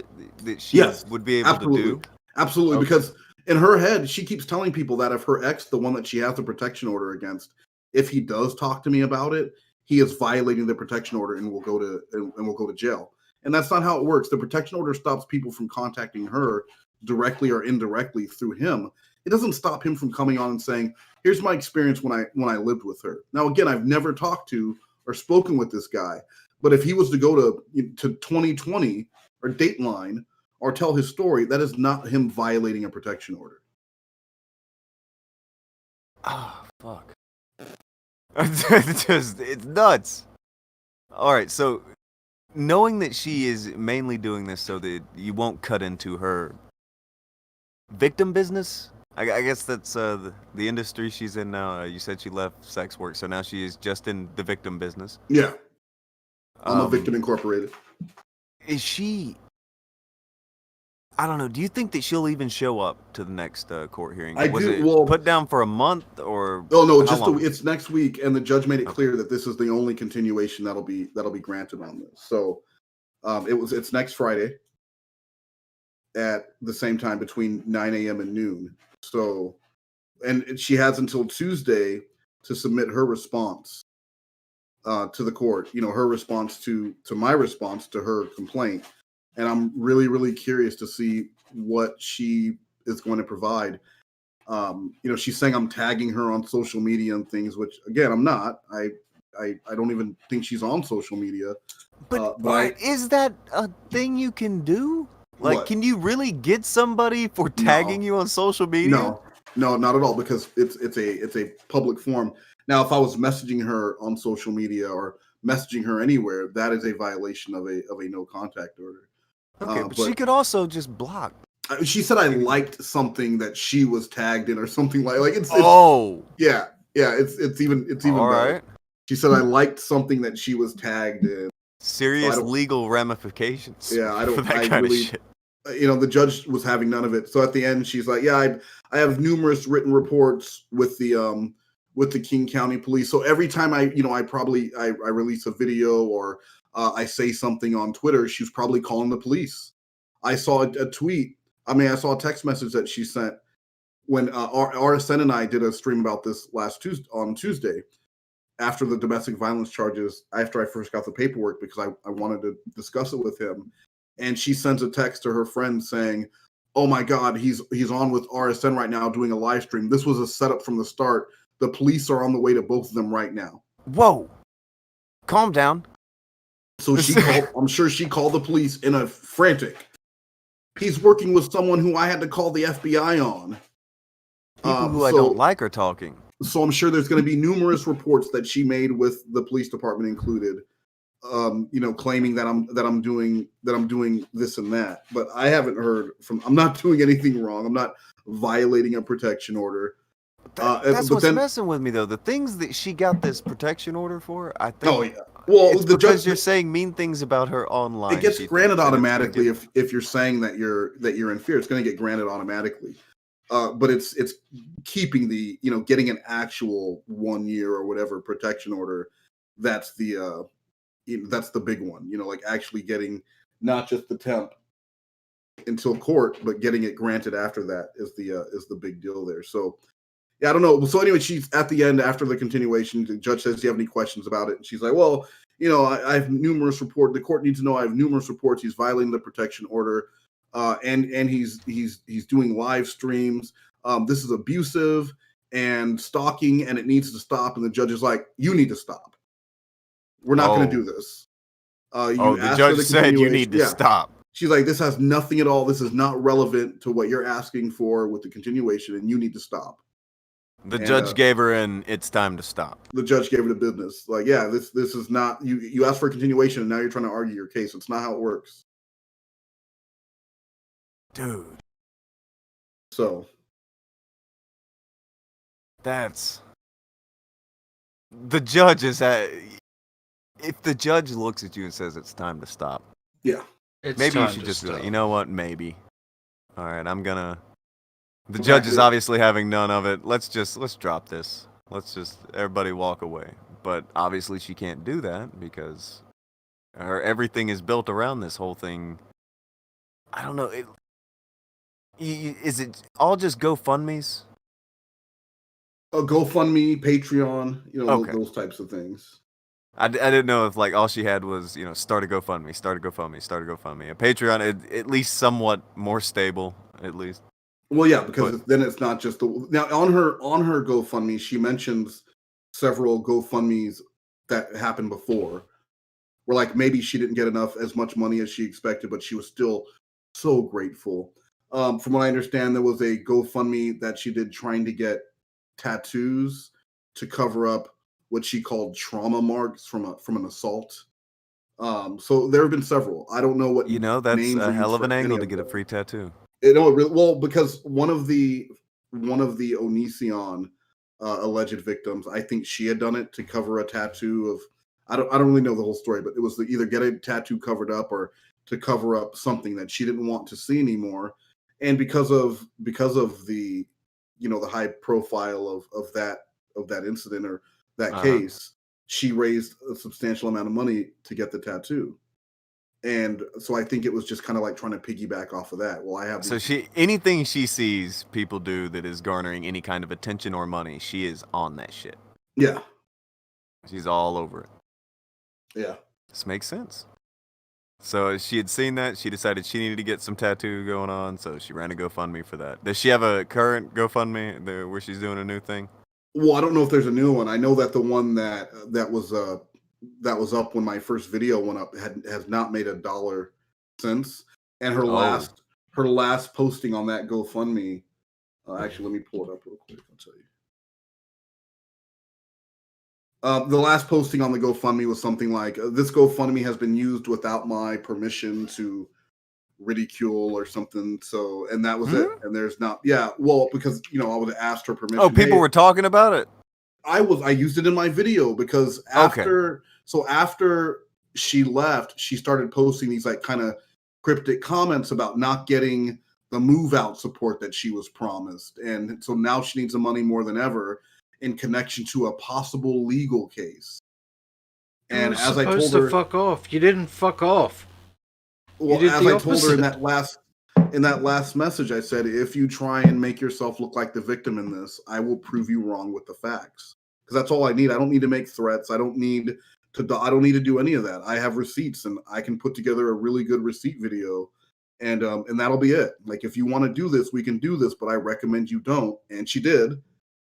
Speaker 8: that she would be able to do?
Speaker 7: Absolutely, because in her head, she keeps telling people that if her ex, the one that she has the protection order against, if he does talk to me about it, he is violating the protection order and will go to jail. And that's not how it works. The protection order stops people from contacting her directly or indirectly through him. It doesn't stop him from coming on and saying, "Here's my experience when I lived with her." Now, again, I've never talked to or spoken with this guy, but if he was to go to 2020 or Dateline or tell his story, that is not him violating a protection order.
Speaker 8: Oh, fuck. It's nuts.
Speaker 1: All right, so knowing that she is mainly doing this so that you won't cut into her victim business. I guess that's the industry she's in now. You said she left sex work, so now she is just in the victim business.
Speaker 7: Yeah, I'm a Victim Incorporated.
Speaker 1: Is she? I don't know. Do you think that she'll even show up to the next court hearing?
Speaker 7: I
Speaker 1: Was
Speaker 7: do.
Speaker 1: it
Speaker 7: Well,
Speaker 1: put down for a month or?
Speaker 7: Oh no,
Speaker 1: how long?
Speaker 7: it's next week, and the judge made it clear that this is the only continuation that'll be granted on this. So, it's next Friday at the same time between 9 a.m. and noon. So, and she has until Tuesday to submit her response to the court. You know, her response to my response to her complaint. And I'm really, really curious to see what she is going to provide. You know, she's saying I'm tagging her on social media and things, which again, I'm not. I don't even think she's on social media.
Speaker 1: But is that a thing you can do? Like,
Speaker 7: What?
Speaker 1: can you really get somebody for tagging you on social media?
Speaker 7: No, not at all, because it's a public forum. Now, if I was messaging her on social media or messaging her anywhere, that is a violation of a no contact order.
Speaker 1: Okay, but she could also just block.
Speaker 7: She said I liked something that she was tagged in or something like it's yeah, it's even
Speaker 1: all
Speaker 7: better.
Speaker 1: right.
Speaker 7: She said I liked something that she was tagged in.
Speaker 1: Serious legal ramifications.
Speaker 7: Yeah, I don't.
Speaker 1: For that
Speaker 7: I
Speaker 1: kind
Speaker 7: really,
Speaker 1: of shit.
Speaker 7: You know, the judge was having none of it. So at the end, she's like, "Yeah, I have numerous written reports with the King County Police. So every time I release a video or I say something on Twitter, she's probably calling the police." I saw a tweet. I saw a text message that she sent when RSN and I did a stream about this on Tuesday after the domestic violence charges, after I first got the paperwork, because I wanted to discuss it with him. And she sends a text to her friend saying, "Oh my God, he's on with RSN right now doing a live stream. This was a setup from the start. The police are on the way to both of them right now."
Speaker 1: Whoa. Calm down.
Speaker 7: So she called, I'm sure she called the police in a frantic. He's working with someone who I had to call the FBI on.
Speaker 1: People who I don't like are talking.
Speaker 7: So I'm sure there's going to be numerous reports that she made with the police department included, claiming that I'm doing this and that. But I haven't heard from. I'm not doing anything wrong. I'm not violating a protection order.
Speaker 1: That's what's messing with me, though. The things that she got this protection order for, I think.
Speaker 7: Oh yeah. Well,
Speaker 1: it's because you're saying mean things about her online.
Speaker 7: It gets granted automatically if you're saying that you're in fear. It's going to get granted automatically. But it's keeping the getting an actual 1 year or whatever protection order. That's the big one. Like actually getting not just the temp until court, but getting it granted after that is the big deal there. So. Yeah, I don't know. So anyway, she's at the end after the continuation. The judge says, "Do you have any questions about it?" And she's like, "Well, I have numerous reports. The court needs to know I have numerous reports. He's violating the protection order, and he's doing live streams. This is abusive and stalking, and it needs to stop." And the judge is like, "You need to stop. We're not going to do this."
Speaker 1: The judge said you need to stop.
Speaker 7: She's like, "This has nothing at all. This is not relevant to what you're asking for with the continuation, and you need to stop."
Speaker 1: The judge gave her it's time to stop.
Speaker 7: The judge gave her the business. Like, yeah, this is not, you asked for a continuation and now you're trying to argue your case. It's not how it works.
Speaker 1: Dude.
Speaker 7: So.
Speaker 1: That's. The judge is if the judge looks at you and says it's time to stop.
Speaker 7: Yeah.
Speaker 1: Maybe you should just be like, you know what? Maybe. All right, I'm going to. The judge is obviously having none of it. Let's drop this. Let's just everybody walk away. But obviously she can't do that because everything is built around this whole thing. I don't know. Is it all just GoFundMes?
Speaker 7: GoFundMe, Patreon, those types of things.
Speaker 1: I didn't know if like all she had was start a GoFundMe. A Patreon, at least somewhat more stable, at least.
Speaker 7: Well, yeah, because then it's not just now on her GoFundMe. She mentions several GoFundMes that happened before, where like maybe she didn't get as much money as she expected, but she was still so grateful. From what I understand, there was a GoFundMe that she did trying to get tattoos to cover up what she called trauma marks from an assault. So there have been several. I don't know what
Speaker 1: That's
Speaker 7: names
Speaker 1: a
Speaker 7: are
Speaker 1: hell
Speaker 7: used
Speaker 1: of an
Speaker 7: for any
Speaker 1: angle to
Speaker 7: of
Speaker 1: get a
Speaker 7: them.
Speaker 1: free tattoo.
Speaker 7: Well, because one of the Onision alleged victims, I think she had done it to cover a tattoo of. I don't really know the whole story, but it was to either get a tattoo covered up or to cover up something that she didn't want to see anymore. And because of the the high profile of that incident or that case, she raised a substantial amount of money to get the tattoo. And so I think it was just kind of like trying to piggyback off of that. Well, I have
Speaker 1: So anything she sees people do that is garnering any kind of attention or money, she is on that shit.
Speaker 7: Yeah.
Speaker 1: She's all over it.
Speaker 7: Yeah.
Speaker 1: This makes sense. So she had seen that. She decided she needed to get some tattoo going on, so she ran a GoFundMe for that. Does she have a current GoFundMe where she's doing a new thing?
Speaker 7: Well, I don't know if there's a new one. I know that the one that was up when my first video went up has not made $1 since. And her last posting on that GoFundMe. Actually, let me pull it up real quick. I'll tell you. The last posting on the GoFundMe was something like, "This GoFundMe has been used without my permission to ridicule," or something. So, and that was it. And there's not, because I would have asked her permission.
Speaker 1: Oh, people were talking about it.
Speaker 7: I used it in my video because after she left, she started posting these like kind of cryptic comments about not getting the move out support that she was promised, and so now she needs the money more than ever in connection to a possible legal case. And as I told her,
Speaker 9: fuck off. You didn't fuck off.
Speaker 7: Well, as I told her in that last message, I said, if you try and make yourself look like the victim in this, I will prove you wrong with the facts. Because that's all I need. I don't need to make threats. I don't need to do any of that. I have receipts, and I can put together a really good receipt video, and that'll be it. Like, if you want to do this, we can do this, but I recommend you don't. And she did.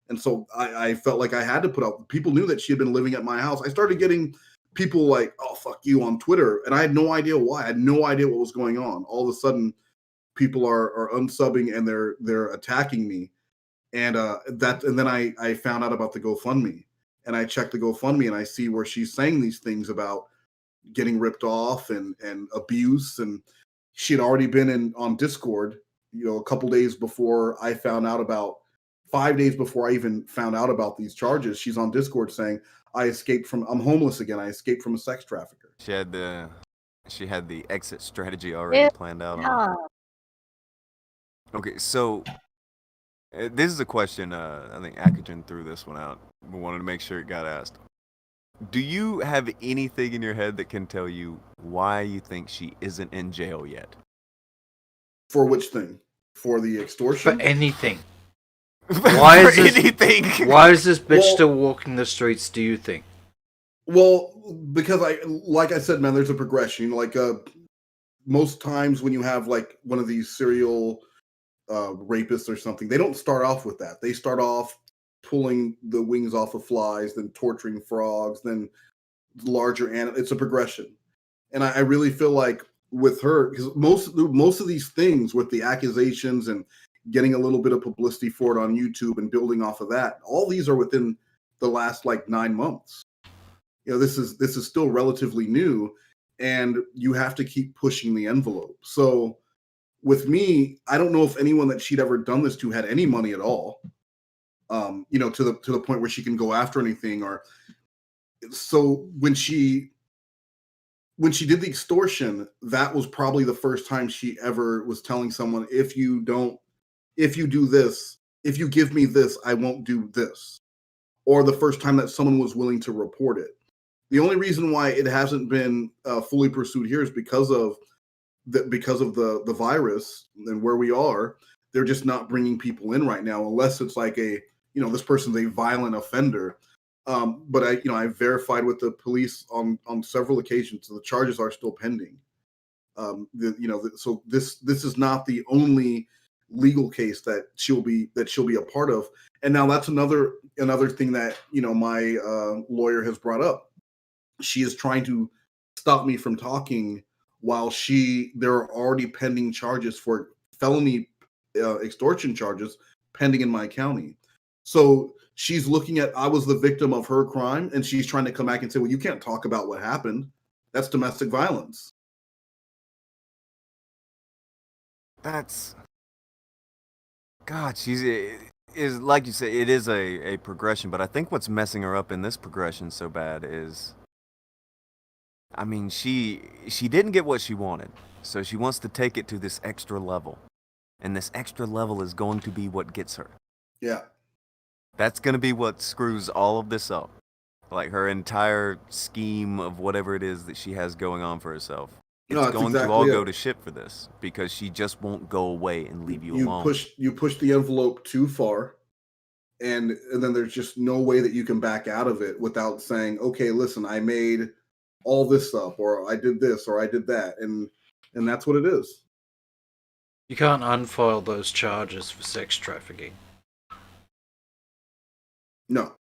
Speaker 7: And so I felt like I had to put out. People knew that she had been living at my house. I started getting people like, "Oh, fuck you," on Twitter, and I had no idea why. I had no idea what was going on. All of a sudden, people are unsubbing and they're attacking me, and then I found out about the GoFundMe, and I checked the GoFundMe, and I see where she's saying these things about getting ripped off and abuse, and she had already been on Discord, a couple days before I found out about. 5 days before I even found out about these charges, she's on Discord saying, I'm homeless again. I escaped from a sex trafficker.
Speaker 1: She had the exit strategy already planned out on. Okay, so this is a question. I think Akujin threw this one out. We wanted to make sure it got asked. Do you have anything in your head that can tell you why you think she isn't in jail yet?
Speaker 7: For which thing? For the extortion?
Speaker 9: For anything. Why is this bitch still walking the streets, do you think?
Speaker 7: Well, because like I said, man, there's a progression. Like most times when you have like one of these serial rapists or something, they don't start off with that. They start off pulling the wings off of flies, then torturing frogs, then larger animals. It's a progression. And I really feel like with her, because most of these things with the accusations and getting a little bit of publicity for it on YouTube and building off of that, all these are within the last like 9 months. This is still relatively new, and you have to keep pushing the envelope. So with me, I don't know if anyone that she'd ever done this to had any money at all. To the point where she can go after anything. Or so when she did the extortion, that was probably the first time she ever was telling someone, if you do this, if you give me this, I won't do this. Or the first time that someone was willing to report it. The only reason why it hasn't been fully pursued here is because of the virus and where we are. They're just not bringing people in right now, unless it's like this person's a violent offender. But I verified with the police on several occasions, so the charges are still pending. So this is not the only legal case that she'll be a part of. And now that's another thing that my lawyer has brought up. She is trying to stop me from talking while there are already pending charges for felony extortion charges pending in my county. So she's looking at, I was the victim of her crime, and she's trying to come back and say, well, you can't talk about what happened. That's domestic violence.
Speaker 1: That's God. She's is like you say. It is a progression, but I think what's messing her up in this progression so bad is, I mean, she didn't get what she wanted, so she wants to take it to this extra level, and this extra level is going to be what gets her.
Speaker 7: Yeah.
Speaker 1: That's going to be what screws all of this up. Like her entire scheme of whatever it is that she has going on for herself. It's
Speaker 7: No, that's
Speaker 1: going to
Speaker 7: exactly
Speaker 1: all
Speaker 7: it.
Speaker 1: go to shit for this because she just won't go away and leave you alone.
Speaker 7: You push the envelope too far, and then there's just no way that you can back out of it without saying, okay, listen, I made all this stuff, or I did this, or I did that, and that's what it is.
Speaker 9: You can't unfile those charges for sex trafficking.
Speaker 7: No.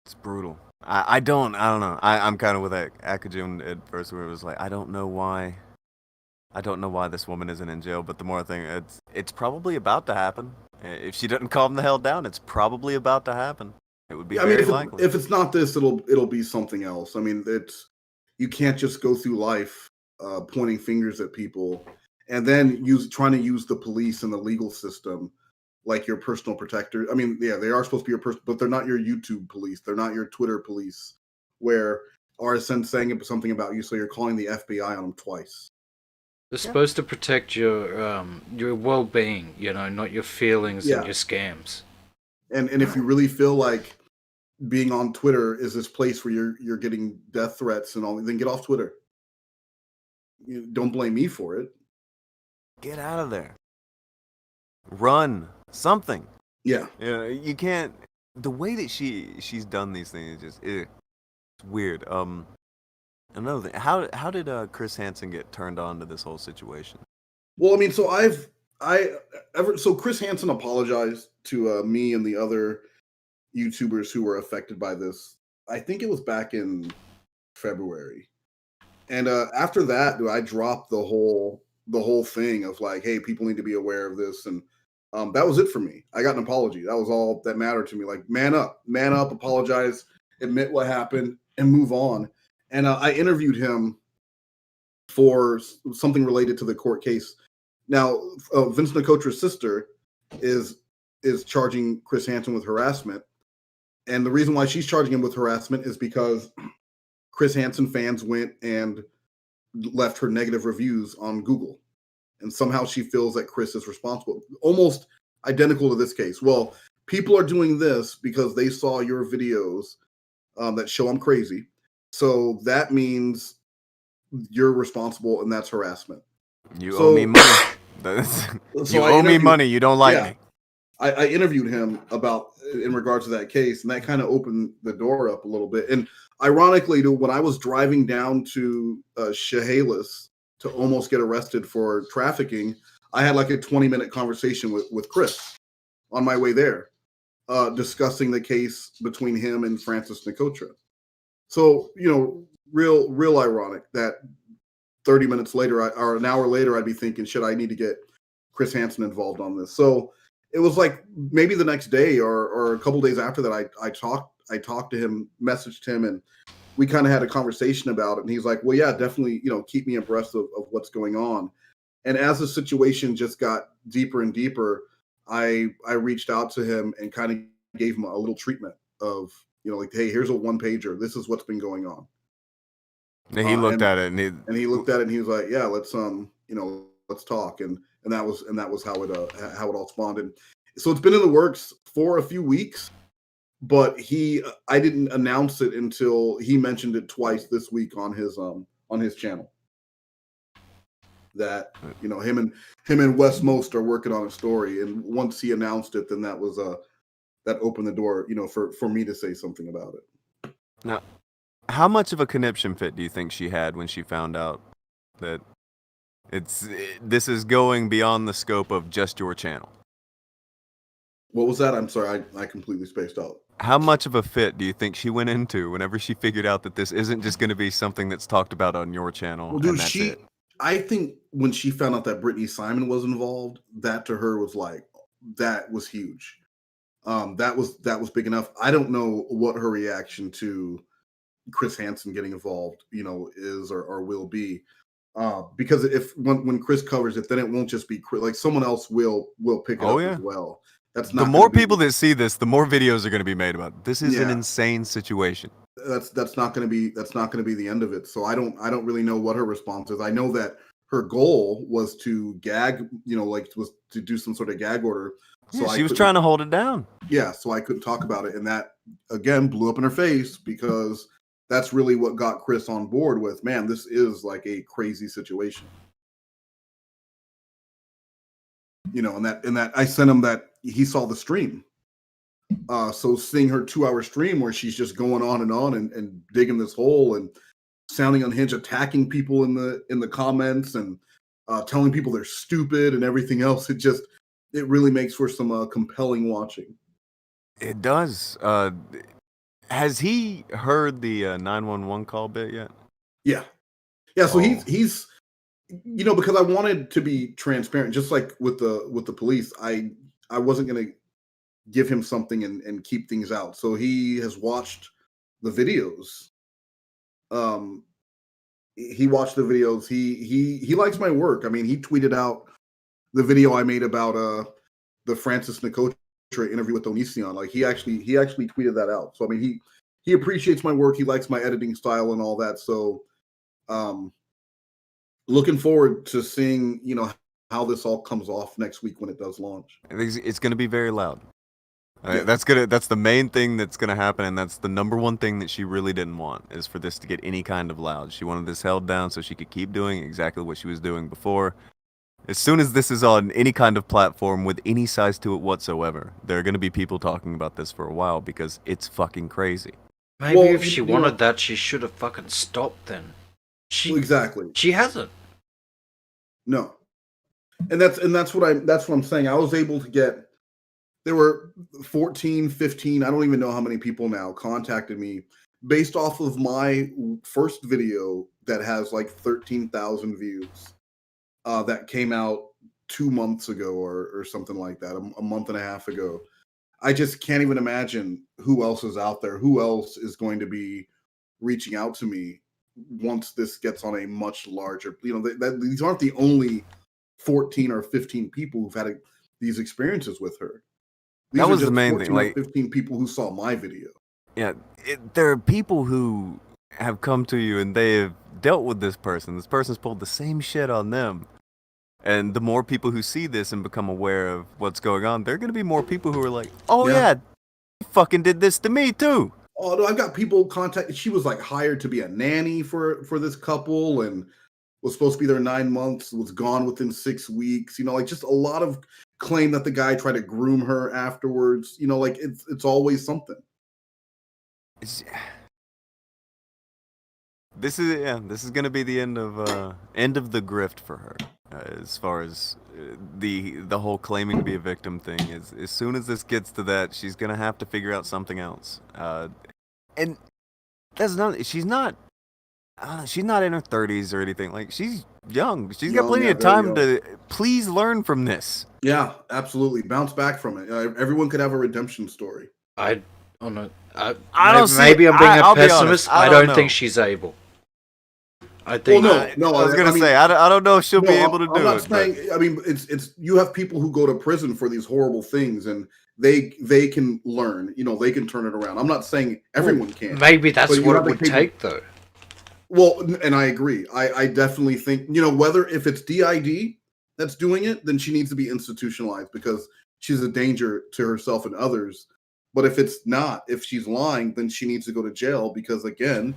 Speaker 1: It's brutal. I don't know. I'm kind of with Akujin at first, where it was like, I don't know why this woman isn't in jail. But the more I think, it's probably about to happen. If she doesn't calm the hell down, it's probably about to happen. It would be very likely.
Speaker 7: If it's not this, it'll be something else. I mean, you can't just go through life pointing fingers at people and then trying to use the police and the legal system like your personal protector. I mean, yeah, they are supposed to be your person, but they're not your YouTube police. They're not your Twitter police, where RSN saying something about you, so you're calling the FBI on them twice.
Speaker 9: They're supposed to protect your well-being, not your feelings and your scams.
Speaker 7: And if you really feel like being on Twitter is this place where you're getting death threats and all, then get off Twitter. You don't blame me for it.
Speaker 1: Get out of there. Run something.
Speaker 7: Yeah.
Speaker 1: You can't. The way that she's done these things is just it's weird. Another thing. How did Chris Hansen get turned on to this whole situation?
Speaker 7: Well, I mean, so Chris Hansen apologized to me and the other YouTubers who were affected by this. I think it was back in February, and after that, I dropped the whole thing of like, hey, people need to be aware of this, and that was it for me. I got an apology. That was all that mattered to me. Like, man up, apologize, admit what happened, and move on. And I interviewed him for something related to the court case. Now, Vince Nicotra's sister is charging Chris Hansen with harassment. And the reason why she's charging him with harassment is because Chris Hansen fans went and left her negative reviews on Google. And somehow she feels that Chris is responsible. Almost identical to this case. Well, people are doing this because they saw your videos that show I'm crazy. So that means you're responsible, and that's harassment.
Speaker 1: You owe me money. You owe me money. You don't like me.
Speaker 7: I interviewed him in regards to that case, and that kind of opened the door up a little bit. And ironically, when I was driving down to Chehalis to almost get arrested for trafficking, I had like a 20-minute conversation with Chris on my way there, discussing the case between him and Francis Nicotra. So, real ironic that 30 minutes later or an hour later, I'd be thinking, should I need to get Chris Hansen involved on this? So it was like maybe the next day or a couple days after that, I talked to him, messaged him, and we kind of had a conversation about it. And he's like, well, yeah, definitely, keep me abreast of what's going on. And as the situation just got deeper and deeper, I reached out to him and kind of gave him a little treatment of, like, hey, here's a one-pager. This is what's been going on.
Speaker 1: And he looked at it,
Speaker 7: and he looked at it, and he was like, yeah, let's talk. And that was how it all spawned. And so it's been in the works for a few weeks, but I didn't announce it until he mentioned it twice this week on his channel. That him and Wes Moast are working on a story, and once he announced it, then that was that opened the door, for me to say something about it.
Speaker 1: Now, how much of a conniption fit do you think she had when she found out that this is going beyond the scope of just your channel?
Speaker 7: What was that? I'm sorry, I completely spaced out.
Speaker 1: How much of a fit do you think she went into whenever she figured out that this isn't just going to be something that's talked about on your channel?
Speaker 7: Well, dude, I think when she found out that Brittany Simon was involved, that to her was like, that was huge. That was big enough. I don't know what her reaction to Chris Hansen getting involved, is or will be. Because if when Chris covers it, then it won't just be Chris, like someone else will pick it up as well. That's not
Speaker 8: the more people that see this, the more videos are going to be made about it. This is an insane situation.
Speaker 7: That's not going to be the end of it. So I don't really know what her response is. I know that her goal was to gag, was to do some sort of gag order. So
Speaker 8: she was trying to hold it down.
Speaker 7: Yeah, so I couldn't talk about it, and that again blew up in her face because that's really what got Chris on board with, man, this is like a crazy situation. And that I sent him that he saw the stream. So seeing her 2-hour stream where she's just going on and digging this hole and sounding unhinged, attacking people in the comments and telling people they're stupid and everything else, it really makes for some compelling watching.
Speaker 8: It does. Has he heard the 911 call bit yet?
Speaker 7: Yeah. So he's because I wanted to be transparent, just like with the police. I wasn't gonna give him something and keep things out. So he has watched the videos. He watched the videos. He likes my work. I mean, he tweeted out the video I made about the Francis Nicotra interview with Onision. Like he actually tweeted that out. So I mean, he appreciates my work. He likes my editing style and all that. So looking forward to seeing how this all comes off next week when it does launch.
Speaker 8: I think it's going to be very loud. That's the main thing that's gonna happen, and that's the number one thing that she really didn't want, is for this to get any kind of loud. She wanted this held down so she could keep doing exactly what she was doing before. As soon as this is on any kind of platform with any size to it whatsoever, there are gonna be people talking about this for a while because it's fucking crazy.
Speaker 9: Maybe if she wanted that, she should have fucking stopped then.
Speaker 7: Exactly.
Speaker 9: She hasn't.
Speaker 7: No. And that's what I'm saying. I was able to get. There were 14, 15, I don't even know how many people now contacted me based off of my first video that has like 13,000 views that came out 2 months ago or something like that, a month and a half ago. I just can't even imagine who else is out there, who else is going to be reaching out to me once this gets on a much larger, these aren't the only 14 or 15 people who've had these experiences with her. These
Speaker 8: that was
Speaker 7: are just
Speaker 8: the main
Speaker 7: 14
Speaker 8: thing. Like
Speaker 7: 15 people who saw my video.
Speaker 8: Yeah, there are people who have come to you and they have dealt with this person. This person's pulled the same shit on them. And the more people who see this and become aware of what's going on, there are going to be more people who are like, oh yeah, he fucking did this to me too.
Speaker 7: Oh no, I've got people contacted. She was like hired to be a nanny for this couple and was supposed to be there 9 months, was gone within 6 weeks. Like just a lot of claim that the guy tried to groom her afterwards. Like it's always something.
Speaker 8: This is going to be the end of the grift for her. As far as the whole claiming to be a victim thing is, as soon as this gets to that, she's gonna have to figure out something else. And that's not. She's not in her 30s or anything. Like she's young. She's got plenty of time to please learn from this.
Speaker 7: Yeah, absolutely. Bounce back from it. Everyone could have a redemption story.
Speaker 9: I don't know.
Speaker 8: Maybe
Speaker 9: I'm being a pessimist. I don't think she's able. I think.
Speaker 7: Well, no.
Speaker 8: I was gonna say I don't know if she'll be able to do it.
Speaker 7: I'm not saying. I mean, it's you have people who go to prison for these horrible things, and they can learn. They can turn it around. I'm not saying everyone can.
Speaker 9: Maybe that's what it would take, though.
Speaker 7: Well, and I agree. I definitely think whether if it's DID that's doing it, then she needs to be institutionalized because she's a danger to herself and others. But if it's not, if she's lying, then she needs to go to jail because, again,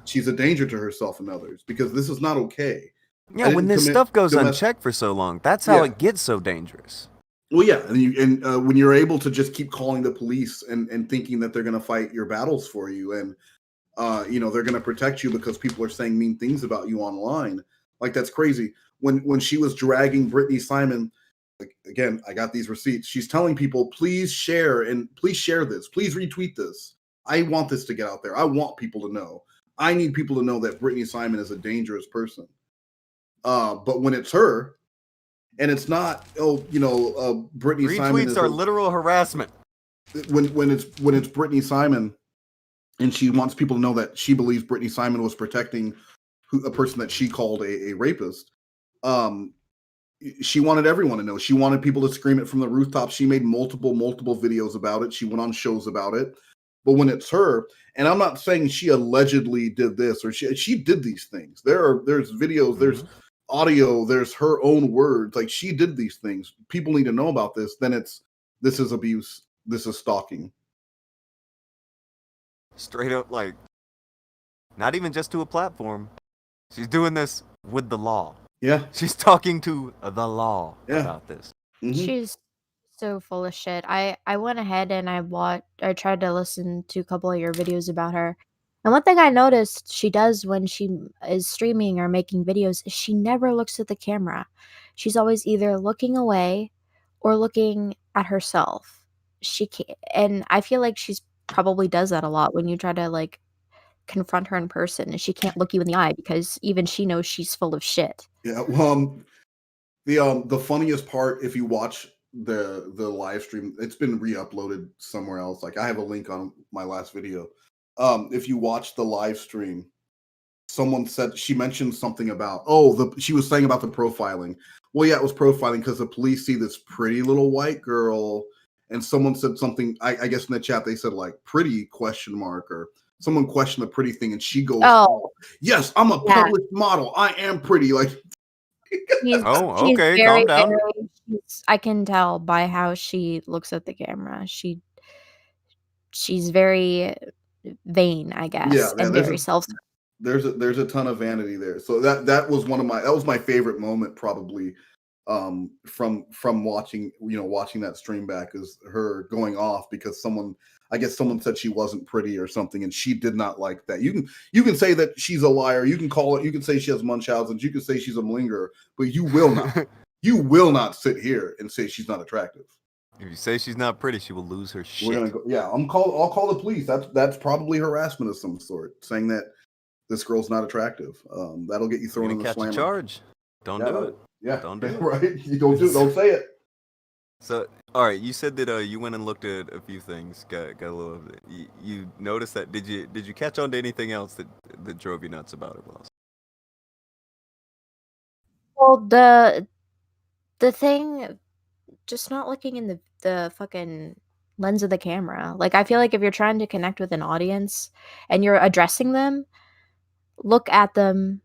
Speaker 7: she's a danger to herself and others because this is not okay.
Speaker 8: Yeah, when this stuff goes unchecked for so long, that's how it gets so dangerous.
Speaker 7: Well, yeah, and when you're able to just keep calling the police and thinking that they're going to fight your battles for you and, they're going to protect you because people are saying mean things about you online, like that's crazy. When she was dragging Brittany Simon, again, I got these receipts. She's telling people, please share this. Please retweet this. I want this to get out there. I want people to know. I need people to know that Brittany Simon is a dangerous person. But when it's her, and it's not, Brittany Simon.
Speaker 8: Retweets are literal harassment.
Speaker 7: When it's Brittany Simon and she wants people to know that she believes Brittany Simon was protecting a person that she called a rapist. She wanted everyone to know. She wanted people to scream it from the rooftops. She made multiple videos about it. She went on shows about it. But when it's her, and I'm not saying she allegedly did this or she did these things. There's videos, there's audio, there's her own words. Like, she did these things. People need to know about this. Then this is abuse. This is stalking.
Speaker 8: Straight up, like, not even just to a platform. She's doing this with the law.
Speaker 7: Yeah.
Speaker 8: She's talking to the law about this.
Speaker 10: She's so full of shit. I went ahead and I tried to listen to a couple of your videos about her. And one thing I noticed she does when she is streaming or making videos is she never looks at the camera. She's always either looking away or looking at herself. She can't, and I feel like she's probably does that a lot when you try to like confront her in person and she can't look you in the eye because even she knows she's full of shit.
Speaker 7: Yeah. The funniest part, if you watch the live stream, it's been re-uploaded somewhere else. Like, I have a link on my last video. If you watch the live stream, someone said she mentioned something about she was saying about the profiling. Well, yeah, it was profiling because the police see this pretty little white girl, and someone said something. I guess in the chat they said like "pretty?" or someone questioned the pretty thing, and she goes, "Oh, yes, I'm a published model. I am pretty." Like,
Speaker 10: she's
Speaker 8: okay,
Speaker 10: very,
Speaker 8: calm down.
Speaker 10: I can tell by how she looks at the camera. She's very vain, I guess, and very self.
Speaker 7: There's a ton of vanity there. So that was my favorite moment probably from watching that stream back, is her going off because someone said she wasn't pretty or something, and she did not like that. You can say that she's a liar, you can say she has Munchausen's, you can say she's a malingerer, but you will not sit here and say she's not attractive.
Speaker 8: If you say she's not pretty, she will lose her shit.
Speaker 7: We're gonna go, yeah, I'll call the police. That's probably harassment of some sort, saying that this girl's not attractive. That'll get you thrown in the slammer.
Speaker 8: Catch a charge. Don't do it.
Speaker 7: Yeah,
Speaker 8: don't do it.
Speaker 7: Right? You don't say it.
Speaker 8: So, all right, you said that you went and looked at a few things. Got a little. You noticed that? Did you catch on to anything else that drove you nuts about her, Wells?
Speaker 10: Well, the thing, just not looking in the fucking lens of the camera. Like, I feel like if you're trying to connect with an audience and you're addressing them, look at them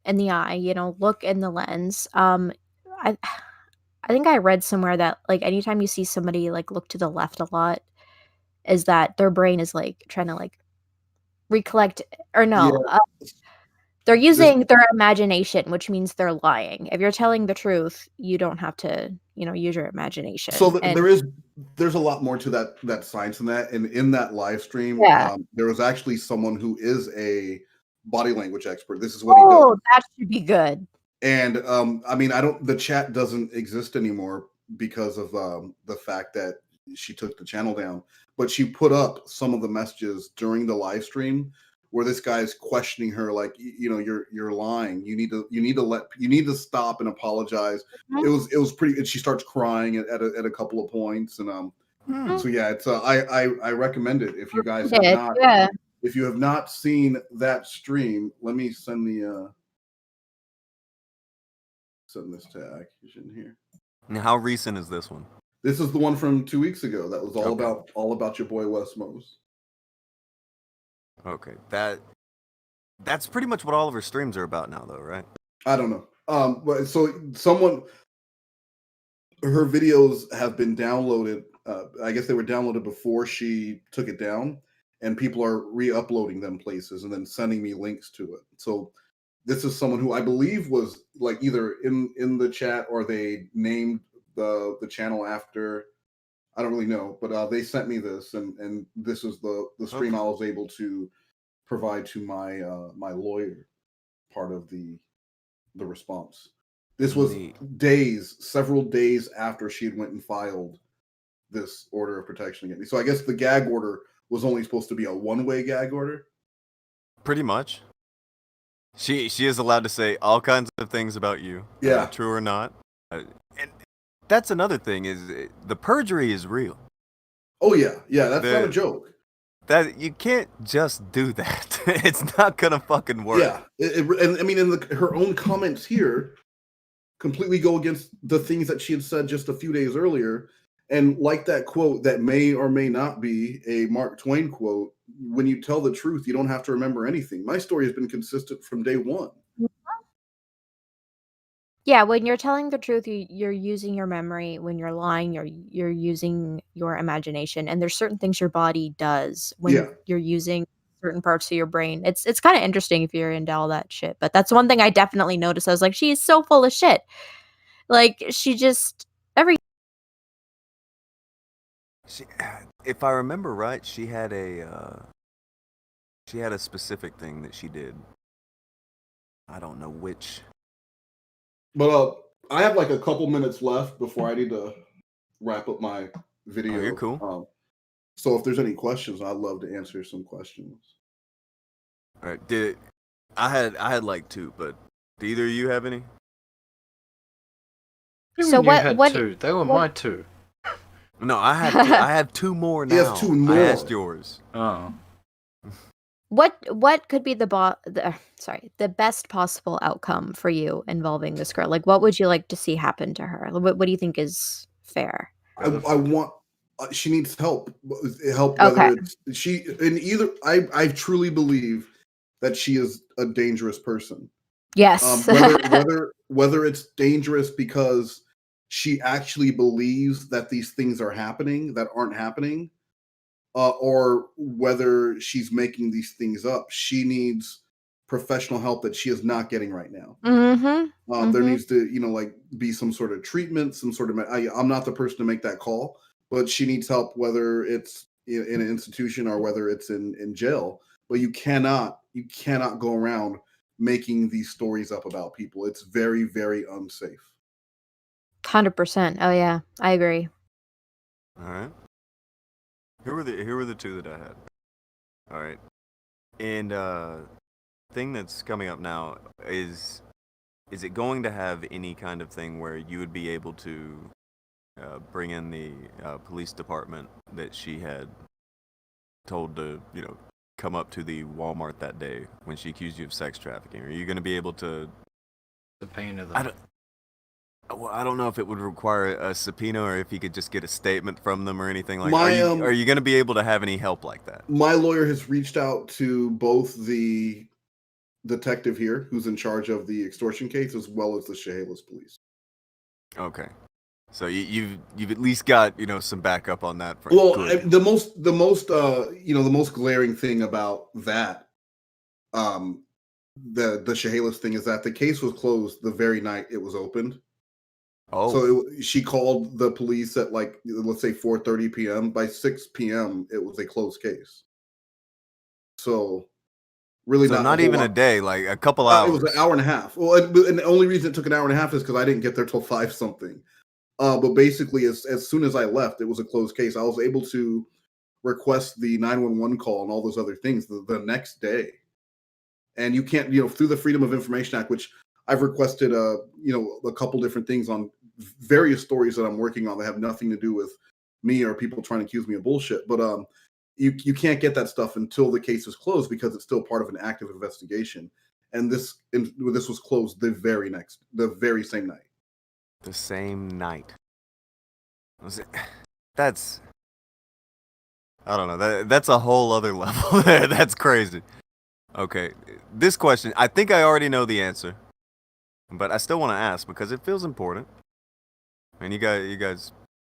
Speaker 10: in the eye, look in the lens. I think I read somewhere that like anytime you see somebody like look to the left a lot, is that their brain is like trying to like recollect, or no, they're using their imagination, which means they're lying. If you're telling the truth, you don't have to, use your imagination.
Speaker 7: So there's a lot more to that science in that. And in that live stream, there was actually someone who is a body language expert. This is what he does.
Speaker 10: Oh, that should be good.
Speaker 7: And the chat doesn't exist anymore because of the fact that she took the channel down. But she put up some of the messages during the live stream where this guy's questioning her, like, you're lying. You need to stop and apologize. Mm-hmm. It was pretty. And she starts crying at a couple of points, and so yeah, it's I recommend it if you guys have not. Yeah. If you have not seen that stream, let me send this to Akujin here.
Speaker 8: Now, how recent is this one?
Speaker 7: This is the one from 2 weeks ago. That was all about your boy Wes Moast.
Speaker 8: Okay, that's pretty much what all of her streams are about now, though, right?
Speaker 7: I don't know. But so her videos have been downloaded. I guess they were downloaded before she took it down, and people are re-uploading them places and then sending me links to it. So this is someone who I believe was like either in the chat or they named the channel after. I don't really know, but they sent me this, and this is the stream I was able to provide to my my lawyer, part of the response. This was several days after she had went and filed this order of protection against me. So I guess the gag order was only supposed to be a one-way gag order.
Speaker 8: Pretty much. She is allowed to say all kinds of things about you, true or not. And that's another thing, is the perjury is real.
Speaker 7: Oh yeah, that's not a joke.
Speaker 1: That you can't just do that. It's not gonna fucking work.
Speaker 7: Yeah, and I mean, her own comments here completely go against the things that she had said just a few days earlier. And like that quote that may or may not be a Mark Twain quote, when you tell the truth, you don't have to remember anything. My story has been consistent from day one.
Speaker 10: Yeah, when you're telling the truth, you're using your memory. When you're lying, you're using your imagination. And there's certain things your body does when
Speaker 7: Yeah.
Speaker 10: you're using certain parts of your brain. It's kind of interesting if you're into all that shit. But that's one thing I definitely noticed. I was like, she is so full of shit. Like she just every
Speaker 1: She, if I remember right, she had a specific thing that she did. I don't know which.
Speaker 7: But I have like a couple minutes left before I need to wrap up my video.
Speaker 1: Oh, you're cool.
Speaker 7: So if there's any questions, I'd love to answer some questions.
Speaker 1: All right. I had like 2, but do either of you have any?
Speaker 10: So what
Speaker 9: two? They were my 2.
Speaker 1: No, I have 2 more now.
Speaker 7: He has 2 more.
Speaker 1: I asked yours.
Speaker 9: Oh.
Speaker 10: What could be the best possible outcome for you involving this girl? Like, what would you like to see happen to her? What do you think is fair?
Speaker 7: I want. She needs help. Help.
Speaker 10: Okay.
Speaker 7: Whether it's she in either. I truly believe that she is a dangerous person.
Speaker 10: Yes.
Speaker 7: Whether it's dangerous because she actually believes that these things are happening that aren't happening, or whether she's making these things up. She needs professional help that she is not getting right now. There needs to, like be some sort of treatment, some sort of. I'm not the person to make that call, but she needs help, whether it's in an institution or whether it's in jail. But you cannot go around making these stories up about people. It's very, very unsafe.
Speaker 10: 100%. Oh yeah, I agree.
Speaker 1: All right. Here were the 2 that I had. All right. And thing that's coming up now is it going to have any kind of thing where you would be able to bring in the police department that she had told to, come up to the Walmart that day when she accused you of sex trafficking? Are you going to be able to
Speaker 9: subpoena them?
Speaker 1: I don't know if it would require a subpoena or if you could just get a statement from them or anything like that. Are you going to be able to have any help like that?
Speaker 7: My lawyer has reached out to both the detective here, who's in charge of the extortion case, as well as the Chehalis police.
Speaker 1: Okay. So you've at least got some backup on that front.
Speaker 7: Well, the most glaring thing about that, the Chehalis thing, is that the case was closed the very night it was opened.
Speaker 1: Oh.
Speaker 7: So she called the police at let's say 4:30 p.m. By 6 p.m. it was a closed case. So really,
Speaker 1: not even a day, like a couple hours.
Speaker 7: It was an hour and a half. Well, and the only reason it took an hour and a half is because I didn't get there till 5 something. But basically, as soon as I left, it was a closed case. I was able to request the 911 call and all those other things the next day. And you can't, through the Freedom of Information Act, which I've requested, a couple different things on various stories that I'm working on that have nothing to do with me or people trying to accuse me of bullshit. But you can't get that stuff until the case is closed because it's still part of an active investigation. And this was closed the very same night.
Speaker 1: The same night. That's, I don't know. That's a whole other level. That's crazy. Okay, this question, I think I already know the answer, but I still want to ask because it feels important. And you guys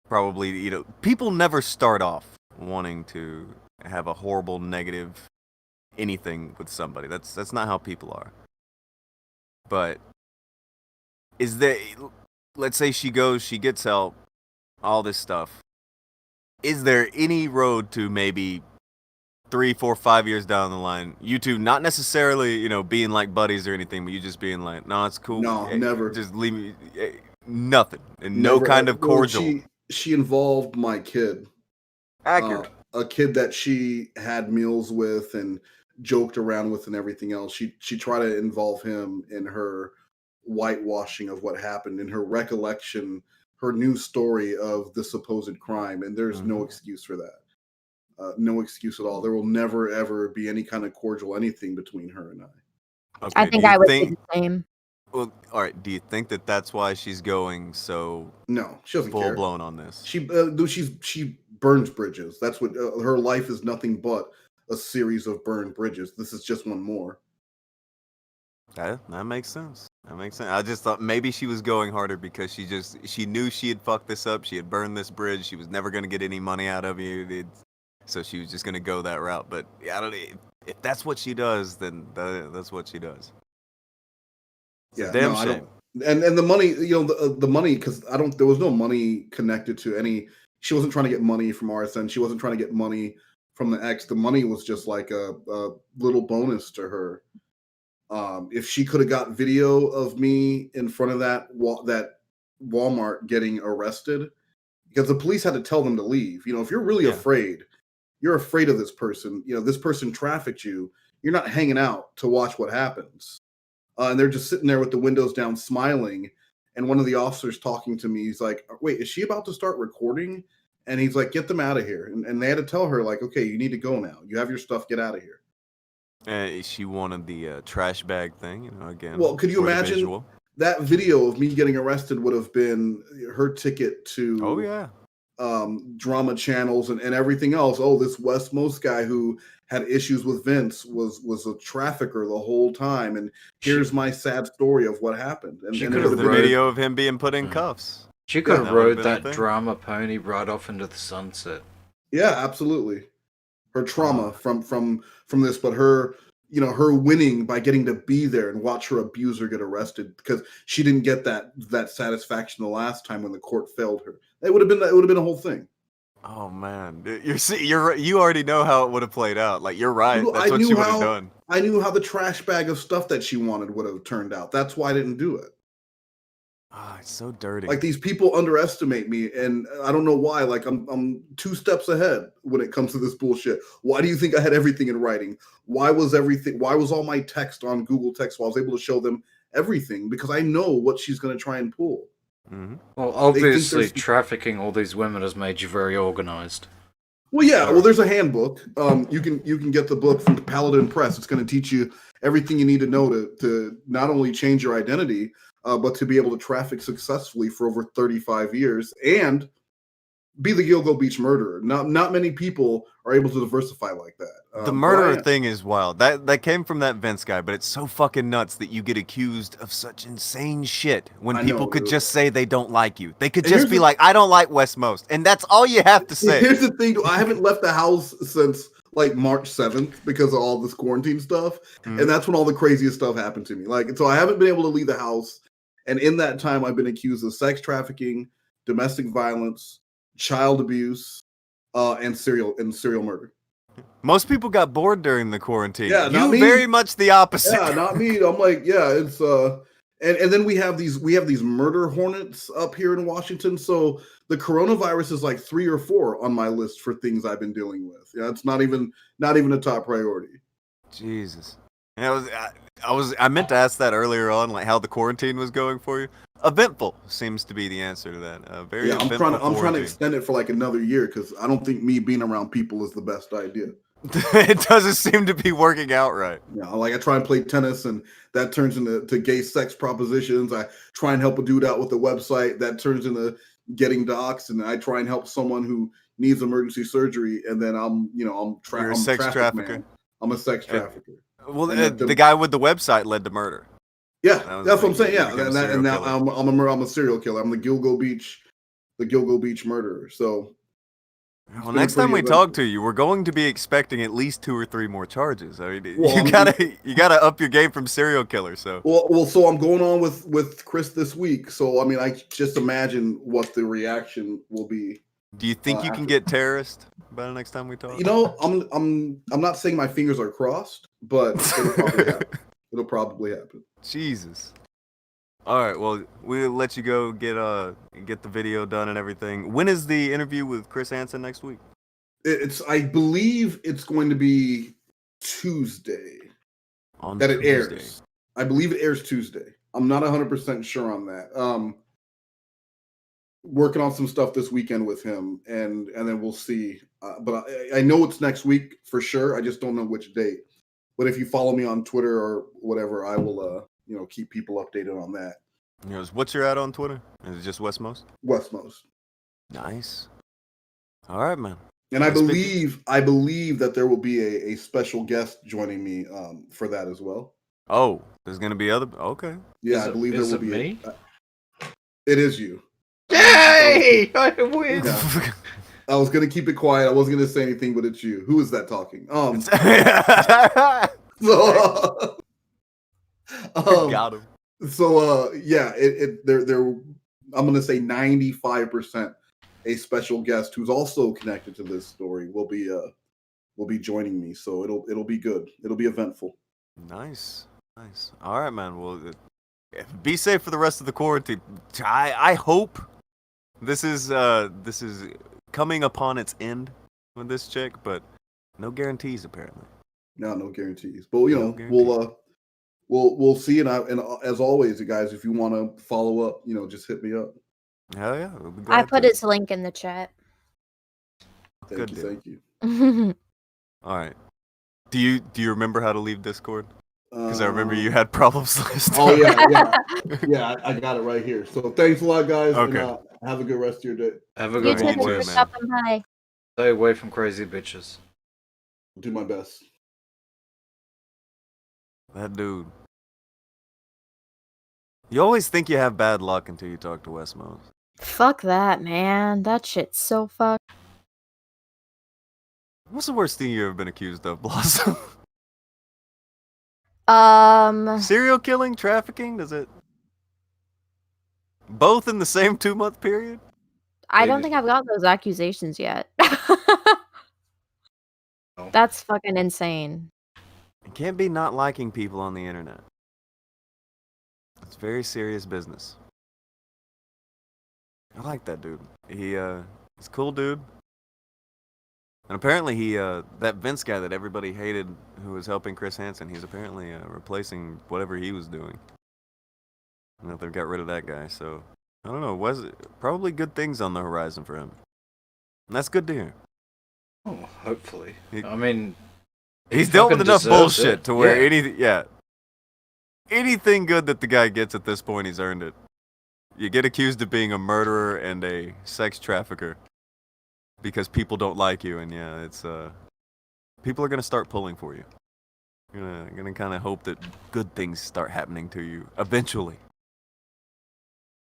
Speaker 1: probably, people never start off wanting to have a horrible, negative anything with somebody. That's not how people are. But is there, let's say she gets help, all this stuff. Is there any road to maybe 3, 4, 5 years down the line, you two not necessarily, being like buddies or anything, but you just being like, no, it's cool.
Speaker 7: No, never.
Speaker 1: Just leave me. Nothing. And never, no kind of cordial.
Speaker 7: Well, she involved my kid.
Speaker 1: Accurate.
Speaker 7: A kid that she had meals with and joked around with and everything else. She tried to involve him in her whitewashing of what happened, in her recollection, her new story of the supposed crime, and there's no excuse for that. No excuse at all. There will never ever be any kind of cordial anything between her and I.
Speaker 10: I
Speaker 1: Okay,
Speaker 10: think
Speaker 1: do you
Speaker 10: I would
Speaker 1: think?
Speaker 10: do the same.
Speaker 1: Well, all right. Do you think that that's why she's going so
Speaker 7: No, she doesn't
Speaker 1: full
Speaker 7: care.
Speaker 1: blown on this?
Speaker 7: She burns bridges. That's what her life is. Nothing but a series of burned bridges. This is just one more.
Speaker 1: That makes sense. That makes sense. I just thought maybe she was going harder because she knew she had fucked this up. She had burned this bridge. She was never gonna get any money out of you. So she was just gonna go that route. But I don't. If that's what she does, then that's what she does. It's a damn
Speaker 7: I
Speaker 1: shame.
Speaker 7: don't. And the money, the money, because there was no money connected to any. She wasn't trying to get money from RSN. She wasn't trying to get money from the ex. The money was just like a little bonus to her. If she could have got video of me in front of that Walmart getting arrested, because the police had to tell them to leave. If you're really afraid, you're afraid of this person. This person trafficked you. You're not hanging out to watch what happens. And they're just sitting there with the windows down, smiling. And one of the officers talking to me, he's like, "Wait, is she about to start recording?" And he's like, "Get them out of here." And they had to tell her, like, "Okay, you need to go now. You have your stuff. Get out of here."
Speaker 1: She wanted the trash bag thing, again.
Speaker 7: Well, could you
Speaker 1: for the
Speaker 7: imagine
Speaker 1: visual.
Speaker 7: that video of me getting arrested would have been her ticket to
Speaker 1: Oh yeah.
Speaker 7: drama channels and everything else. Oh, this West Moast guy who had issues with Vince was a trafficker the whole time, and here's my sad story of what happened. And
Speaker 9: She
Speaker 7: and
Speaker 9: could
Speaker 7: it
Speaker 9: have
Speaker 7: would
Speaker 1: The
Speaker 7: have been-
Speaker 1: video of him being put in cuffs.
Speaker 9: She could have
Speaker 1: that would've
Speaker 9: rode
Speaker 1: been a
Speaker 9: that
Speaker 1: thing.
Speaker 9: drama pony right off into the sunset.
Speaker 7: Yeah, absolutely. Her trauma from this, but her winning by getting to be there and watch her abuser get arrested because she didn't get that satisfaction the last time when the court failed her. It would have been a whole thing.
Speaker 1: Oh man, you already know how it would have played out. Like you're right.
Speaker 7: Dude,
Speaker 1: That's what she would have done.
Speaker 7: I knew how the trash bag of stuff that she wanted would have turned out. That's why I didn't do it.
Speaker 1: Ah, it's so dirty.
Speaker 7: Like these people underestimate me, and I don't know why. Like I'm 2 steps ahead when it comes to this bullshit. Why do you think I had everything in writing? Why was all my text on Google Text? While I was able to show them everything because I know what she's going to try and pull.
Speaker 1: Mm-hmm.
Speaker 9: Well, obviously, trafficking all these women has made you very organized.
Speaker 7: Well, yeah. Well, there's a handbook. You can get the book from the Paladin Press. It's going to teach you everything you need to know to not only change your identity, but to be able to traffic successfully for over 35 years and be the Gilgo Beach murderer. Not many people are able to diversify like that.
Speaker 1: The murderer thing is wild. That came from that Vince guy, but it's so fucking nuts that you get accused of such insane shit when people could just say they don't like you. They could just be like, I don't like West Most, and that's all you have to say.
Speaker 7: Here's the thing: I haven't left the house since like March 7th because of all this quarantine stuff, and that's when all the craziest stuff happened to me. Like, so I haven't been able to leave the house, and in that time, I've been accused of sex trafficking, domestic violence, child abuse, and serial murder.
Speaker 1: Most people got bored during the quarantine.
Speaker 7: Yeah, not me.
Speaker 1: Very much the opposite.
Speaker 7: Yeah, not me. I'm like, yeah, it's and then we have these murder hornets up here in Washington. So the coronavirus is like 3 or 4 on my list for things I've been dealing with. Yeah, it's not even a top priority.
Speaker 1: Jesus. And I meant to ask that earlier on, like how the quarantine was going for you. Eventful seems to be the answer to that.
Speaker 7: I'm trying to extend it for like another year because I don't think me being around people is the best idea.
Speaker 1: It doesn't seem to be working out right.
Speaker 7: Yeah, like I try and play tennis and that turns into gay sex propositions. I try and help a dude out with a website that turns into getting doxxed, and I try and help someone who needs emergency surgery, and then I'm
Speaker 1: a sex trafficker.
Speaker 7: Man. I'm a sex trafficker.
Speaker 1: Well, the guy with the website led to murder.
Speaker 7: Yeah, that's what I'm saying. Yeah, and now I'm a serial killer. I'm the Gilgo Beach murderer. So,
Speaker 1: well, next time we talk to you, we're going to be expecting at least 2 or 3 more charges. I mean, you gotta up your game from serial killer. So,
Speaker 7: so I'm going on with Chris this week. So, I mean, I just imagine what the reaction will be.
Speaker 1: Do you think you can get terrorist by the next time we talk?
Speaker 7: I'm not saying my fingers are crossed, but it'll probably happen. It'll probably happen.
Speaker 1: Jesus. All right, well, we'll let you go get the video done and everything. When is the interview with Chris Hansen next week?
Speaker 7: I believe it's going to be Tuesday it airs. I believe it airs Tuesday. I'm not 100% sure on that. working on some stuff this weekend with him, and then we'll see. But I know it's next week for sure. I just don't know which date. But if you follow me on Twitter or whatever, I will keep people updated on that.
Speaker 8: What's your ad on Twitter? Is it just Westmost?
Speaker 7: Westmost.
Speaker 8: Nice. All right, man.
Speaker 7: And I believe that there will be a special guest joining me for that as well.
Speaker 8: Oh, there's gonna be other. Okay.
Speaker 7: Yeah, I believe there will be.
Speaker 9: Me?
Speaker 7: It is you.
Speaker 9: Yay! I win.
Speaker 7: Yeah. I was gonna keep it quiet. I wasn't gonna say anything, but it's you. Who is that talking?
Speaker 8: Got him.
Speaker 7: So yeah, I'm gonna say 95% a special guest who's also connected to this story will be joining me. So it'll be good. It'll be eventful.
Speaker 8: Nice. All right, man. Well, be safe for the rest of the quarantine. I hope this is coming upon its end with this chick, but no guarantees apparently.
Speaker 7: No guarantees. But we'll see. And as always, you guys, if you want to follow up, just hit me up.
Speaker 8: Hell yeah.
Speaker 10: I put his link in the chat.
Speaker 7: Thank you.
Speaker 8: All right. Do you remember how to leave Discord? Because I remember you had problems last time.
Speaker 7: Oh yeah, I got it right here. So thanks a lot, guys.
Speaker 8: Okay.
Speaker 7: And, have a good rest of your day.
Speaker 9: Have a good
Speaker 10: You
Speaker 9: one,
Speaker 10: too,
Speaker 9: boys.
Speaker 10: stop and bye.
Speaker 9: Stay away from crazy bitches.
Speaker 7: I'll do my best.
Speaker 8: That dude. You always think you have bad luck until you talk to Westmost.
Speaker 10: Fuck that, man. That shit's so fucked.
Speaker 8: What's the worst thing you've ever been accused of, Blossom?
Speaker 10: Serial
Speaker 8: killing, trafficking? Does it both in the same 2-month period?
Speaker 10: I don't think I've got those accusations yet. That's fucking insane.
Speaker 8: It can't be not liking people on the internet. It's very serious business. I like that dude. He's a cool dude. And apparently that Vince guy that everybody hated who was helping Chris Hansen, he's apparently replacing whatever he was doing. I don't know if they've got rid of that guy, so I don't know. Was it probably good things on the horizon for him? And that's good to hear.
Speaker 9: Oh, hopefully. I mean,
Speaker 8: he's dealt with enough bullshit to where
Speaker 9: yeah.
Speaker 8: anything good that the guy gets at this point, he's earned it. You get accused of being a murderer and a sex trafficker because people don't like you, and yeah, it's people are gonna start pulling for you. You're gonna kind of hope that good things start happening to you eventually.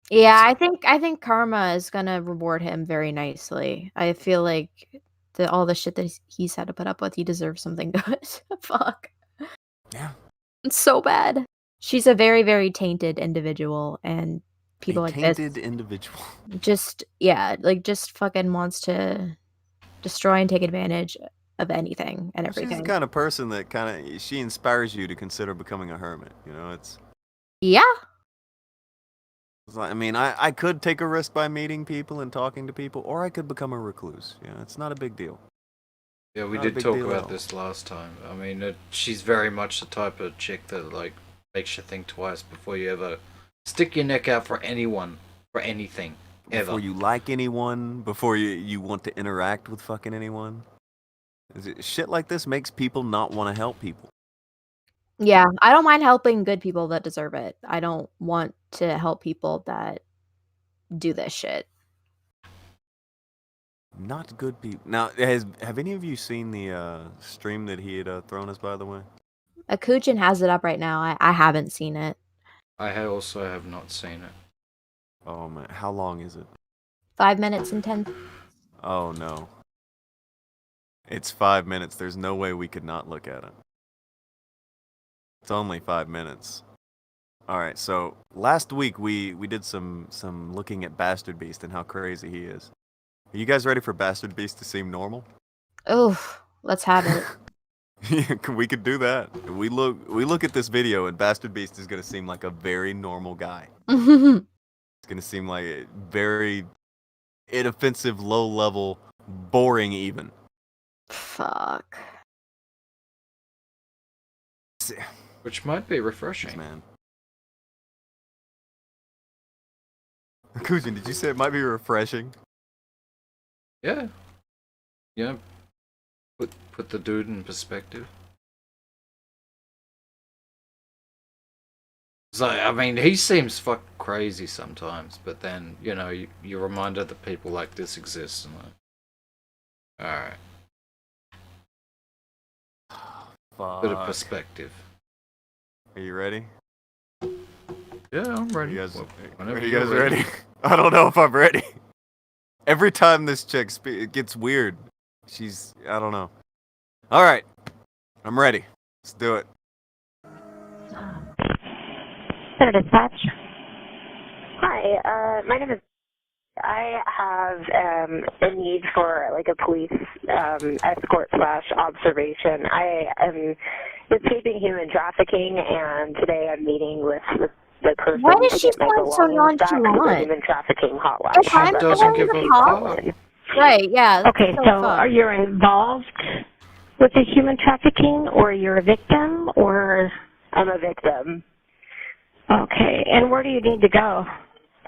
Speaker 10: Yeah, I think karma is gonna reward him very nicely. I feel like all the shit that he's had to put up with, he deserves something good. Fuck.
Speaker 8: Yeah.
Speaker 10: It's so bad. She's a very, very tainted individual, and people like this
Speaker 8: individual.
Speaker 10: just fucking wants to destroy and take advantage of anything and everything.
Speaker 8: She's the kind of person that she inspires you to consider becoming a hermit.
Speaker 10: Yeah.
Speaker 8: It's like, I mean, I could take a risk by meeting people and talking to people, or I could become a recluse. It's not a big deal.
Speaker 9: Yeah, we did talk about this last time. I mean, she's very much the type of chick that makes you think twice before you ever stick your neck out for anyone, for anything, ever.
Speaker 8: Before you like anyone, before you want to interact with fucking anyone. Shit like this makes people not want to help people.
Speaker 10: Yeah, I don't mind helping good people that deserve it. I don't want to help people that do this shit.
Speaker 8: Not good people. Now, have any of you seen the stream that he had thrown us, by the way?
Speaker 10: Akujin has it up right now. I haven't seen it.
Speaker 9: I also have not seen it.
Speaker 8: Oh, man. How long is it?
Speaker 10: 5 minutes and 10.
Speaker 8: Oh, no. It's 5 minutes. There's no way we could not look at it. It's only 5 minutes. All right, so last week we did some looking at Bastard Beast and how crazy he is. Are you guys ready for Bastard Beast to seem normal?
Speaker 10: Oh, let's have it.
Speaker 8: Yeah, we could do that. We look at this video and Bastard Beast is gonna seem like a very normal guy. It's gonna seem like a very inoffensive, low level, boring even.
Speaker 10: Fuck.
Speaker 9: Which might be refreshing.
Speaker 8: Man. Akujin, did you say it might be refreshing?
Speaker 9: Yeah. Yeah. Put the dude in perspective. So, I mean, he seems fucking crazy sometimes, but then, you know, you're reminded that people like this exist. And like, alright. Bit of perspective.
Speaker 8: Are you ready?
Speaker 9: Yeah, I'm ready.
Speaker 8: Are you guys ready? I don't know if I'm ready. Every time this chick it gets weird. I don't know. Alright. I'm ready. Let's do it.
Speaker 11: Center dispatch. Hi, my name is. I have a need for like a police escort / observation. I am escaping human trafficking, and today I'm meeting with the person.
Speaker 10: Why does she
Speaker 11: to get my
Speaker 10: sound so
Speaker 11: belongings back to the
Speaker 10: nonchalant?
Speaker 11: human trafficking hotline.
Speaker 9: She doesn't give a fuck.
Speaker 10: Right, yeah.
Speaker 11: Okay, so are you involved with the human trafficking, or you're a victim, or? I'm a victim. Okay, and where do you need to go?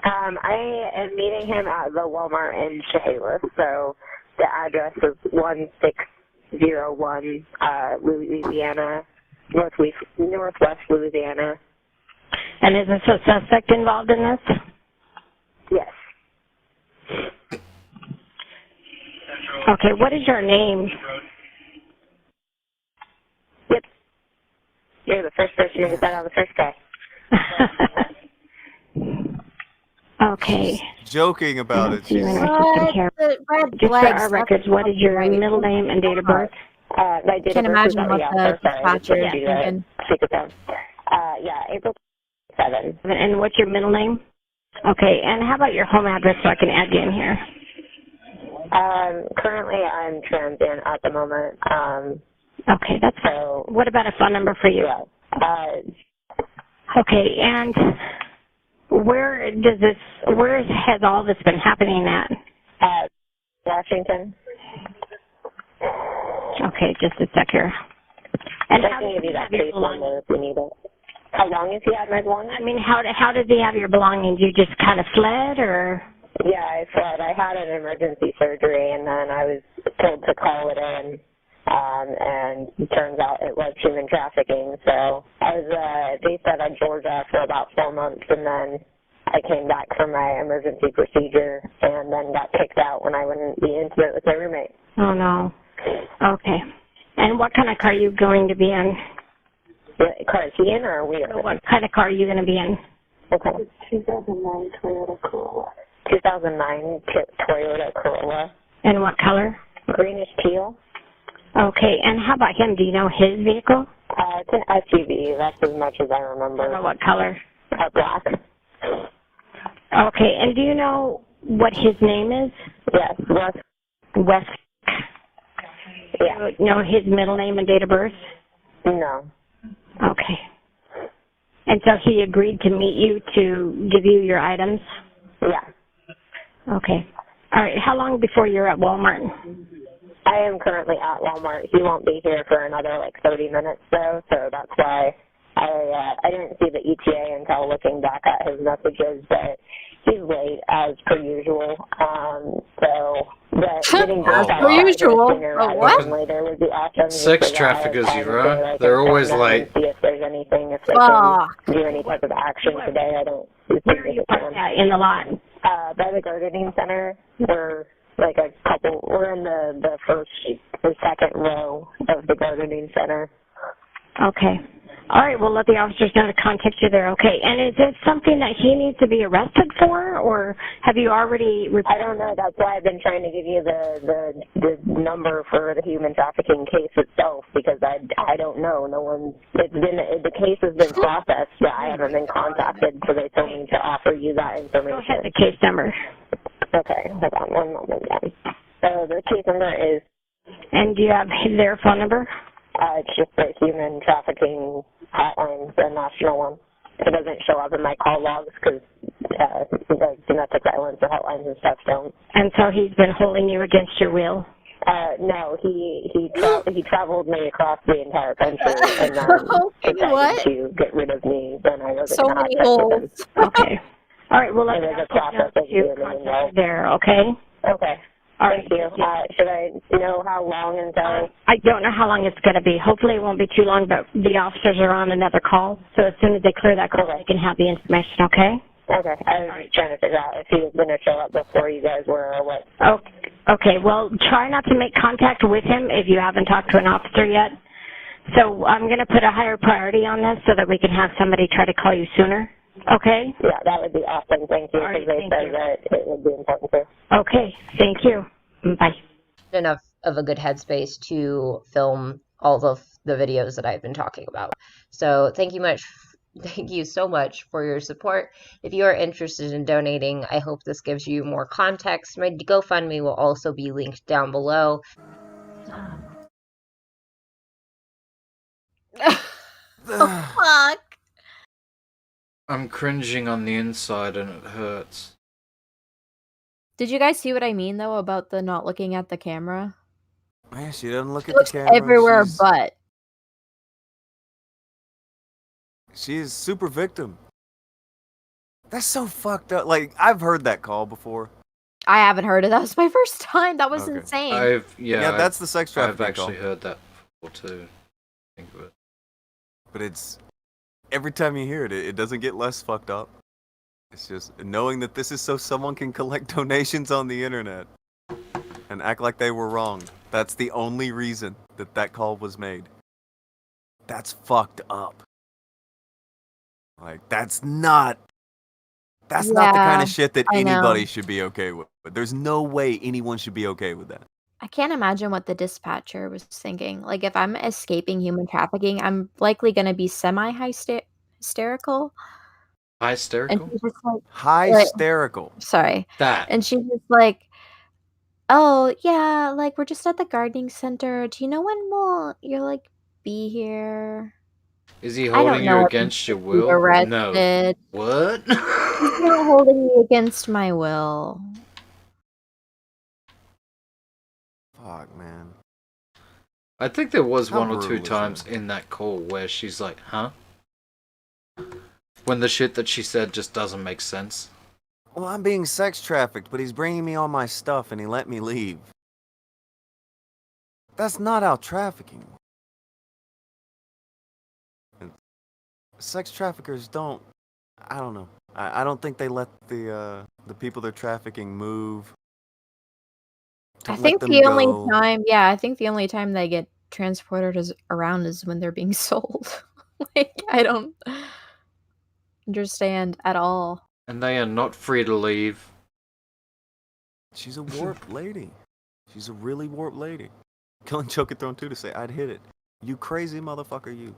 Speaker 11: I am meeting him at the Walmart in Chehalis, so the address is 1601 Louisiana, Northwest Louisiana. And is this a suspect involved in this? Yes. Okay, what is your name? Yep. You're the first person to get that on the first day. Okay.
Speaker 8: Joking about it.
Speaker 11: Just for our records, what is your middle name and date of birth? My date
Speaker 10: Can't
Speaker 11: of birth
Speaker 10: imagine what the dispatcher is thinking.
Speaker 11: Take it down. Yeah, April 7. And what's your middle name? Okay, and how about your home address so I can add you in here? Currently I'm transient at the moment. Okay, that's fine. So, what about a phone number for you? Okay, and where has all this been happening at? Washington. Okay, just a sec here. And how did he have your belongings? If you need it. How long has he had my belongings? I mean, how did he have your belongings? You just kind of fled, or? Yeah, I fled. I had an emergency surgery, and then I was told to call it in. And it turns out it was human trafficking. So I was based out of Georgia for about 4 months, and then I came back for my emergency procedure, and then got kicked out when I wouldn't be intimate with my roommate. Oh no. Okay. And what kind of car are you going to be in? What car is he in, or are we in? What kind of car are you going to be in? Okay. 2009 Toyota Corolla. 2009 Toyota Corolla. And what color? Greenish teal. Okay, and how about him? Do you know his vehicle? It's an SUV. That's as much as I remember. What color? Black. Okay, and do you know what his name is? Yes, West. Yeah. Do you know his middle name and date of birth? No. Okay. And so he agreed to meet you to give you your items? Yeah. Okay. All right, how long before you're at Walmart? I am currently at Walmart. He won't be here for another 30 minutes though, so that's why I didn't see the ETA until looking back at his messages, but he's late as per usual. But getting
Speaker 10: per usual. What?
Speaker 11: Later would be awesome.
Speaker 9: Sex traffickers, you bro. They're always late.
Speaker 11: See if there's anything, if they can do any type of action today. I don't. Where are you parked at in the lot? By the gardening center. We're we're in the first or second row of the gardening center. Okay. All right, we'll let the officers know to contact you there. Okay, and is it something that he needs to be arrested for, or have you already? I don't know. That's why I've been trying to give you the number for the human trafficking case itself, because I don't know. No one. The case has been processed, but I haven't been contacted, so they told me to offer you that information. Go ahead, the case number. Okay, hold on one moment then. So the case number is. And do you have their phone number? It's just the human trafficking hotline, the national one. It doesn't show up in my call logs because domestic violence or hotlines and stuff don't. And so he's been holding you against your will? No, he traveled me across the entire country and then decided to get rid of me when I wasn't
Speaker 10: so many holes.
Speaker 11: Okay. All right, well, let me know to contact there, okay? Okay. All right, thank you. Should I know how long until? I don't know how long it's going to be. Hopefully it won't be too long, but the officers are on another call, so as soon as they clear that call, they can have the information, okay? Okay. I was trying to figure out if he was going to show up before you guys were or what. Okay, well, try not to make contact with him if you haven't talked to an officer yet. So I'm going to put a higher priority on this so that we can have somebody try to call you sooner. Okay? Yeah, that would be awesome. Thank you. Because they said that it would be important too. Okay. Thank you. Bye.
Speaker 12: Enough of a good headspace to film all of the videos that I've been talking about. So thank you so much for your support. If you are interested in donating, I hope this gives you more context. My GoFundMe will also be linked down below.
Speaker 10: Oh, fuck.
Speaker 9: I'm cringing on the inside and it hurts.
Speaker 10: Did you guys see what I mean, though, about the not looking at the camera?
Speaker 1: Man, she doesn't look
Speaker 10: She
Speaker 1: at the
Speaker 10: looks
Speaker 1: camera.
Speaker 10: everywhere but.
Speaker 1: She's super victim. That's so fucked up. Like, I've heard that call before.
Speaker 10: I haven't heard it. That was my first time. That was insane.
Speaker 1: That's the sex trafficking
Speaker 9: I've actually
Speaker 1: call.
Speaker 9: heard that before too. Think of it.
Speaker 1: But it's every time you hear it, it doesn't get less fucked up. It's just knowing that this is so someone can collect donations on the internet and act like they were wrong. That's the only reason that that call was made. That's fucked up. Like, that's not the kind of shit that anybody should be okay with. But there's no way anyone should be okay with that.
Speaker 10: I can't imagine what the dispatcher was thinking. Like, if I'm escaping human trafficking, I'm likely going to be semi-hysterical.
Speaker 9: Hysterical?
Speaker 1: Hysterical.
Speaker 10: Sorry.
Speaker 9: That.
Speaker 10: And she's just like, oh, yeah, like, we're just at the gardening center. Do you know when you'll, like, be here?
Speaker 9: Is he holding you against your will?
Speaker 10: Arrested.
Speaker 9: No. What?
Speaker 10: He's not holding me against my will.
Speaker 1: Fuck, man.
Speaker 9: I think there was
Speaker 1: How
Speaker 9: one or two
Speaker 1: brutal is
Speaker 9: times in that call where she's like, huh? When the shit that she said just doesn't make sense.
Speaker 1: Well, I'm being sex trafficked, but he's bringing me all my stuff and he let me leave. That's not how trafficking works. Sex traffickers don't. I don't know. I don't think they let the people they're trafficking move.
Speaker 10: I think the only time they get transported around is when they're being sold. Like, I don't understand at all.
Speaker 9: And they are not free to leave.
Speaker 1: She's a warped lady. She's a really warped lady. Killing Chokethron too to say, I'd hit it. You crazy motherfucker, you.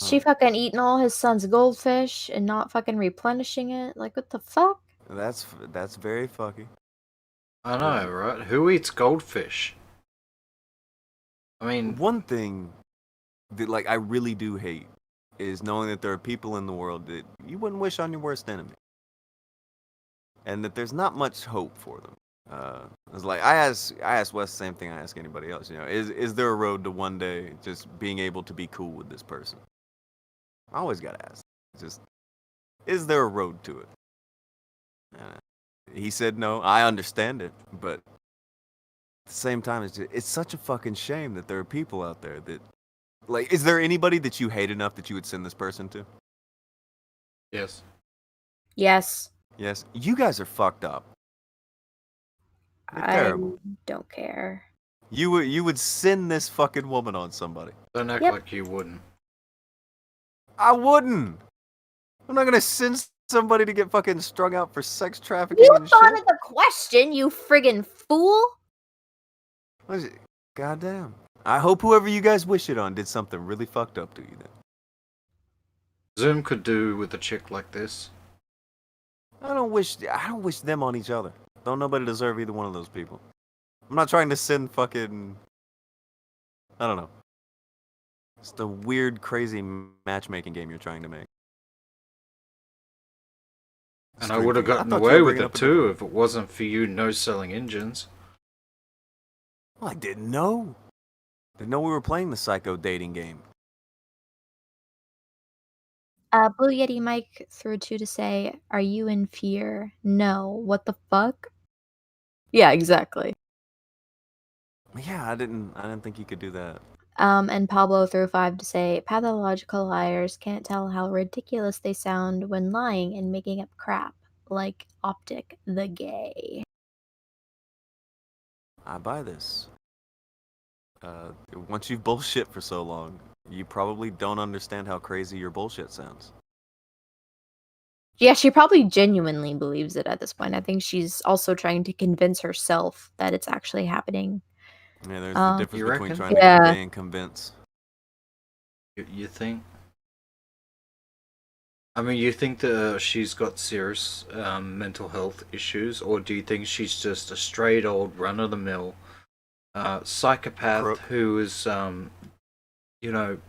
Speaker 10: She fucking eating all his son's goldfish and not fucking replenishing it. Like, what the fuck?
Speaker 1: That's very fucky.
Speaker 9: I know, right? Who eats goldfish? I mean,
Speaker 1: one thing that, like, I really do hate is knowing that there are people in the world that you wouldn't wish on your worst enemy, and that there's not much hope for them. It's like I ask Wes the same thing I ask anybody else. You know, is there a road to one day just being able to be cool with this person? I always gotta ask. Just, is there a road to it? He said no. I understand it, but at the same time, it's such a fucking shame that there are people out there that, like, is there anybody that you hate enough that you would send this person to?
Speaker 9: Yes.
Speaker 10: Yes.
Speaker 1: Yes. You guys are fucked up. You're
Speaker 10: I
Speaker 1: terrible.
Speaker 10: don't care.
Speaker 1: You would send this fucking woman on somebody.
Speaker 9: Don't act like you wouldn't.
Speaker 1: I wouldn't. I'm not gonna send somebody to get fucking strung out for sex trafficking
Speaker 10: You
Speaker 1: and
Speaker 10: thought
Speaker 1: shit.
Speaker 10: of the question, you friggin' fool.
Speaker 1: What is it? Goddamn. I hope whoever you guys wish it on did something really fucked up to you then.
Speaker 9: Zoom could do with a chick like this.
Speaker 1: I don't wish them on each other. Don't nobody deserve either one of those people. I'm not trying to send fucking, I don't know. It's the weird, crazy matchmaking game you're trying to make.
Speaker 9: And I would have gotten away with it too if it wasn't for you no-selling engines.
Speaker 1: Well, I didn't know. Didn't know we were playing the psycho dating game.
Speaker 10: Blue Yeti Mike threw 2 to say, "Are you in fear?" No. What the fuck? Yeah, exactly.
Speaker 1: Yeah, I didn't think you could do that.
Speaker 10: And Pablo threw 5 to say, "Pathological liars can't tell how ridiculous they sound when lying and making up crap, like Optic the Gay."
Speaker 1: I buy this. Once you've bullshit for so long, you probably don't understand how crazy your bullshit sounds.
Speaker 10: Yeah, she probably genuinely believes it at this point. I think she's also trying to convince herself that it's actually happening.
Speaker 1: Yeah, there's the difference
Speaker 9: You
Speaker 1: between
Speaker 9: reckon?
Speaker 1: trying to
Speaker 10: Yeah.
Speaker 1: convey and convince.
Speaker 9: You think? I mean, you think that she's got serious mental health issues, or do you think she's just a straight old run-of-the-mill psychopath
Speaker 1: Crook.
Speaker 9: who is, you know,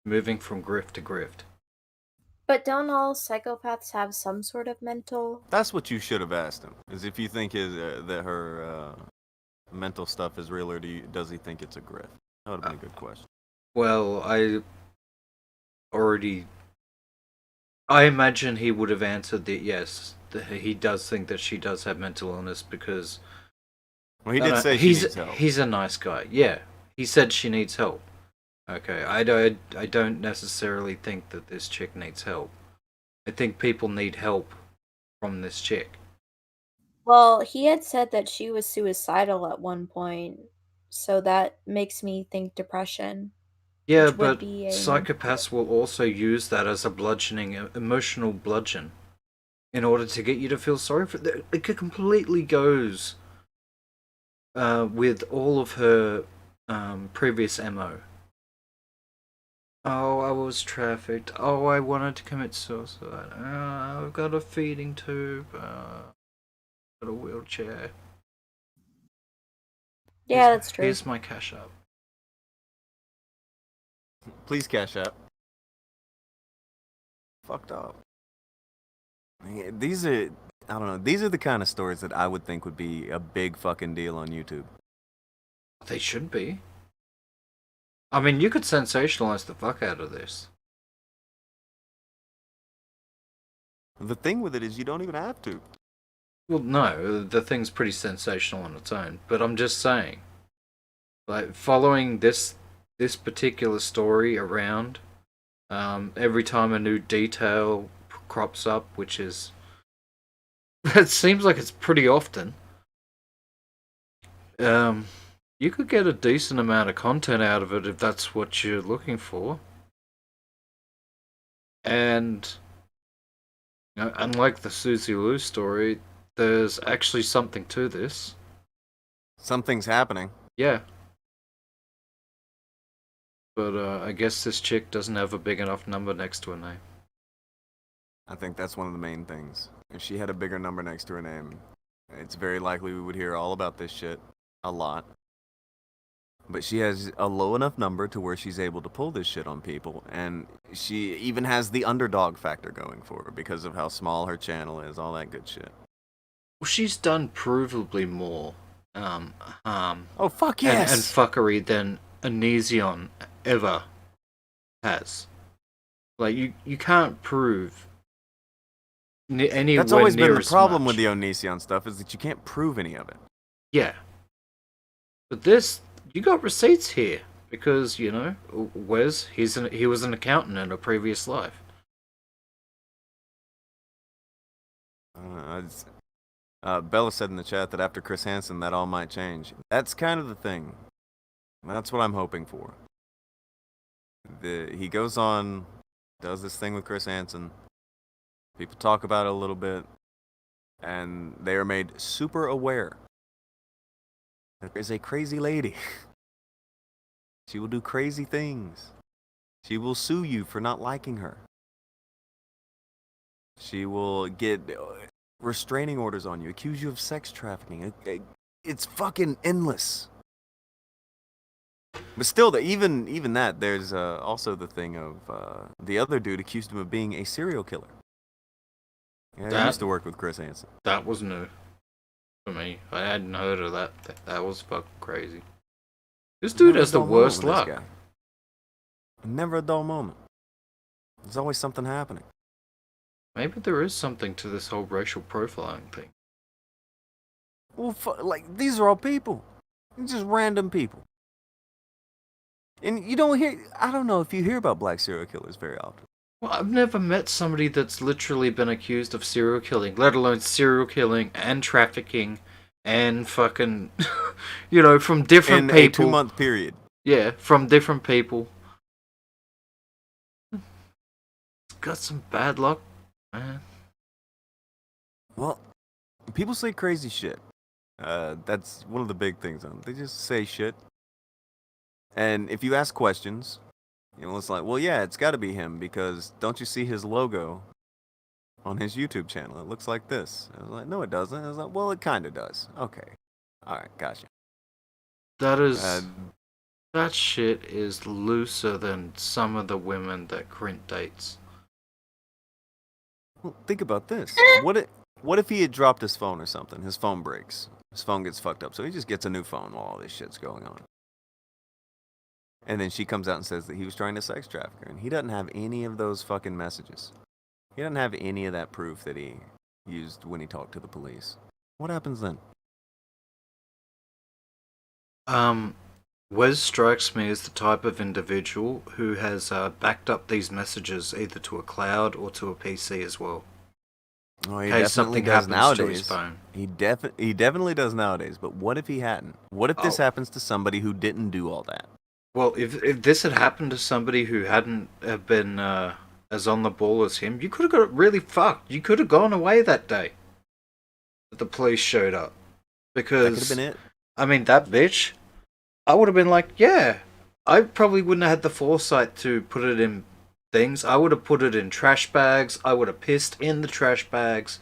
Speaker 9: moving from grift to grift?
Speaker 10: But don't all psychopaths have some sort of mental?
Speaker 1: That's what you should have asked him. Is if you think that her mental stuff is real, or does he think it's a grift? That would have been a good question.
Speaker 9: Well, I imagine he would have answered that yes, he does think that she does have mental illness because.
Speaker 1: Well, he did say she needs help.
Speaker 9: He's a nice guy. Yeah, he said she needs help. Okay, I don't necessarily think that this chick needs help. I think people need help from this chick.
Speaker 10: Well, he had said that she was suicidal at one point, so that makes me think depression.
Speaker 9: Yeah,
Speaker 10: Which would
Speaker 9: but
Speaker 10: be a
Speaker 9: psychopaths will also use that as a bludgeoning, emotional bludgeon, in order to get you to feel sorry for it. It completely goes with all of her previous MO. Oh, I was trafficked. Oh, I wanted to commit suicide. I've got a feeding tube. Got a wheelchair.
Speaker 10: Yeah, that's true.
Speaker 9: Here's my cash app.
Speaker 1: Please cash out. Fucked up. Yeah, these are, I don't know, these are the kind of stories that I would think would be a big fucking deal on YouTube.
Speaker 9: They should be. I mean, you could sensationalize the fuck out of this.
Speaker 1: The thing with it is you don't even have to.
Speaker 9: Well, no, the thing's pretty sensational on its own, but I'm just saying. Like, following this particular story around, every time a new detail crops up, which is... it seems like it's pretty often. You could get a decent amount of content out of it if that's what you're looking for. And, you know, unlike the Susie Lou story, there's actually something to this.
Speaker 1: Something's happening.
Speaker 9: Yeah. But I guess this chick doesn't have a big enough number next to her name.
Speaker 1: I think that's one of the main things. If she had a bigger number next to her name, it's very likely we would hear all about this shit a lot. But she has a low enough number to where she's able to pull this shit on people, and she even has the underdog factor going for her because of how small her channel is, all that good shit.
Speaker 9: Well, she's done provably more harm.
Speaker 1: Oh, fuck yes!
Speaker 9: And fuckery than Onision ever has. Like, you can't prove anywhere near
Speaker 1: That's always been the problem
Speaker 9: much.
Speaker 1: with the Onision stuff, is that you can't prove any of it.
Speaker 9: Yeah. But this, you got receipts here. Because, you know, Wes, he was an accountant in a previous life.
Speaker 1: Bella said in the chat that after Chris Hansen, that all might change. That's kind of the thing. That's what I'm hoping for. He goes on, does this thing with Chris Hansen. People talk about it a little bit, and they are made super aware that there's a crazy lady. She will do crazy things. She will sue you for not liking her. She will get restraining orders on you, accuse you of sex trafficking. It's fucking endless. But still, even that, there's also the thing of the other dude accused him of being a serial killer. Yeah, I used to work with Chris Hansen.
Speaker 9: That was new for me. I hadn't heard of that. That was fucking crazy. This dude has the worst luck.
Speaker 1: Never a dull moment. There's always something happening.
Speaker 9: Maybe there is something to this whole racial profiling thing.
Speaker 1: Well, like, these are all people. Just random people. And you don't hear, I don't know if you hear about black serial killers very often.
Speaker 9: Well, I've never met somebody that's literally been accused of serial killing, let alone serial killing and trafficking and fucking, you know, from different
Speaker 1: in
Speaker 9: people.
Speaker 1: In a 2-month period.
Speaker 9: Yeah, from different people. It's got some bad luck, man.
Speaker 1: Well, people say crazy shit. That's one of the big things on them. They just say shit. And if you ask questions, you know, it's like, well, yeah, it's got to be him because don't you see his logo on his YouTube channel? It looks like this. I was like, no, it doesn't. I was like, well, it kind of does. Okay. All right, gotcha.
Speaker 9: That is... that shit is looser than some of the women that Crint dates.
Speaker 1: Well, think about this. What if he had dropped his phone or something? His phone breaks. His phone gets fucked up. So he just gets a new phone while all this shit's going on. And then she comes out and says that he was trying to sex traffic her. And he doesn't have any of those fucking messages. He doesn't have any of that proof that he used when he talked to the police. What happens then?
Speaker 9: Wes strikes me as the type of individual who has backed up these messages either to a cloud or to a PC as well.
Speaker 1: Oh, he definitely does nowadays. He definitely does nowadays. But what if he hadn't? What if this happens to somebody who didn't do all that?
Speaker 9: Well, if this had happened to somebody who hadn't been as on the ball as him, you could have got really fucked. You could have gone away that day. But the police showed up. Because,
Speaker 1: That could have been it.
Speaker 9: I mean, that bitch, I would have been like, yeah. I probably wouldn't have had the foresight to put it in things. I would have put it in trash bags. I would have pissed in the trash bags.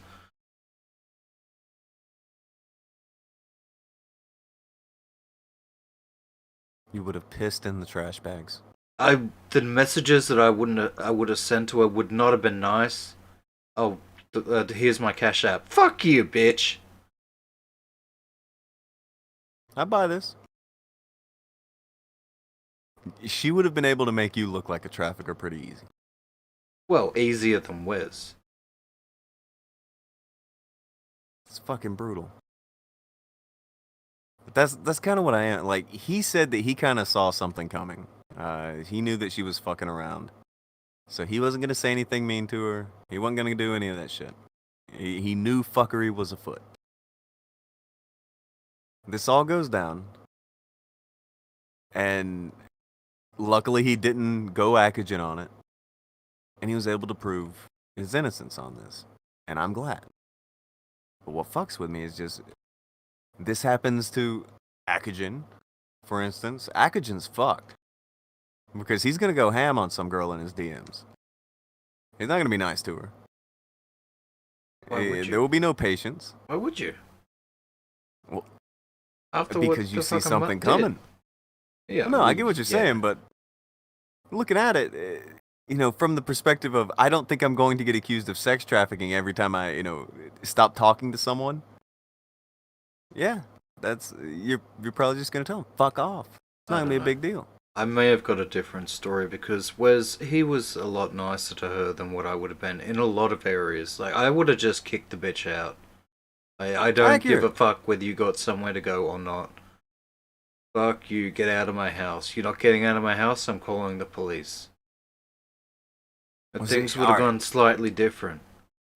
Speaker 1: You would have pissed in the trash bags.
Speaker 9: The messages that I would have sent to her would not have been nice. Oh, here's my Cash App. Fuck you, bitch.
Speaker 1: I buy this. She would have been able to make you look like a trafficker pretty easy.
Speaker 9: Well, easier than Wes.
Speaker 1: It's fucking brutal. But that's kind of what I am. Like, he said that he kind of saw something coming. He knew that she was fucking around. So he wasn't going to say anything mean to her. He wasn't going to do any of that shit. He knew fuckery was afoot. This all goes down. And luckily he didn't go Akujin on it. And he was able to prove his innocence on this. And I'm glad. But what fucks with me is just... This happens to Akujin, for instance. Akujin's fucked. Because he's going to go ham on some girl in his DMs. He's not going to be nice to her. There will be no patience.
Speaker 9: Why would you?
Speaker 1: Well,
Speaker 9: After
Speaker 1: because you see something coming.
Speaker 9: Yeah.
Speaker 1: No, I get what you're saying, but looking at it, you know, from the perspective of, I don't think I'm going to get accused of sex trafficking every time I, you know, stop talking to someone. Yeah, you're probably just going to tell them, fuck off. It's not going to be a big deal.
Speaker 9: I may have got a different story because Wes, he was a lot nicer to her than what I would have been in a lot of areas. Like, I would have just kicked the bitch out. I don't give a fuck whether you got somewhere to go or not. Fuck you, get out of my house. You're not getting out of my house, I'm calling the police. But things would have gone slightly different.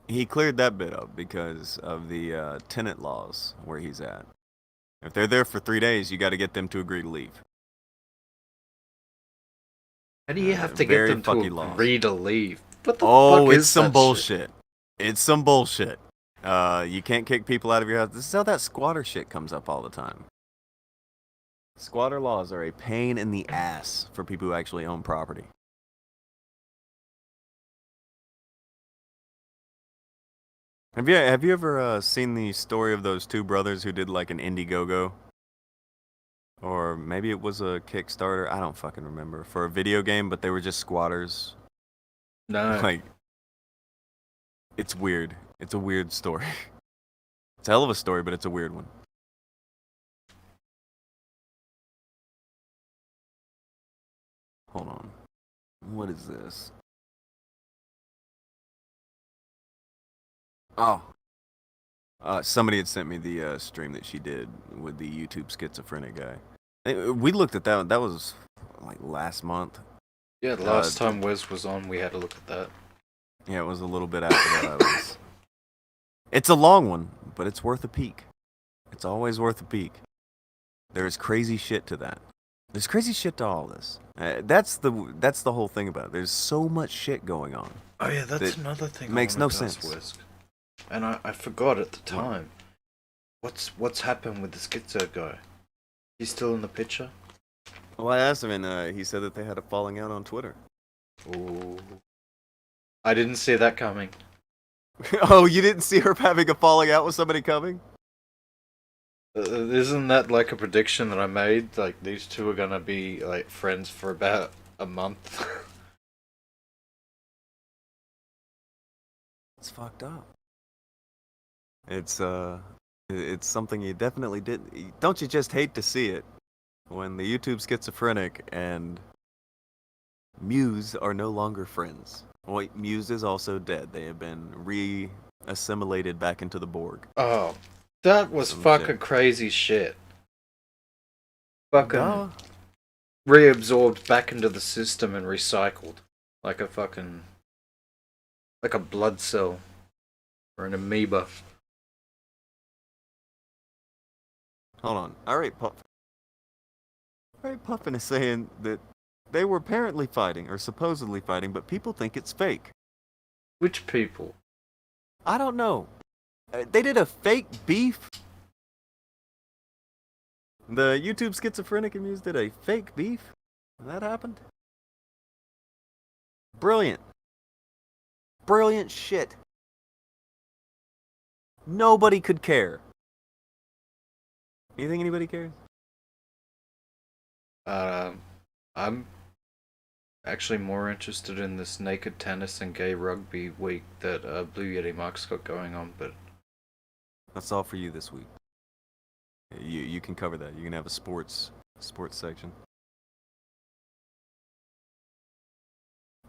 Speaker 1: He cleared that bit up because of the tenant laws where he's at. If they're there for 3 days, you got to get them to agree to leave.
Speaker 9: How do you have to get them to agree to leave? What the fuck is
Speaker 1: it's some
Speaker 9: that
Speaker 1: bullshit. It's some bullshit. You can't kick people out of your house. This is how that squatter shit comes up all the time. Squatter laws are a pain in the ass for people who actually own property. Have you ever seen the story of those two brothers who did like an Indiegogo? Or maybe it was a Kickstarter, I don't fucking remember, for a video game, but they were just squatters.
Speaker 9: No.
Speaker 1: Like, it's weird. It's a weird story. It's a hell of a story, but it's a weird one. Hold on. What is this?
Speaker 8: Oh. Somebody had sent me the stream that she did with the YouTube schizophrenic guy. We looked at that one. That was like last month.
Speaker 9: Yeah, the last time Wes was on, we had a look at that.
Speaker 8: Yeah, it was a little bit after that. It's a long one, but it's worth a peek. It's always worth a peek. There's crazy shit to that. There's crazy shit to all this. That's the whole thing about it. There's so much shit going on.
Speaker 9: Oh yeah, that's another thing.
Speaker 8: Makes no sense.
Speaker 9: Wes. And I forgot at the time. What's happened with the schizo guy? He's still in the picture?
Speaker 8: Well, I asked him, and he said that they had a falling out on Twitter.
Speaker 9: Ooh. I didn't see that coming.
Speaker 8: Oh, you didn't see her having a falling out with somebody coming?
Speaker 9: Isn't that like a prediction that I made? Like, these two are gonna be, like, friends for about a month?
Speaker 8: It's fucked up. It's something you definitely didn't... Don't you just hate to see it? When the YouTube schizophrenic and Muse are no longer friends. Wait, Muse is also dead. They have been re-assimilated back into the Borg.
Speaker 9: Oh, that was fucking crazy shit. Fucking reabsorbed back into the system and recycled. Like a fucking... like a blood cell. Or an amoeba.
Speaker 8: Hold on. Alright, Puffin is saying that they were apparently fighting, or supposedly fighting, but people think it's fake.
Speaker 9: Which people?
Speaker 8: I don't know. They did a fake beef. The YouTube schizophrenic and Muse did a fake beef. That happened. Brilliant. Brilliant shit. Nobody could care. You think anybody cares?
Speaker 9: I'm actually more interested in this naked tennis and gay rugby week that Blue Yeti Mark's got going on, but
Speaker 8: that's all for you this week. You can cover that. You can have a sports section.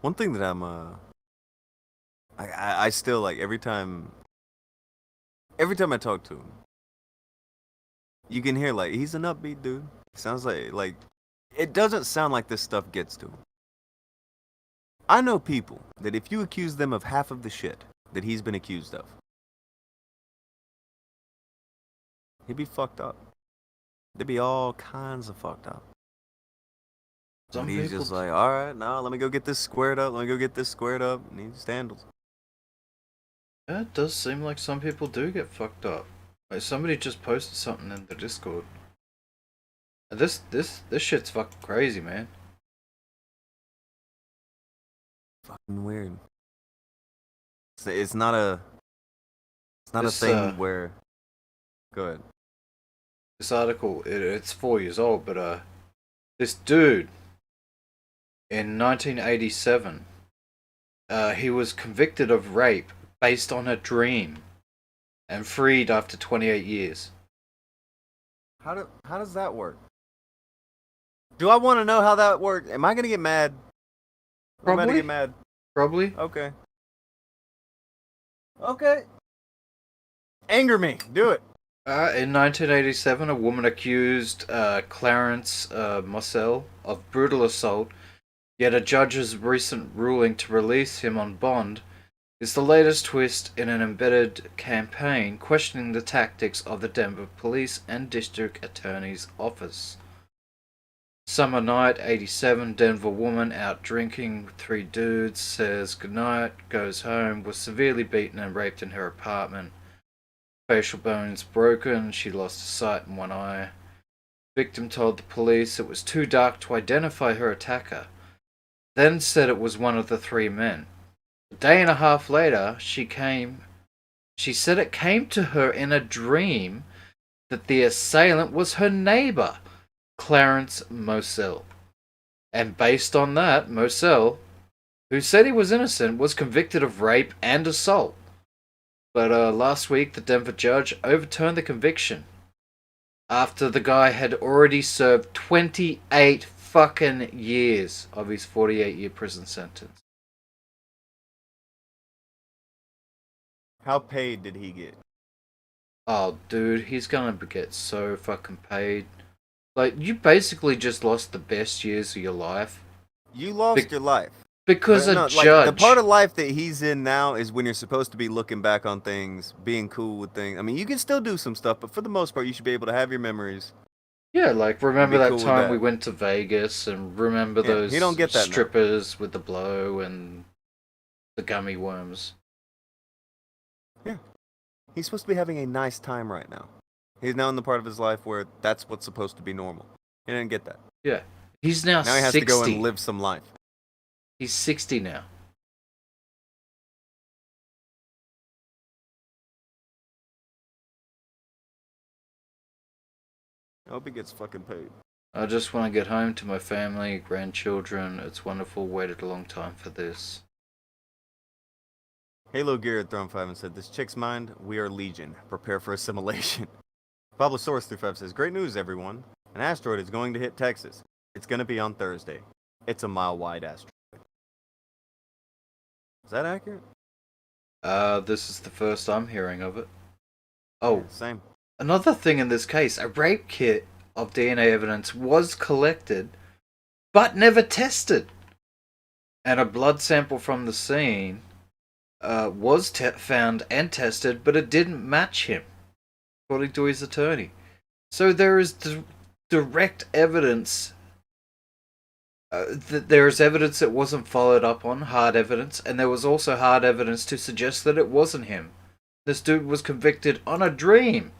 Speaker 8: One thing that I still like every time I talk to him, you can hear like he's an upbeat dude. Sounds like it doesn't sound like this stuff gets to him. I know people that if you accuse them of half of the shit that he's been accused of, he'd be fucked up. They'd be all kinds of fucked up. And he's just like, all right, now let me go get this squared up. And he just handles it.
Speaker 9: Yeah, it does seem like some people do get fucked up. Like somebody just posted something in the Discord. This shit's fucking crazy, man.
Speaker 8: Fucking weird. It's not a thing where. Go ahead.
Speaker 9: This article, it's 4 years old, but this dude in 1987, he was convicted of rape based on a dream, and freed after 28 years.
Speaker 8: How does that work? Do I want to know how that works? Am I gonna get mad?
Speaker 9: Probably.
Speaker 8: I'm gonna get mad.
Speaker 9: Probably.
Speaker 8: Okay. Anger me. Do it.
Speaker 9: In 1987, a woman accused Clarence Mossell of brutal assault, yet a judge's recent ruling to release him on bond is the latest twist in an embedded campaign questioning the tactics of the Denver Police and District Attorney's Office. Summer night, 87, Denver woman out drinking, 3 dudes, says goodnight, goes home, was severely beaten and raped in her apartment. Facial bones broken, she lost sight in one eye. Victim told the police it was too dark to identify her attacker, then said it was one of the 3 men. A day and a half later, she said it came to her in a dream that the assailant was her neighbor, Clarence Mossell. And based on that, Mossell, who said he was innocent, was convicted of rape and assault. But last week, the Denver judge overturned the conviction after the guy had already served 28 fucking years of his 48-year prison sentence.
Speaker 8: How paid did he get?
Speaker 9: Oh, dude, he's gonna get so fucking paid. Like, you basically just lost the best years of your life.
Speaker 8: You lost your life.
Speaker 9: Because
Speaker 8: But
Speaker 9: a
Speaker 8: no,
Speaker 9: judge.
Speaker 8: Like, the part of life that he's in now is when you're supposed to be looking back on things, being cool with things. I mean, you can still do some stuff, but for the most part, you should be able to have your memories.
Speaker 9: Yeah, like, remember
Speaker 8: Be
Speaker 9: that
Speaker 8: cool with
Speaker 9: time
Speaker 8: that.
Speaker 9: we went to Vegas, and remember
Speaker 8: Yeah,
Speaker 9: those
Speaker 8: you don't get that now.
Speaker 9: strippers with the blow and the gummy worms.
Speaker 8: Yeah. He's supposed to be having a nice time right now. He's now in the part of his life where that's what's supposed to be normal. He didn't get that.
Speaker 9: Yeah. He's now 60.
Speaker 8: Now he has to go and live some life.
Speaker 9: He's 60 now.
Speaker 8: I hope he gets fucking paid.
Speaker 9: I just want to get home to my family, grandchildren. It's wonderful. Waited a long time for this.
Speaker 8: Halo Gear had thrown 5 and said, "This chick's mind, we are legion. Prepare for assimilation." Pablosaurus through 5 says, "Great news, everyone. An asteroid is going to hit Texas. It's going to be on Thursday. It's a mile-wide asteroid." Is that accurate?
Speaker 9: This is the first I'm hearing of it. Oh,
Speaker 8: Yeah, same.
Speaker 9: another thing in this case, a rape kit of DNA evidence was collected, but never tested. And a blood sample from the scene was found and tested, but it didn't match him, according to his attorney. So there is direct evidence that there is evidence that wasn't followed up on, hard evidence, and there was also hard evidence to suggest that it wasn't him. This dude was convicted on a dream.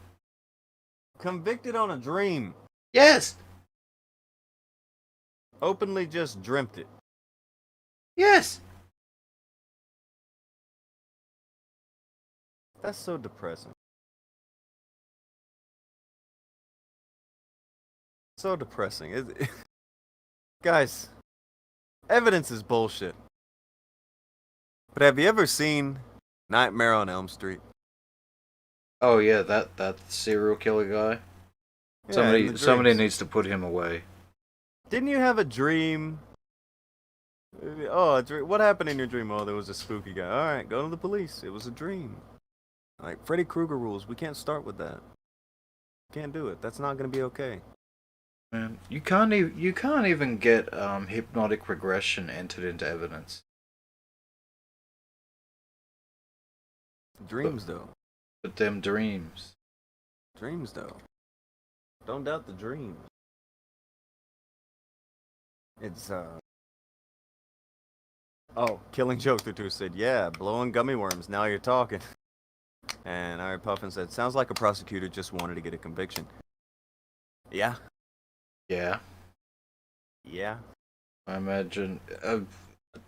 Speaker 8: Convicted on a dream.
Speaker 9: Yes!
Speaker 8: Openly just dreamt it.
Speaker 9: Yes!
Speaker 8: That's so depressing. So depressing. Guys, evidence is bullshit. But have you ever seen Nightmare on Elm Street?
Speaker 9: Oh yeah, that serial killer guy.
Speaker 8: Yeah, in the
Speaker 9: Somebody
Speaker 8: dreams.
Speaker 9: needs to put him away.
Speaker 8: Didn't you have a dream? Oh, what happened in your dream? Oh, there was a spooky guy. All right, go to the police. It was a dream. Like Freddy Krueger rules. We can't start with that. Can't do it. That's not gonna be okay.
Speaker 9: Man, you can't even get hypnotic regression entered into evidence.
Speaker 8: Dreams, though.
Speaker 9: But them dreams.
Speaker 8: Dreams, though. Don't doubt the dreams. It's Oh, Killing Joke 2 said, "Yeah, blowing gummy worms. Now you're talking." And Iron Puffin said, "Sounds like a prosecutor just wanted to get a conviction." Yeah.
Speaker 9: Yeah.
Speaker 8: Yeah.
Speaker 9: I imagine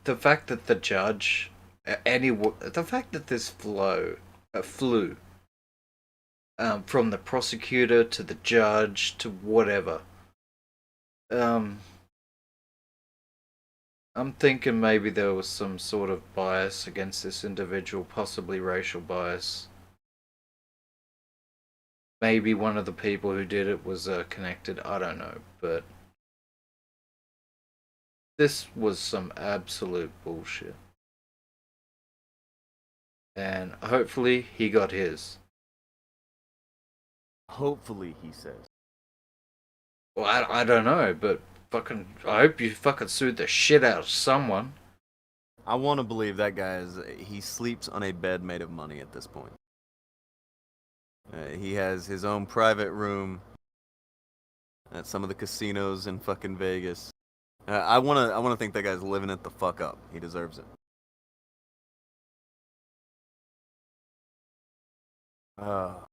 Speaker 9: the fact that the judge, the fact that this flew from the prosecutor to the judge to whatever. I'm thinking maybe there was some sort of bias against this individual, possibly racial bias. Maybe one of the people who did it was connected, I don't know, but this was some absolute bullshit. And hopefully he got his.
Speaker 8: Hopefully, he says.
Speaker 9: Well, I don't know, but fucking, I hope you fucking sued the shit out of someone.
Speaker 8: I want to believe that guy he sleeps on a bed made of money at this point. He has his own private room at some of the casinos in fucking Vegas. I wanna think that guy's living it the fuck up. He deserves it. Fuck.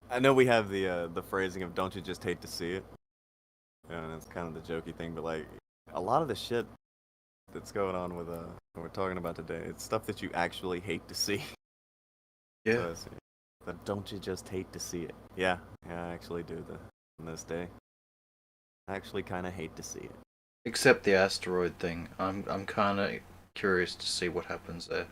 Speaker 8: I know we have the phrasing of "don't you just hate to see it." Yeah, and that's kind of the jokey thing, but like a lot of the shit that's going on with what we're talking about today, it's stuff that you actually hate to see.
Speaker 9: Yeah.
Speaker 8: But don't you just hate to see it? Yeah, I actually do. In this day, I actually kind of hate to see it.
Speaker 9: Except the asteroid thing. I'm kind of curious to see what happens there.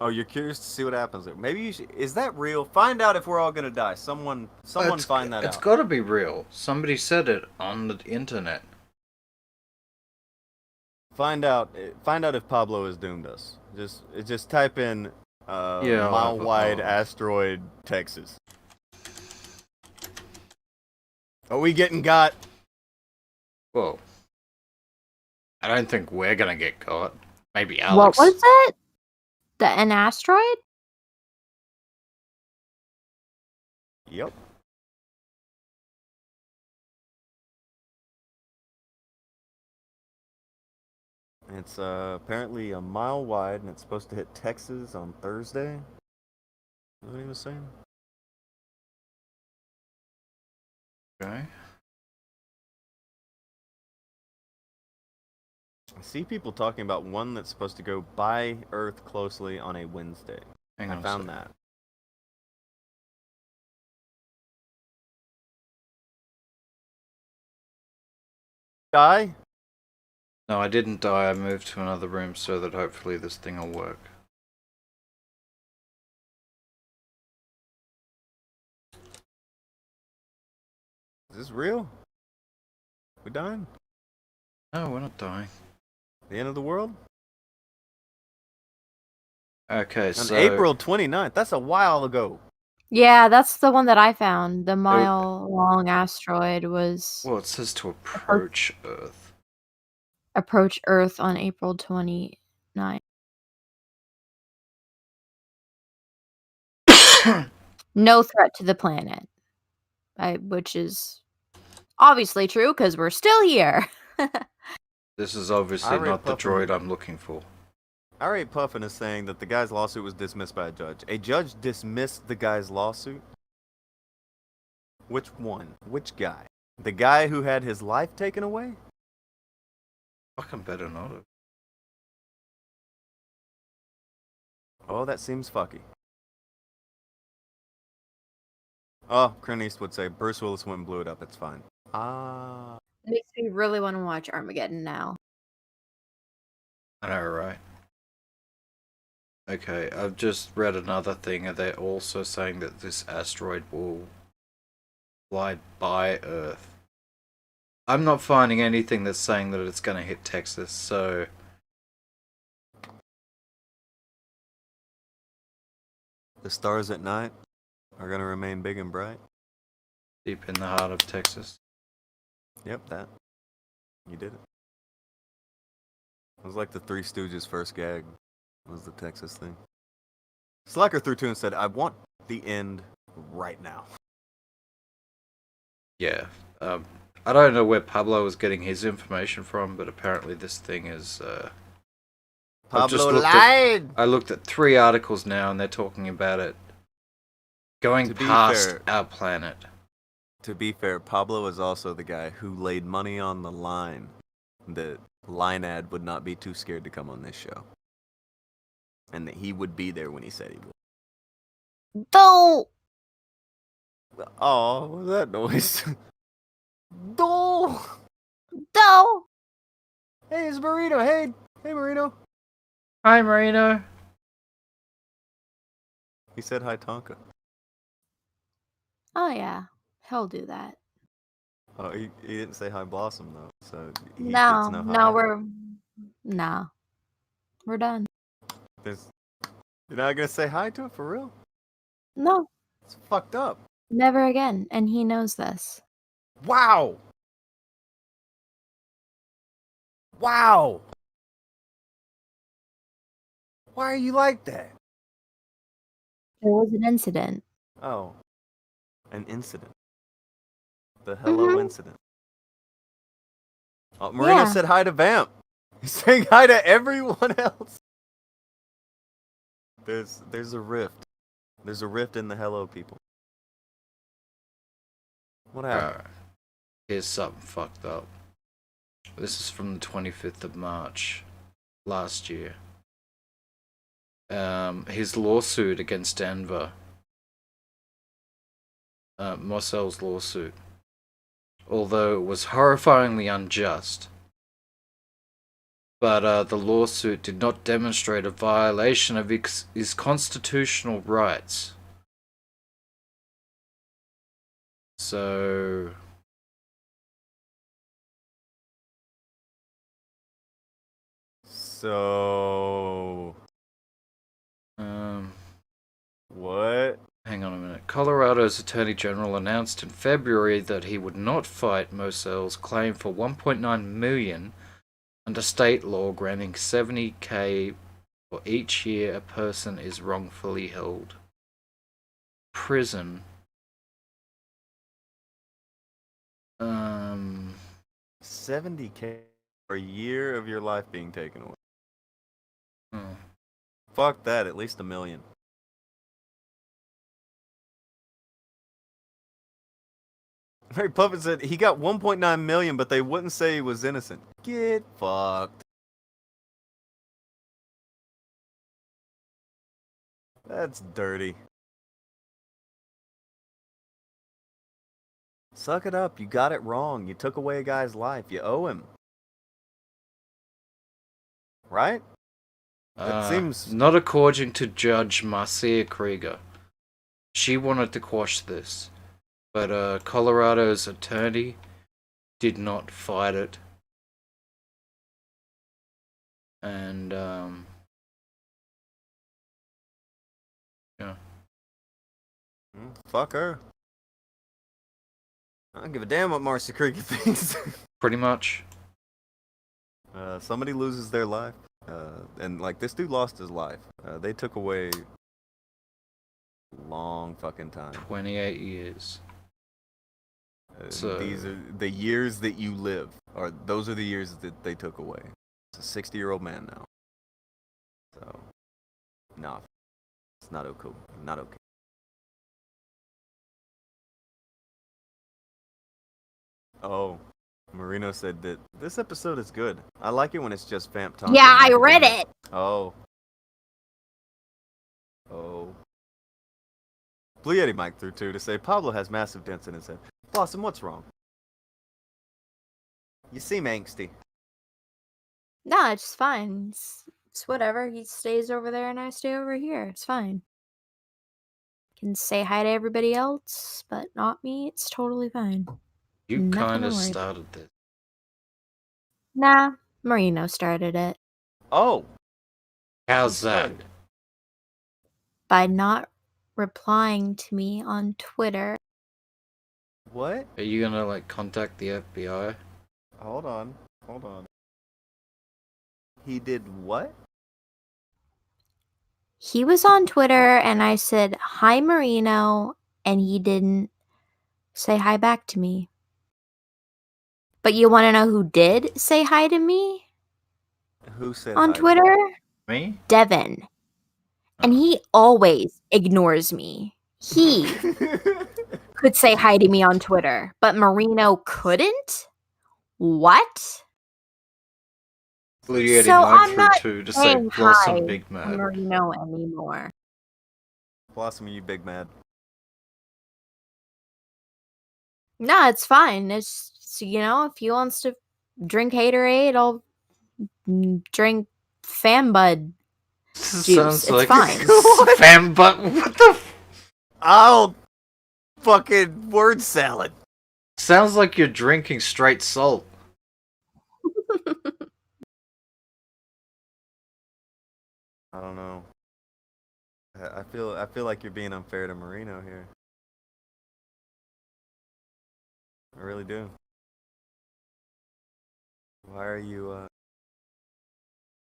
Speaker 8: Oh, you're curious to see what happens there. Maybe you should. Is that real? Find out if we're all gonna die. Someone find that out.
Speaker 9: It's got to be real. Somebody said it on the internet.
Speaker 8: Find out if Pablo has doomed us. Just type in
Speaker 9: Yeah,
Speaker 8: mile wide
Speaker 9: I'll-
Speaker 8: asteroid Texas. Are we getting got?
Speaker 9: Well, I don't think we're gonna get caught. Maybe
Speaker 10: What
Speaker 9: Alex.
Speaker 10: was it? An asteroid?
Speaker 8: Yep. It's apparently a mile wide, and it's supposed to hit Texas on Thursday. What he was saying?
Speaker 9: Okay.
Speaker 8: I see people talking about one that's supposed to go by Earth closely on a Wednesday.
Speaker 9: Hang
Speaker 8: I
Speaker 9: on a
Speaker 8: found
Speaker 9: sec.
Speaker 8: that. Die?
Speaker 9: No, I didn't die. I moved to another room so that hopefully this thing will work.
Speaker 8: Is this real? We dying?
Speaker 9: No, we're not dying.
Speaker 8: The end of the world?
Speaker 9: Okay,
Speaker 8: On
Speaker 9: so
Speaker 8: April 29th. That's a while ago.
Speaker 10: Yeah, that's the one that I found. The mile-long asteroid was
Speaker 9: well, it says to approach Earth.
Speaker 10: approach Earth on April 29th. No threat to the planet. Which is obviously true because we're still here.
Speaker 9: This is obviously
Speaker 8: Irate
Speaker 9: not the
Speaker 8: Puffin.
Speaker 9: droid I'm looking for.
Speaker 8: Irate Puffin is saying that the guy's lawsuit was dismissed by a judge. A judge dismissed the guy's lawsuit? Which one? Which guy? The guy who had his life taken away?
Speaker 9: Fucking better not have.
Speaker 8: Oh, that seems fucky. Oh, Clint Eastwood would say Bruce Willis went and blew it up. It's fine. Ah.
Speaker 10: Makes me really want to watch Armageddon now.
Speaker 9: I know, right? Okay, I've just read another thing, and they're also saying that this asteroid will fly by Earth. I'm not finding anything that's saying that it's going to hit Texas, so...
Speaker 8: The stars at night are going to remain big and bright.
Speaker 9: Deep in the heart of Texas.
Speaker 8: Yep, that. You did it. It was like the Three Stooges' first gag. Was the Texas thing. Slacker threw two and said, I want the end right now.
Speaker 9: Yeah. I don't know where Pablo was getting his information from, but apparently this thing is...
Speaker 8: Pablo lied!
Speaker 9: I looked at 3 articles now, and they're talking about it going past our planet.
Speaker 8: To be fair, Pablo is also the guy who laid money on the line that Linead would not be too scared to come on this show. And that he would be there when he said he would.
Speaker 10: Don't!
Speaker 8: Oh, what was that noise? Don't!
Speaker 10: Don't!
Speaker 8: Hey, it's Marino. Hey, Marino.
Speaker 9: Hi, Marino.
Speaker 8: He said hi, Tonka.
Speaker 10: Oh yeah, he'll do that.
Speaker 8: Oh, he didn't say hi, Blossom, though. So he
Speaker 10: No,
Speaker 8: gets
Speaker 10: no, we're done.
Speaker 8: You're not gonna say hi to him for real?
Speaker 10: No,
Speaker 8: It's fucked up.
Speaker 10: never again, and he knows this.
Speaker 8: Wow! Wow! Why are you like that?
Speaker 10: There was an incident.
Speaker 8: Oh. An incident. The hello incident. Oh, Marina
Speaker 10: Yeah.
Speaker 8: said hi to Vamp. He's saying hi to everyone else. There's a rift. There's a rift in the hello people. What happened?
Speaker 9: Here's something fucked up. This is from the 25th of March last year. His lawsuit against Denver. Marcel's lawsuit. Although it was horrifyingly unjust. But the lawsuit did not demonstrate a violation of his constitutional rights. So...
Speaker 8: So what?
Speaker 9: Hang on a minute. Colorado's Attorney General announced in February that he would not fight Mosel's claim for $1.9 million under state law granting $70,000 for each year a person is wrongfully held. Prison.
Speaker 8: 70K for a year of your life being taken away.
Speaker 9: Hmm.
Speaker 8: Fuck that, at least $1 million. Mary Puppet said he got 1.9 million, but they wouldn't say he was innocent. Get fucked. That's dirty. Suck it up. You got it wrong. You took away a guy's life. You owe him. Right? That seems...
Speaker 9: Not according to Judge Marcia Krieger. She wanted to quash this. But Colorado's attorney did not fight it. And, yeah.
Speaker 8: Fuck her. I don't give a damn what Marcia Krieger thinks.
Speaker 9: Pretty much.
Speaker 8: Somebody loses their life. And, like, this dude lost his life. They took away long fucking time.
Speaker 9: 28 years.
Speaker 8: These are the years that you live, or those are the years that they took away. It's a 60-year-old man now. So, no, it's not okay. Not okay. Oh, Marino said that this episode is good. I like it when it's just Vamp talking.
Speaker 10: Yeah, I read it.
Speaker 8: Oh. Blue Yeti Mike through too to say Pablo has massive dents in his head. Blossom, what's wrong? You seem angsty.
Speaker 10: No, it's fine. It's whatever. He stays over there and I stay over here. It's fine. Can say hi to everybody else, but not me. It's totally fine.
Speaker 9: You
Speaker 10: Nothing
Speaker 9: kind
Speaker 10: to
Speaker 9: of
Speaker 10: worry about.
Speaker 9: started this.
Speaker 10: Nah, Marino started it.
Speaker 8: Oh.
Speaker 9: How's that?
Speaker 10: By not replying to me on Twitter.
Speaker 8: What?
Speaker 9: Are you gonna, like, contact the FBI?
Speaker 8: Hold on. He did what?
Speaker 10: He was on Twitter and I said, hi, Marino, and he didn't say hi back to me. But you want to know who did say hi to me?
Speaker 8: Who said
Speaker 10: on
Speaker 8: hi?
Speaker 10: Twitter?
Speaker 9: Me?
Speaker 10: Devin. And he always ignores me. He could say hi to me on Twitter, but Marino couldn't? What?
Speaker 9: Blue Yeti
Speaker 10: So I'm
Speaker 9: Mike
Speaker 10: not
Speaker 9: through to say
Speaker 10: saying
Speaker 9: Blossom
Speaker 10: hi
Speaker 9: Big
Speaker 10: to
Speaker 9: Mad.
Speaker 10: Marino anymore.
Speaker 8: Blossom, you big mad.
Speaker 10: No, it's fine. It's, you know, if he wants to drink Haterade, I'll drink Fambud juice.
Speaker 9: Sounds
Speaker 10: It's
Speaker 9: like
Speaker 10: fine.
Speaker 9: Fan but what the
Speaker 8: Oh, fucking word salad.
Speaker 9: Sounds like you're drinking straight salt.
Speaker 8: I don't know. I feel like you're being unfair to Marino here. I really do. Why are you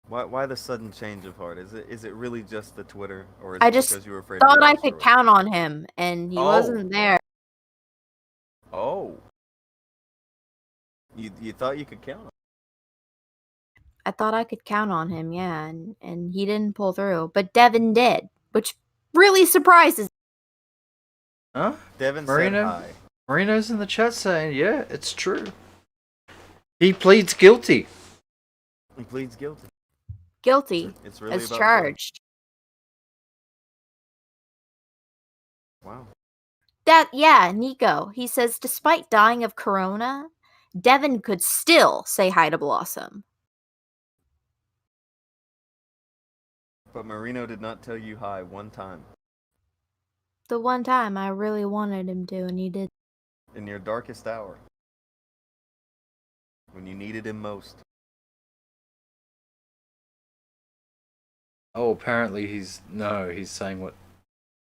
Speaker 8: why the sudden change of heart? Is it really just the Twitter, or is
Speaker 10: I
Speaker 8: it
Speaker 10: just
Speaker 8: because you were afraid
Speaker 10: thought
Speaker 8: of
Speaker 10: I
Speaker 8: your
Speaker 10: could
Speaker 8: story?
Speaker 10: count on him, and he wasn't there.
Speaker 8: Oh. You thought you could count on him.
Speaker 10: I thought I could count on him, yeah, and he didn't pull through. But Devin did, which really surprises.
Speaker 9: Huh?
Speaker 8: Devin
Speaker 9: Marino?
Speaker 8: said hi.
Speaker 9: Marino's in the chat saying, yeah, it's true. He pleads guilty.
Speaker 8: He pleads guilty.
Speaker 10: Guilty
Speaker 8: It's really
Speaker 10: as
Speaker 8: about
Speaker 10: charged.
Speaker 8: Wow.
Speaker 10: Yeah, Nico. He says despite dying of corona, Devin could still say hi to Blossom.
Speaker 8: But Marino did not tell you hi one time.
Speaker 10: The one time I really wanted him to, and he did.
Speaker 8: In your darkest hour. When you needed him most.
Speaker 9: Oh, apparently he's saying what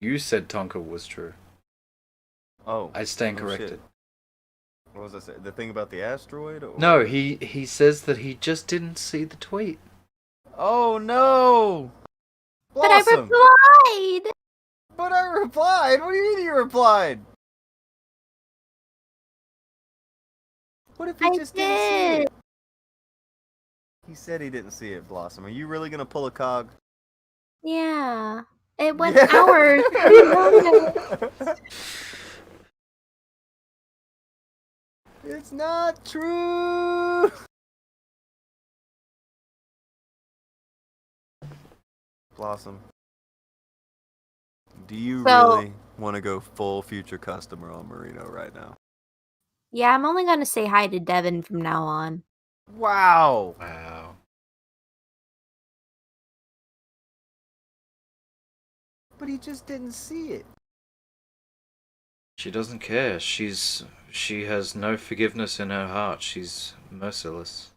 Speaker 9: you said, Tonka, was true.
Speaker 8: Oh.
Speaker 9: I stand
Speaker 8: oh,
Speaker 9: corrected.
Speaker 8: shit. What was I saying? The thing about the asteroid? Or...
Speaker 9: No, he says that he just didn't see the tweet.
Speaker 8: Oh no!
Speaker 10: But I
Speaker 8: Blossom!
Speaker 10: replied!
Speaker 8: But I replied! What do you mean you replied? What if he
Speaker 10: I
Speaker 8: just didn't see
Speaker 10: did.
Speaker 8: it? He said he didn't see it, Blossom. Are you really gonna pull a cog?
Speaker 10: Yeah. It went
Speaker 8: Yeah.
Speaker 10: hours.
Speaker 8: It's not true! Blossom. Do you really want to go full future customer on Marino right now?
Speaker 10: Yeah, I'm only gonna say hi to Devin from now on.
Speaker 8: Wow!
Speaker 9: Wow.
Speaker 8: But he just didn't see it.
Speaker 9: She doesn't care. She has no forgiveness in her heart. She's merciless.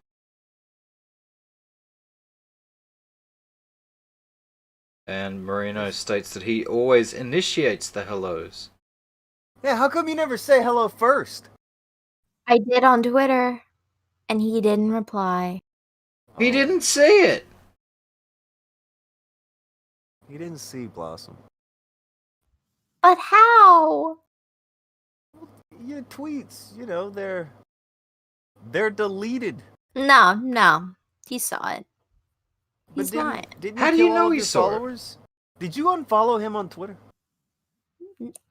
Speaker 9: And Marino states that he always initiates the hellos.
Speaker 8: Yeah, how come you never say hello first?
Speaker 10: I did on Twitter, and he didn't reply.
Speaker 9: He didn't see it!
Speaker 8: He didn't see Blossom.
Speaker 10: But how?
Speaker 8: Your tweets, you know, they're deleted.
Speaker 10: No. He saw it.
Speaker 8: But
Speaker 10: He's lying.
Speaker 8: Didn't
Speaker 9: How
Speaker 8: you
Speaker 9: do
Speaker 8: kill
Speaker 9: you know
Speaker 8: all of
Speaker 9: he
Speaker 8: your
Speaker 9: saw it?
Speaker 8: followers? Did you unfollow him on Twitter?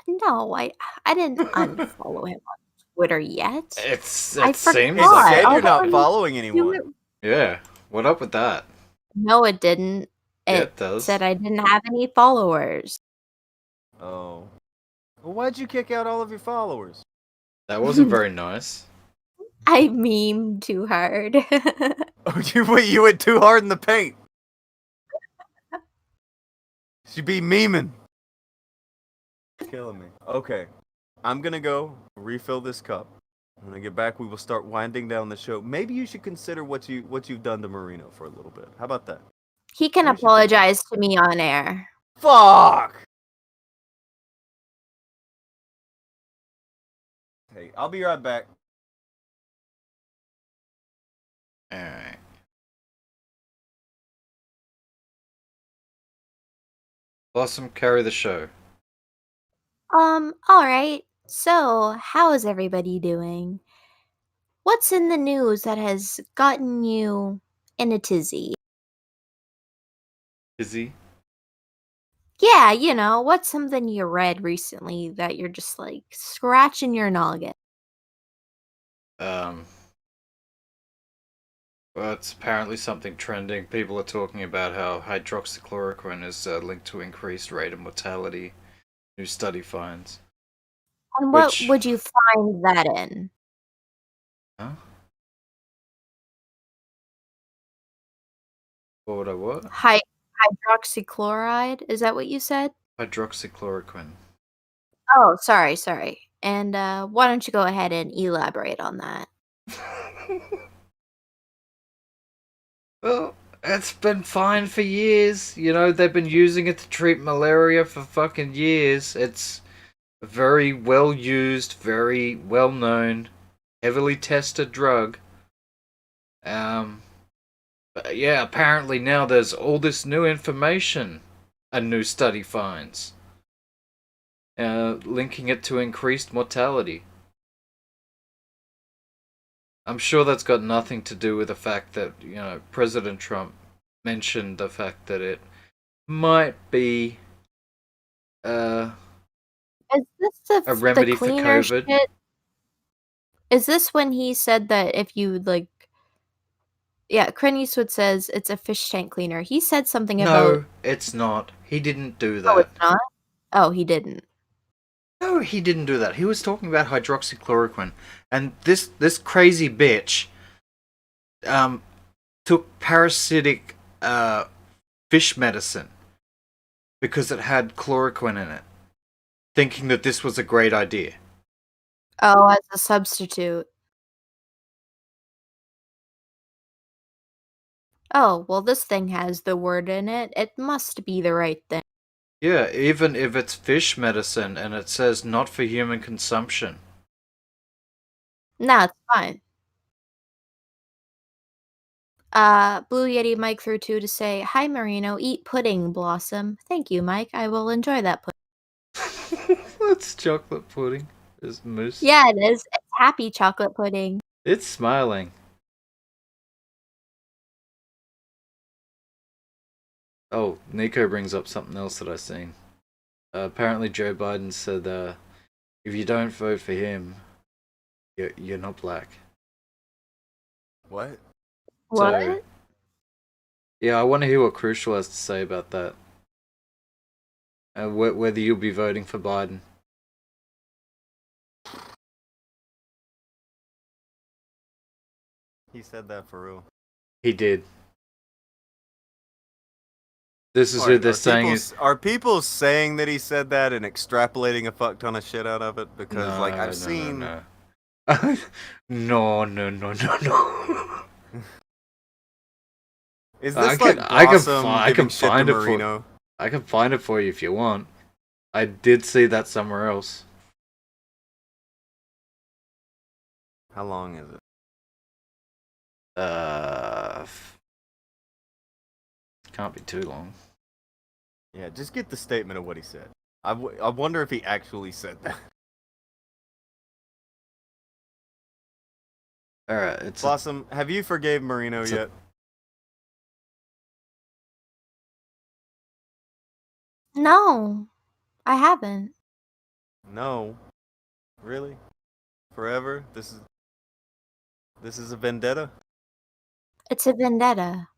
Speaker 10: No, I didn't unfollow him on Twitter yet.
Speaker 9: It
Speaker 10: I
Speaker 9: seems
Speaker 10: forgot.
Speaker 9: like
Speaker 8: said
Speaker 10: I'll
Speaker 8: you're not
Speaker 10: go
Speaker 8: following
Speaker 10: do
Speaker 8: anyone.
Speaker 10: it.
Speaker 9: Yeah, what up with that?
Speaker 10: No, it didn't.
Speaker 9: Yeah,
Speaker 10: It
Speaker 9: it does.
Speaker 10: said I didn't have any followers.
Speaker 8: Oh. Well, why'd you kick out all of your followers?
Speaker 9: That wasn't very nice.
Speaker 10: I memed too hard.
Speaker 8: Oh, you went too hard in the paint. Should be memeing. Killing me. Okay. I'm gonna go refill this cup. When I get back, we will start winding down the show. Maybe you should consider what you've done to Marino for a little bit. How about that?
Speaker 10: He can
Speaker 8: Maybe you should think
Speaker 10: apologize to me on air.
Speaker 8: Fuck! Hey, I'll be right back.
Speaker 9: Alright. Blossom, carry the show.
Speaker 10: Alright. So, how is everybody doing? What's in the news that has gotten you in a tizzy?
Speaker 9: Is he?
Speaker 10: Yeah, you know, what's something you read recently that you're just like scratching your noggin?
Speaker 9: Well, it's apparently something trending. People are talking about how hydroxychloroquine is linked to increased rate of mortality. New study finds.
Speaker 10: And what
Speaker 9: Which-
Speaker 10: would you find that in?
Speaker 9: Huh? What would I what?
Speaker 10: Hydroxychloride? Is that what you said?
Speaker 9: Hydroxychloroquine.
Speaker 10: Oh, sorry. And why don't you go ahead and elaborate on that?
Speaker 9: Well, it's been fine for years. You know, they've been using it to treat malaria for fucking years. It's a very well used, very well known, heavily tested drug. But yeah, apparently now there's all this new information a new study finds. Linking it to increased mortality. I'm sure that's got nothing to do with the fact that, you know, President Trump mentioned the fact that it might be
Speaker 10: Is this
Speaker 9: a remedy
Speaker 10: the
Speaker 9: for
Speaker 10: cleaner
Speaker 9: COVID.
Speaker 10: shit? Is this when he said that if you like yeah, Clint Eastwood says it's a fish tank cleaner. He said something about
Speaker 9: No, it's not. He didn't do
Speaker 10: Oh,
Speaker 9: that.
Speaker 10: it's not? Oh, he didn't.
Speaker 9: No, he didn't do that. He was talking about hydroxychloroquine. And this crazy bitch took parasitic fish medicine because it had chloroquine in it, thinking that this was a great idea.
Speaker 10: Oh, as a substitute. Oh, well, this thing has the word in it. It must be the right thing.
Speaker 9: Yeah, even if it's fish medicine and it says not for human consumption.
Speaker 10: Nah, it's fine. Blue Yeti Mike through 2 to say, "Hi Marino, eat pudding, Blossom." Thank you, Mike. I will enjoy that pudding.
Speaker 9: That's chocolate pudding. Is Moose.
Speaker 10: Yeah, it is. It's happy chocolate pudding.
Speaker 9: It's smiling. Oh, Nico brings up something else that I seen. Apparently Joe Biden said, if you don't vote for him, you're not black.
Speaker 8: What?
Speaker 10: What?
Speaker 9: So, yeah, I want to hear what Crucial has to say about that. Whether you'll be voting for Biden.
Speaker 8: He said that for real.
Speaker 9: He did. This is who they're saying is...
Speaker 8: Are people saying that he said that and extrapolating a fuck ton of shit out of it? Because, like, I've seen...
Speaker 9: No. No.
Speaker 8: Is this I can find it
Speaker 9: for I can find it for you if you want. I did see that somewhere else.
Speaker 8: How long is it?
Speaker 9: Can't be too long.
Speaker 8: Yeah, just get the statement of what he said. I wonder if he actually said that.
Speaker 9: Alright, it's...
Speaker 8: Blossom, have you forgave Marino yet?
Speaker 10: No, I haven't.
Speaker 8: No. Really? Forever? This is a vendetta?
Speaker 10: It's a vendetta.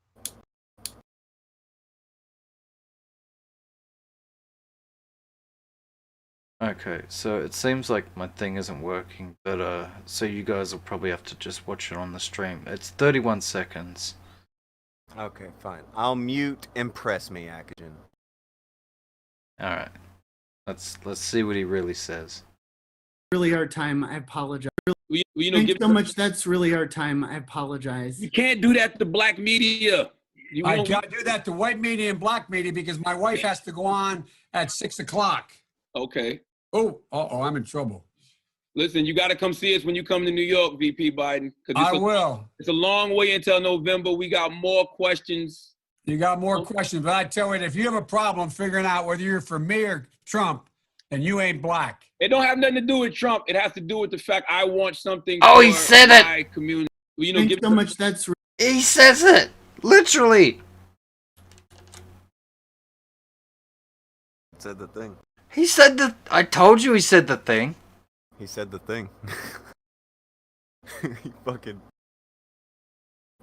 Speaker 9: Okay, so it seems like my thing isn't working, but so you guys will probably have to just watch it on the stream. It's 31 seconds.
Speaker 8: Okay, fine. I'll mute and press me, Akujin.
Speaker 9: Alright. Let's see what he really says.
Speaker 13: Really hard time. I apologize.
Speaker 14: Thanks
Speaker 13: so much. That's really hard time. I apologize.
Speaker 14: You can't do that to black media.
Speaker 15: I can't do that to white media and black media because my wife has to go on at 6 o'clock.
Speaker 14: Okay.
Speaker 15: Oh, I'm in trouble.
Speaker 14: Listen, you got to come see us when you come to New York, VP Biden.
Speaker 15: I will.
Speaker 14: It's a long way until November. We got more questions.
Speaker 15: You got more questions, but I tell you, if you have a problem figuring out whether you're for me or Trump, then you ain't black.
Speaker 14: It don't have nothing to do with Trump. It has to do with the fact I want something.
Speaker 9: Oh, he said it.
Speaker 14: My community.
Speaker 13: Thanks so much. That's.
Speaker 9: He says it literally.
Speaker 8: Said the thing.
Speaker 9: He said the... I told you he said the thing.
Speaker 8: He said the thing. He fucking...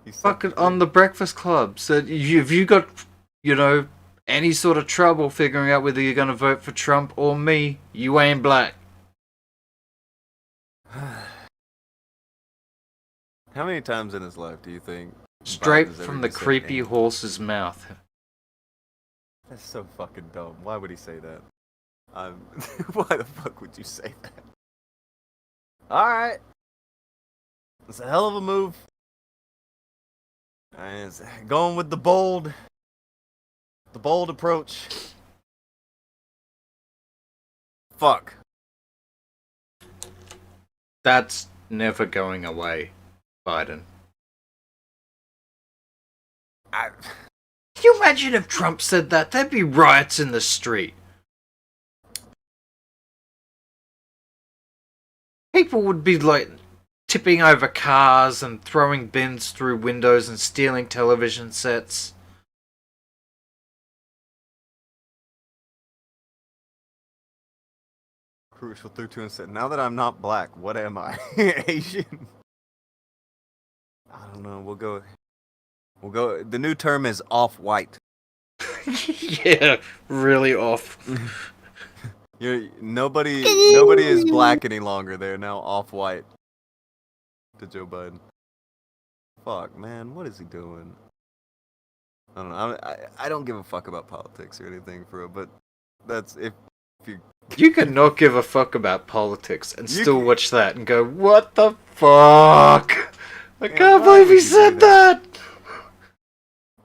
Speaker 8: He
Speaker 9: fucking on the Breakfast Club said, if you got, any sort of trouble figuring out whether you're going to vote for Trump or me, you ain't black.
Speaker 8: How many times in his life do you think...
Speaker 9: Straight from the creepy horse's mouth.
Speaker 8: That's so fucking dumb. Why would he say that? Why the fuck would you say that? Alright. It's a hell of a move. And it's going with the bold approach. Fuck.
Speaker 9: That's never going away, Biden. Can you imagine if Trump said that? There'd be riots in the street. People would be like tipping over cars and throwing bins through windows and stealing television sets.
Speaker 8: Crucial through to and said, now that I'm not black, what am I? Asian? I don't know. We'll go. The new term is off-white.
Speaker 9: Yeah, really off.
Speaker 8: Nobody is black any longer. They're now off-white. To Joe Biden. Fuck, man, what is he doing? I don't know. I don't give a fuck about politics or anything for real, but that's if you.
Speaker 9: You can not give a fuck about politics and still watch that and go, what the fuck? I can't believe he said that.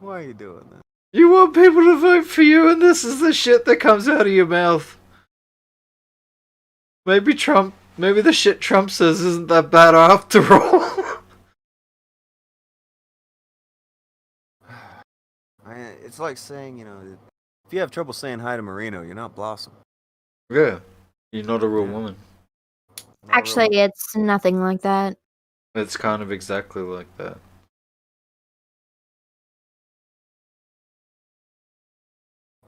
Speaker 1: Why are you doing that?
Speaker 9: You want people to vote for you, and this is the shit that comes out of your mouth. Maybe the shit Trump says isn't that bad after all.
Speaker 1: It's like saying, if you have trouble saying hi to Marino, you're not Blossom.
Speaker 9: Yeah, you're not a real woman.
Speaker 10: Actually, it's nothing like that.
Speaker 9: It's kind of exactly like that.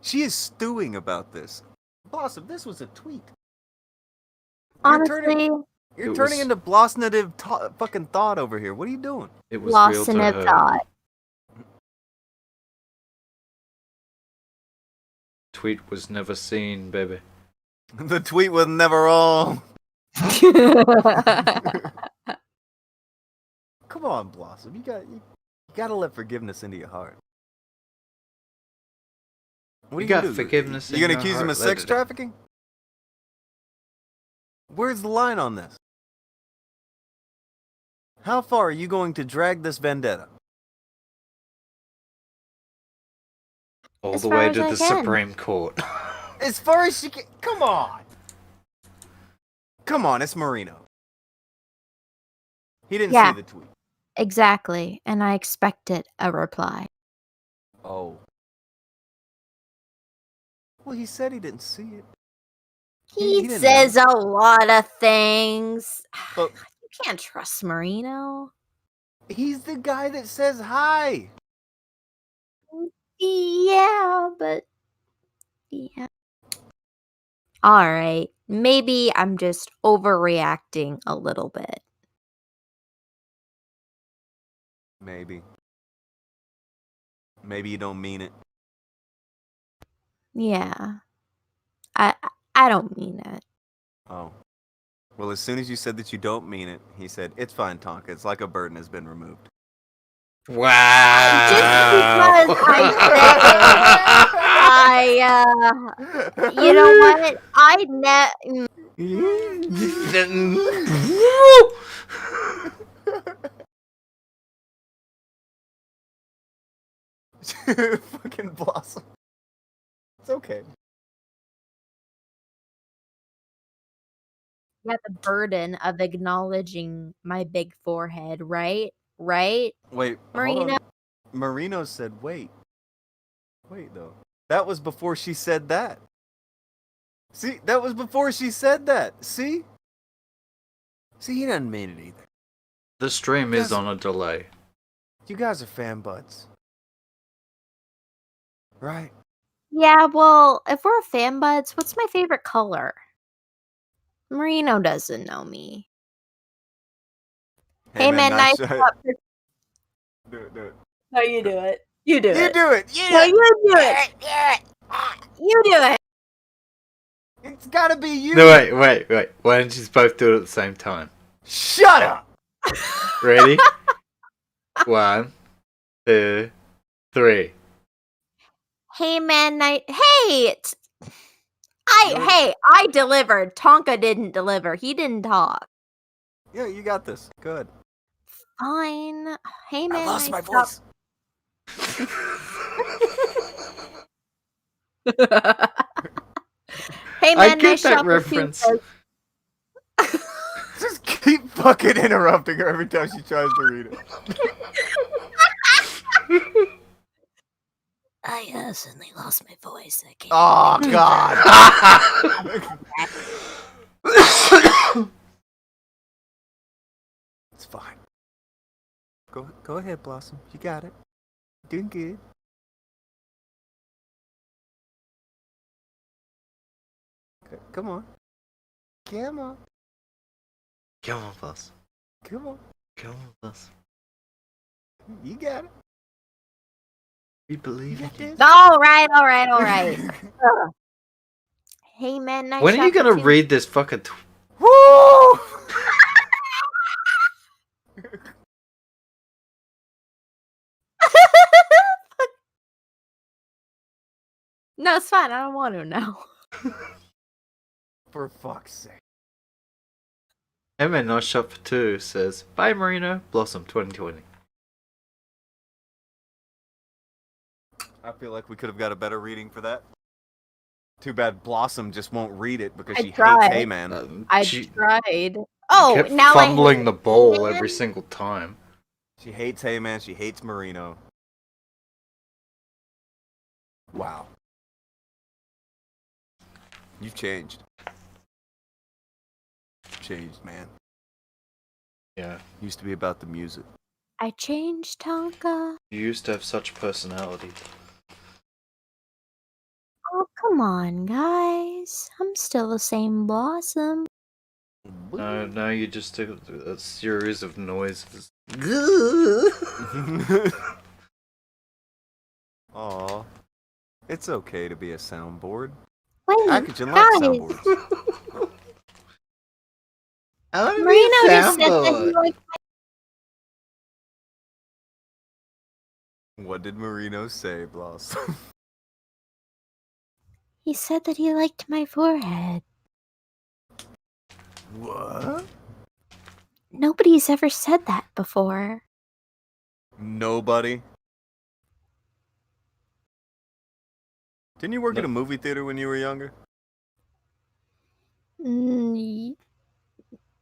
Speaker 1: She is stewing about this. Blossom, this was a tweet.
Speaker 10: Honestly,
Speaker 1: You're turning into Blossnative fucking thought over here. What are you doing?
Speaker 9: It was real to
Speaker 10: Blossnative
Speaker 9: her.
Speaker 10: thought.
Speaker 9: Tweet was never seen, baby.
Speaker 1: The tweet was never wrong. Come on, Blossom. You gotta let forgiveness into your heart. What
Speaker 9: You
Speaker 1: are you
Speaker 9: got
Speaker 1: gonna do?
Speaker 9: forgiveness in
Speaker 1: You gonna
Speaker 9: your
Speaker 1: accuse him of
Speaker 9: heart,
Speaker 1: sex
Speaker 9: let it-
Speaker 1: trafficking? Where's the line on this? How far are you going to drag this vendetta?
Speaker 9: All
Speaker 10: As
Speaker 9: the
Speaker 10: far
Speaker 9: way
Speaker 10: as
Speaker 9: to
Speaker 10: I
Speaker 9: the
Speaker 10: can.
Speaker 9: Supreme Court.
Speaker 1: As far as she can. Come on. Come on, it's Marino. He didn't
Speaker 10: Yeah.
Speaker 1: see the tweet.
Speaker 10: Exactly, and I expected a reply.
Speaker 1: Oh. Well, he said he didn't see it.
Speaker 10: He
Speaker 1: didn't
Speaker 10: says
Speaker 1: know.
Speaker 10: a lot of things.
Speaker 1: But
Speaker 10: You can't trust Marino.
Speaker 1: he's the guy that says hi.
Speaker 10: Yeah, but yeah. All right. Maybe I'm just overreacting a little bit.
Speaker 1: Maybe. Maybe you don't mean it.
Speaker 10: Yeah. I don't mean it.
Speaker 1: Oh. Well, as soon as you said that you don't mean it, he said, "It's fine, Tonka. It's like a burden has been removed."
Speaker 9: Wow.
Speaker 10: Just because I you know what?
Speaker 1: Fucking Blossom. It's okay.
Speaker 10: Got the burden of acknowledging my big forehead, right? Right?
Speaker 1: Wait,
Speaker 10: Marino?
Speaker 1: hold on. Marino said, "Wait." Wait, though. That was before she said that. See, that was before she said that. See? See, he doesn't mean it either.
Speaker 9: The stream is
Speaker 1: Yes.
Speaker 9: on a delay.
Speaker 1: You guys are fan buds. Right?
Speaker 10: Yeah, well, if we're fan buds, what's my favorite color? Marino doesn't know me. Hey, man, nice
Speaker 1: shot.
Speaker 10: shot.
Speaker 1: Do it, do it.
Speaker 10: No, you do it. You do
Speaker 1: You
Speaker 10: it.
Speaker 1: do it. You do
Speaker 10: No,
Speaker 1: it.
Speaker 10: you do it. You do it.
Speaker 1: It's gotta be you.
Speaker 9: No, wait. Why don't you both do it at the same time?
Speaker 1: Shut up.
Speaker 9: Ready? 1, 2, 3.
Speaker 10: Hey, man, hey, I delivered. Tonka didn't deliver. He didn't talk.
Speaker 1: Yeah, you got this. Good.
Speaker 10: Fine. Hey, man,
Speaker 1: I lost my
Speaker 10: nice
Speaker 1: voice.
Speaker 10: Hey, man,
Speaker 9: I get
Speaker 10: nice
Speaker 9: that
Speaker 10: shop with
Speaker 9: reference.
Speaker 10: pizzas.
Speaker 1: Just keep fucking interrupting her every time she tries to read it.
Speaker 10: I suddenly lost my voice. I can't.
Speaker 1: Oh God. It's fine. Go ahead, Blossom. You got it. You're doing good. Come on. Come on.
Speaker 9: Come on, boss.
Speaker 1: Come on.
Speaker 9: Come on, boss.
Speaker 1: You got it.
Speaker 9: We believe in you.
Speaker 10: All right. Hey, man, nice
Speaker 9: When are you
Speaker 10: shop with
Speaker 9: gonna
Speaker 10: two-
Speaker 9: read this fucking
Speaker 1: Woo!
Speaker 10: No, it's fine. I don't want to now.
Speaker 1: For fuck's sake.
Speaker 9: MN Nice Shop for 2 says, "Bye Marino, Blossom 2020."
Speaker 8: I feel like we could have got a better reading for that. Too bad Blossom just won't read it because she hates Hey Man.
Speaker 10: I
Speaker 9: She
Speaker 10: tried. Oh,
Speaker 9: kept
Speaker 10: now
Speaker 9: fumbling the ball
Speaker 10: Hey Man?
Speaker 9: every single time.
Speaker 8: She hates Hey Man. She hates Marino. Wow. You've changed. Changed, man.
Speaker 9: Yeah.
Speaker 8: Used to be about the music.
Speaker 10: I changed, Tonka.
Speaker 9: You used to have such personality.
Speaker 10: Oh, come on, guys. I'm still the same Blossom.
Speaker 9: No, you just took a series of noises.
Speaker 8: Aw. It's okay to be a soundboard.
Speaker 10: Wait,
Speaker 8: Akujin likes
Speaker 10: guys.
Speaker 8: soundboards.
Speaker 9: I want
Speaker 10: Marino just said that he liked
Speaker 8: What did Marino say, Blossom?
Speaker 10: He said that he liked my forehead.
Speaker 8: What?
Speaker 10: Nobody's ever said that before.
Speaker 8: Nobody? Didn't you work at a movie theater when you were younger?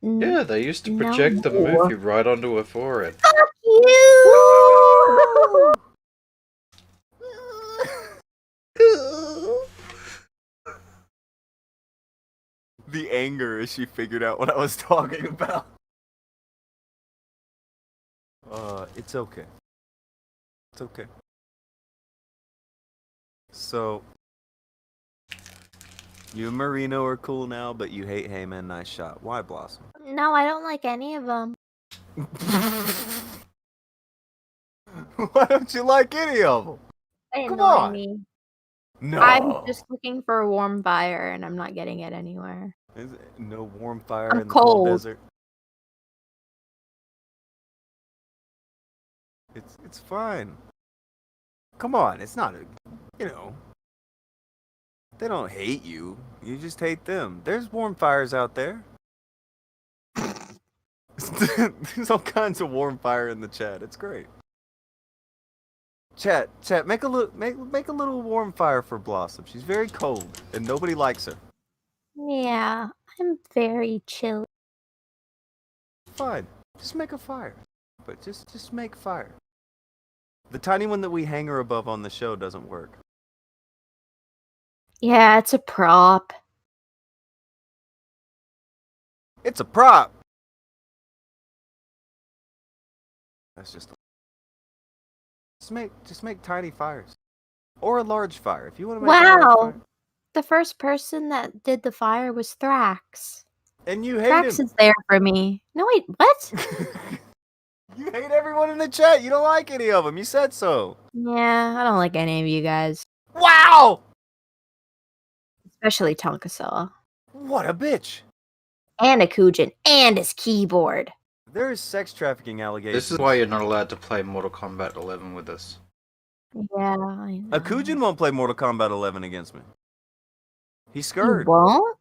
Speaker 9: Yeah, they used to project the movie right onto her forehead.
Speaker 10: Fuck you!
Speaker 8: The anger as she figured out what I was talking about. It's okay. It's okay. So, you and Marino are cool now, but you hate Heyman. Nice shot. Why, Blossom?
Speaker 10: No, I don't like any of them.
Speaker 8: Why don't you like any of them?
Speaker 10: They
Speaker 8: Come
Speaker 10: annoy
Speaker 8: on.
Speaker 10: me.
Speaker 8: No.
Speaker 10: I'm just looking for a warm fire, and I'm not getting it anywhere.
Speaker 8: Is it no warm fire
Speaker 10: I'm
Speaker 8: in the cold
Speaker 10: cold.
Speaker 8: desert? It's fine. Come on, it's not a, they don't hate you. You just hate them. There's warm fires out there. There's all kinds of warm fire in the chat. It's great. Chat, make a little warm fire for Blossom. She's very cold and nobody likes her.
Speaker 10: Yeah, I'm very chill.
Speaker 8: Fine. Just make a fire. But just make fire. The tiny one that we hang her above on the show doesn't work.
Speaker 10: Yeah, it's a prop.
Speaker 8: It's a prop. That's just make tiny fires. Or a large fire if you want to make a large
Speaker 10: Wow.
Speaker 8: fire.
Speaker 10: The first person that did the fire was Thrax.
Speaker 8: And you hate
Speaker 10: Thrax
Speaker 8: him.
Speaker 10: is there for me. No, wait, what?
Speaker 8: You hate everyone in the chat. You don't like any of them. You said so.
Speaker 10: Yeah, I don't like any of you guys.
Speaker 8: Wow!
Speaker 10: Especially Tonkasaw.
Speaker 8: What a bitch.
Speaker 10: And Akujin. And his keyboard.
Speaker 8: There is sex trafficking allegations.
Speaker 9: This is why you're not allowed to play Mortal Kombat 11 with us.
Speaker 10: Yeah, I know.
Speaker 8: Akujin won't play Mortal Kombat 11 against me. He's
Speaker 10: You
Speaker 8: scared.
Speaker 10: won't?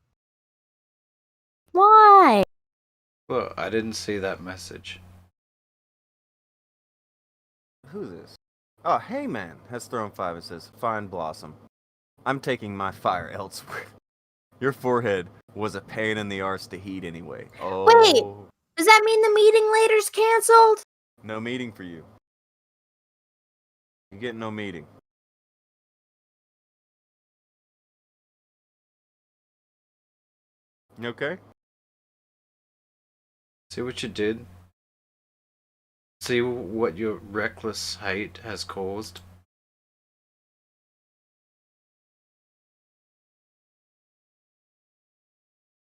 Speaker 10: Why?
Speaker 9: Well, I didn't see that message.
Speaker 8: Who's this? Oh, Hey Man has thrown 5 and says, "Fine, Blossom. I'm taking my fire elsewhere. Your forehead was a pain in the arse to heat anyway." Oh.
Speaker 10: Wait, does that mean the meeting later's canceled?
Speaker 8: No meeting for you. You get no meeting. You okay?
Speaker 9: See what you did? See what your reckless hate has caused?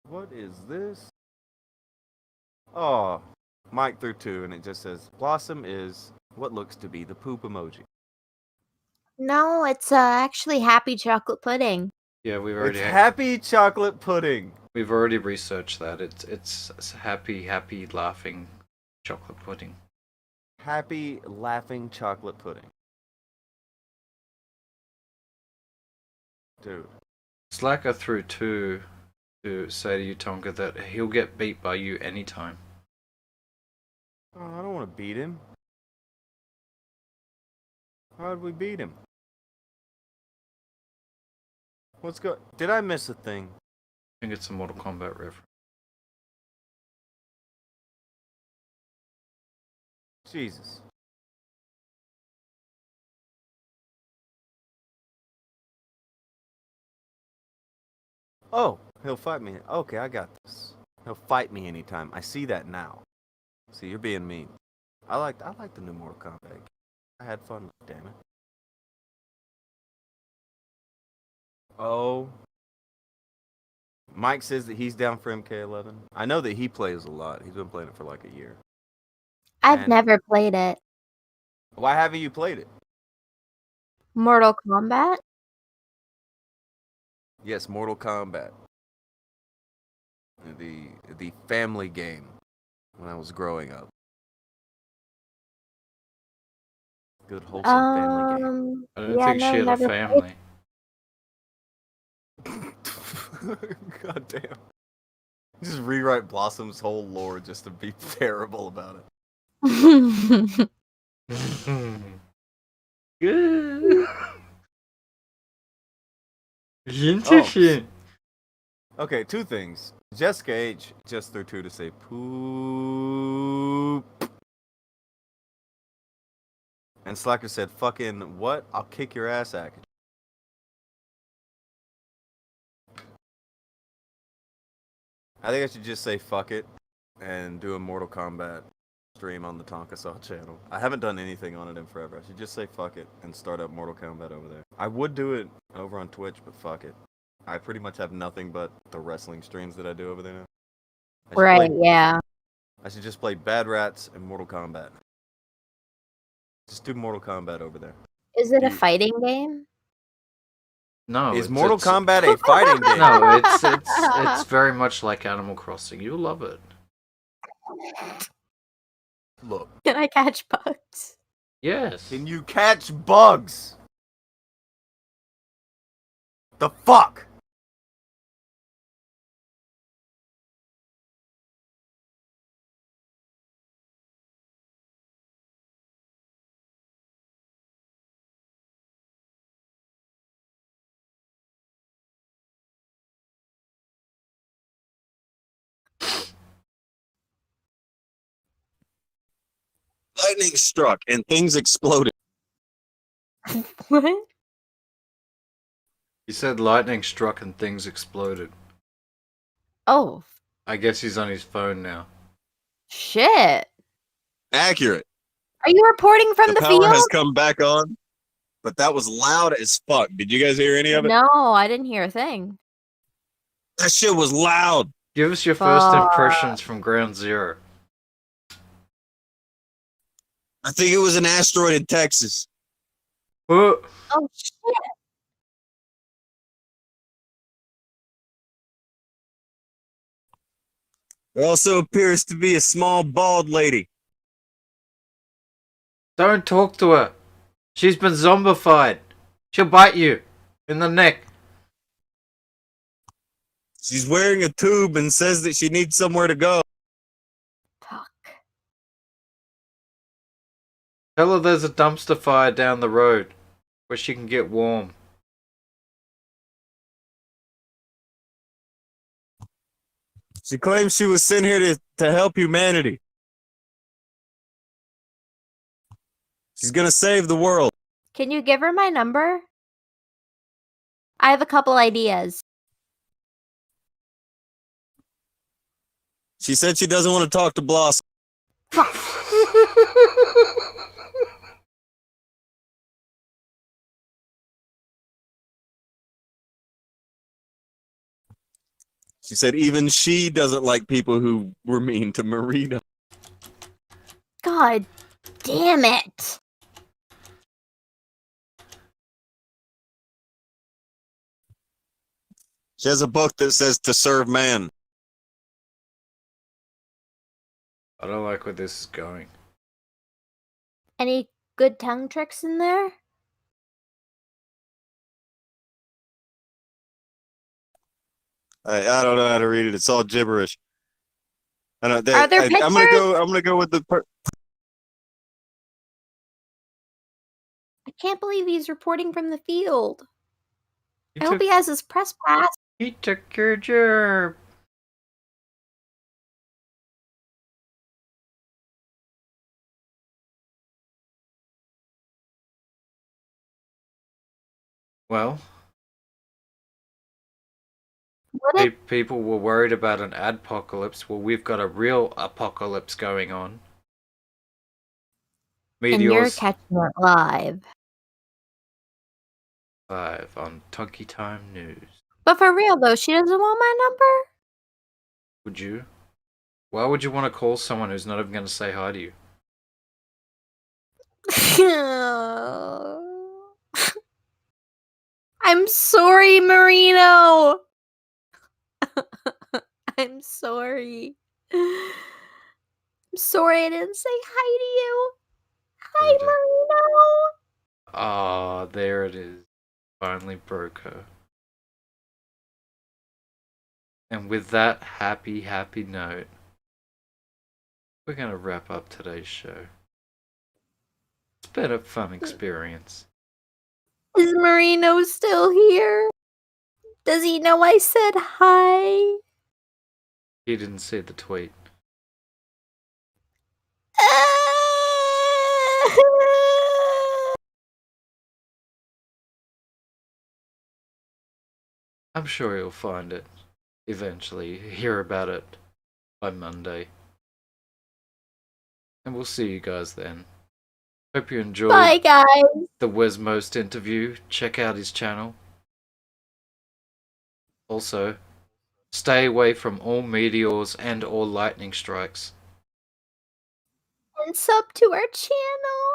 Speaker 8: What is this? Oh, Mike threw 2 and it just says, "Blossom is what looks to be the poop emoji."
Speaker 10: No, it's actually happy chocolate pudding.
Speaker 9: Yeah, we've already
Speaker 8: It's happy chocolate pudding.
Speaker 9: we've already researched that. It's happy laughing chocolate pudding.
Speaker 8: Happy laughing chocolate pudding. Dude.
Speaker 9: Slacker threw 2 to say to you, Tonka, that he'll get beat by you anytime.
Speaker 8: Oh, I don't want to beat him. How would we beat him? What's go? Did I miss a thing?
Speaker 9: I think it's a Mortal Kombat reference.
Speaker 8: Jesus. Oh, he'll fight me. Okay, I got this. He'll fight me anytime. I see that now. See, you're being mean. I like the new Mortal Kombat game. I had fun, damn it. Oh. Mike says that he's down for MK11. I know that he plays a lot. He's been playing it for like a year.
Speaker 10: I've
Speaker 8: And
Speaker 10: never played it.
Speaker 8: why haven't you played it?
Speaker 10: Mortal Kombat?
Speaker 8: Yes, Mortal Kombat. The family game when I was growing up. Good wholesome family game.
Speaker 9: I don't think she had a family.
Speaker 8: God damn. Just rewrite Blossom's whole lore just to be terrible about it.
Speaker 9: Good. Interesting.
Speaker 8: Okay, two things. Jessica H just threw two to say poop. And Slacker said, fucking what? I'll kick your ass, Akujin. I think I should just say fuck it and do a Mortal Kombat stream on the Tonka Saw channel. I haven't done anything on it in forever. I should just say fuck it and start up Mortal Kombat over there. I would do it over on Twitch, but fuck it. I pretty much have nothing but the wrestling streams that I do over there now.
Speaker 10: Right, yeah.
Speaker 8: I should just play Bad Rats and Mortal Kombat. Just do Mortal Kombat over there.
Speaker 10: Is it a fighting game?
Speaker 9: No.
Speaker 8: Is Mortal Kombat a fighting game?
Speaker 9: No, it's very much like Animal Crossing. You'll love it.
Speaker 8: Look.
Speaker 10: Can I catch bugs?
Speaker 9: Yes.
Speaker 8: Can you catch bugs? The fuck? Lightning struck and things exploded.
Speaker 10: What?
Speaker 9: He said lightning struck and things exploded.
Speaker 10: Oh.
Speaker 9: I guess he's on his phone now.
Speaker 10: Shit.
Speaker 8: Accurate.
Speaker 10: Are you reporting from the
Speaker 8: power
Speaker 10: field?
Speaker 8: has come back on, but that was loud as fuck. Did you guys hear any of it?
Speaker 10: No, I didn't hear a thing.
Speaker 8: That shit was loud.
Speaker 9: Give us your first impressions from Ground Zero.
Speaker 8: I think it was an asteroid in Texas.
Speaker 10: Oh shit.
Speaker 8: There also appears to be a small bald lady.
Speaker 9: Don't talk to her. She's been zombified. She'll bite you in the neck.
Speaker 8: She's wearing a tube and says that she needs somewhere to go.
Speaker 9: Tell her there's a dumpster fire down the road where she can get warm.
Speaker 8: She claims she was sent here to help humanity. She's gonna save the world.
Speaker 10: Can you give her my number? I have a couple ideas.
Speaker 8: She said she doesn't want to talk to Blossom. She said even she doesn't like people who were mean to Marita.
Speaker 10: God damn it.
Speaker 8: She has a book that says to serve man.
Speaker 9: I don't like where this is going.
Speaker 10: Any good tongue tricks in there?
Speaker 8: I don't know how to read it. It's all gibberish. I don't,
Speaker 10: Are there pictures?
Speaker 8: I'm gonna go with the.
Speaker 10: I can't believe he's reporting from the field. I hope he has his press pass.
Speaker 9: He took your job. Well, people were worried about an adpocalypse. Well, we've got a real apocalypse going on.
Speaker 10: And you're
Speaker 9: Meteors
Speaker 10: catching it live.
Speaker 9: live on Tunky Time News.
Speaker 10: But for real though, she doesn't want my number?
Speaker 9: Would you? Why would you want to call someone who's not even going to say hi to you?
Speaker 10: I'm sorry, Marino. I'm sorry. I'm sorry I didn't say hi to you. Hi, Marino.
Speaker 9: Ah, there it is. Finally broke her. And with that happy note, we're going to wrap up today's show. It's been a fun experience.
Speaker 10: Is Marino still here? Does he know I said hi?
Speaker 9: He didn't see the tweet. I'm sure he'll find it. Eventually, hear about it by Monday. And we'll see you guys then. Hope you enjoyed
Speaker 10: Bye, guys.
Speaker 9: the Where's Moast interview. Check out his channel. Also, stay away from all meteors and or lightning strikes.
Speaker 10: And sub to our channel.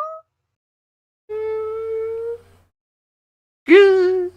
Speaker 9: Good.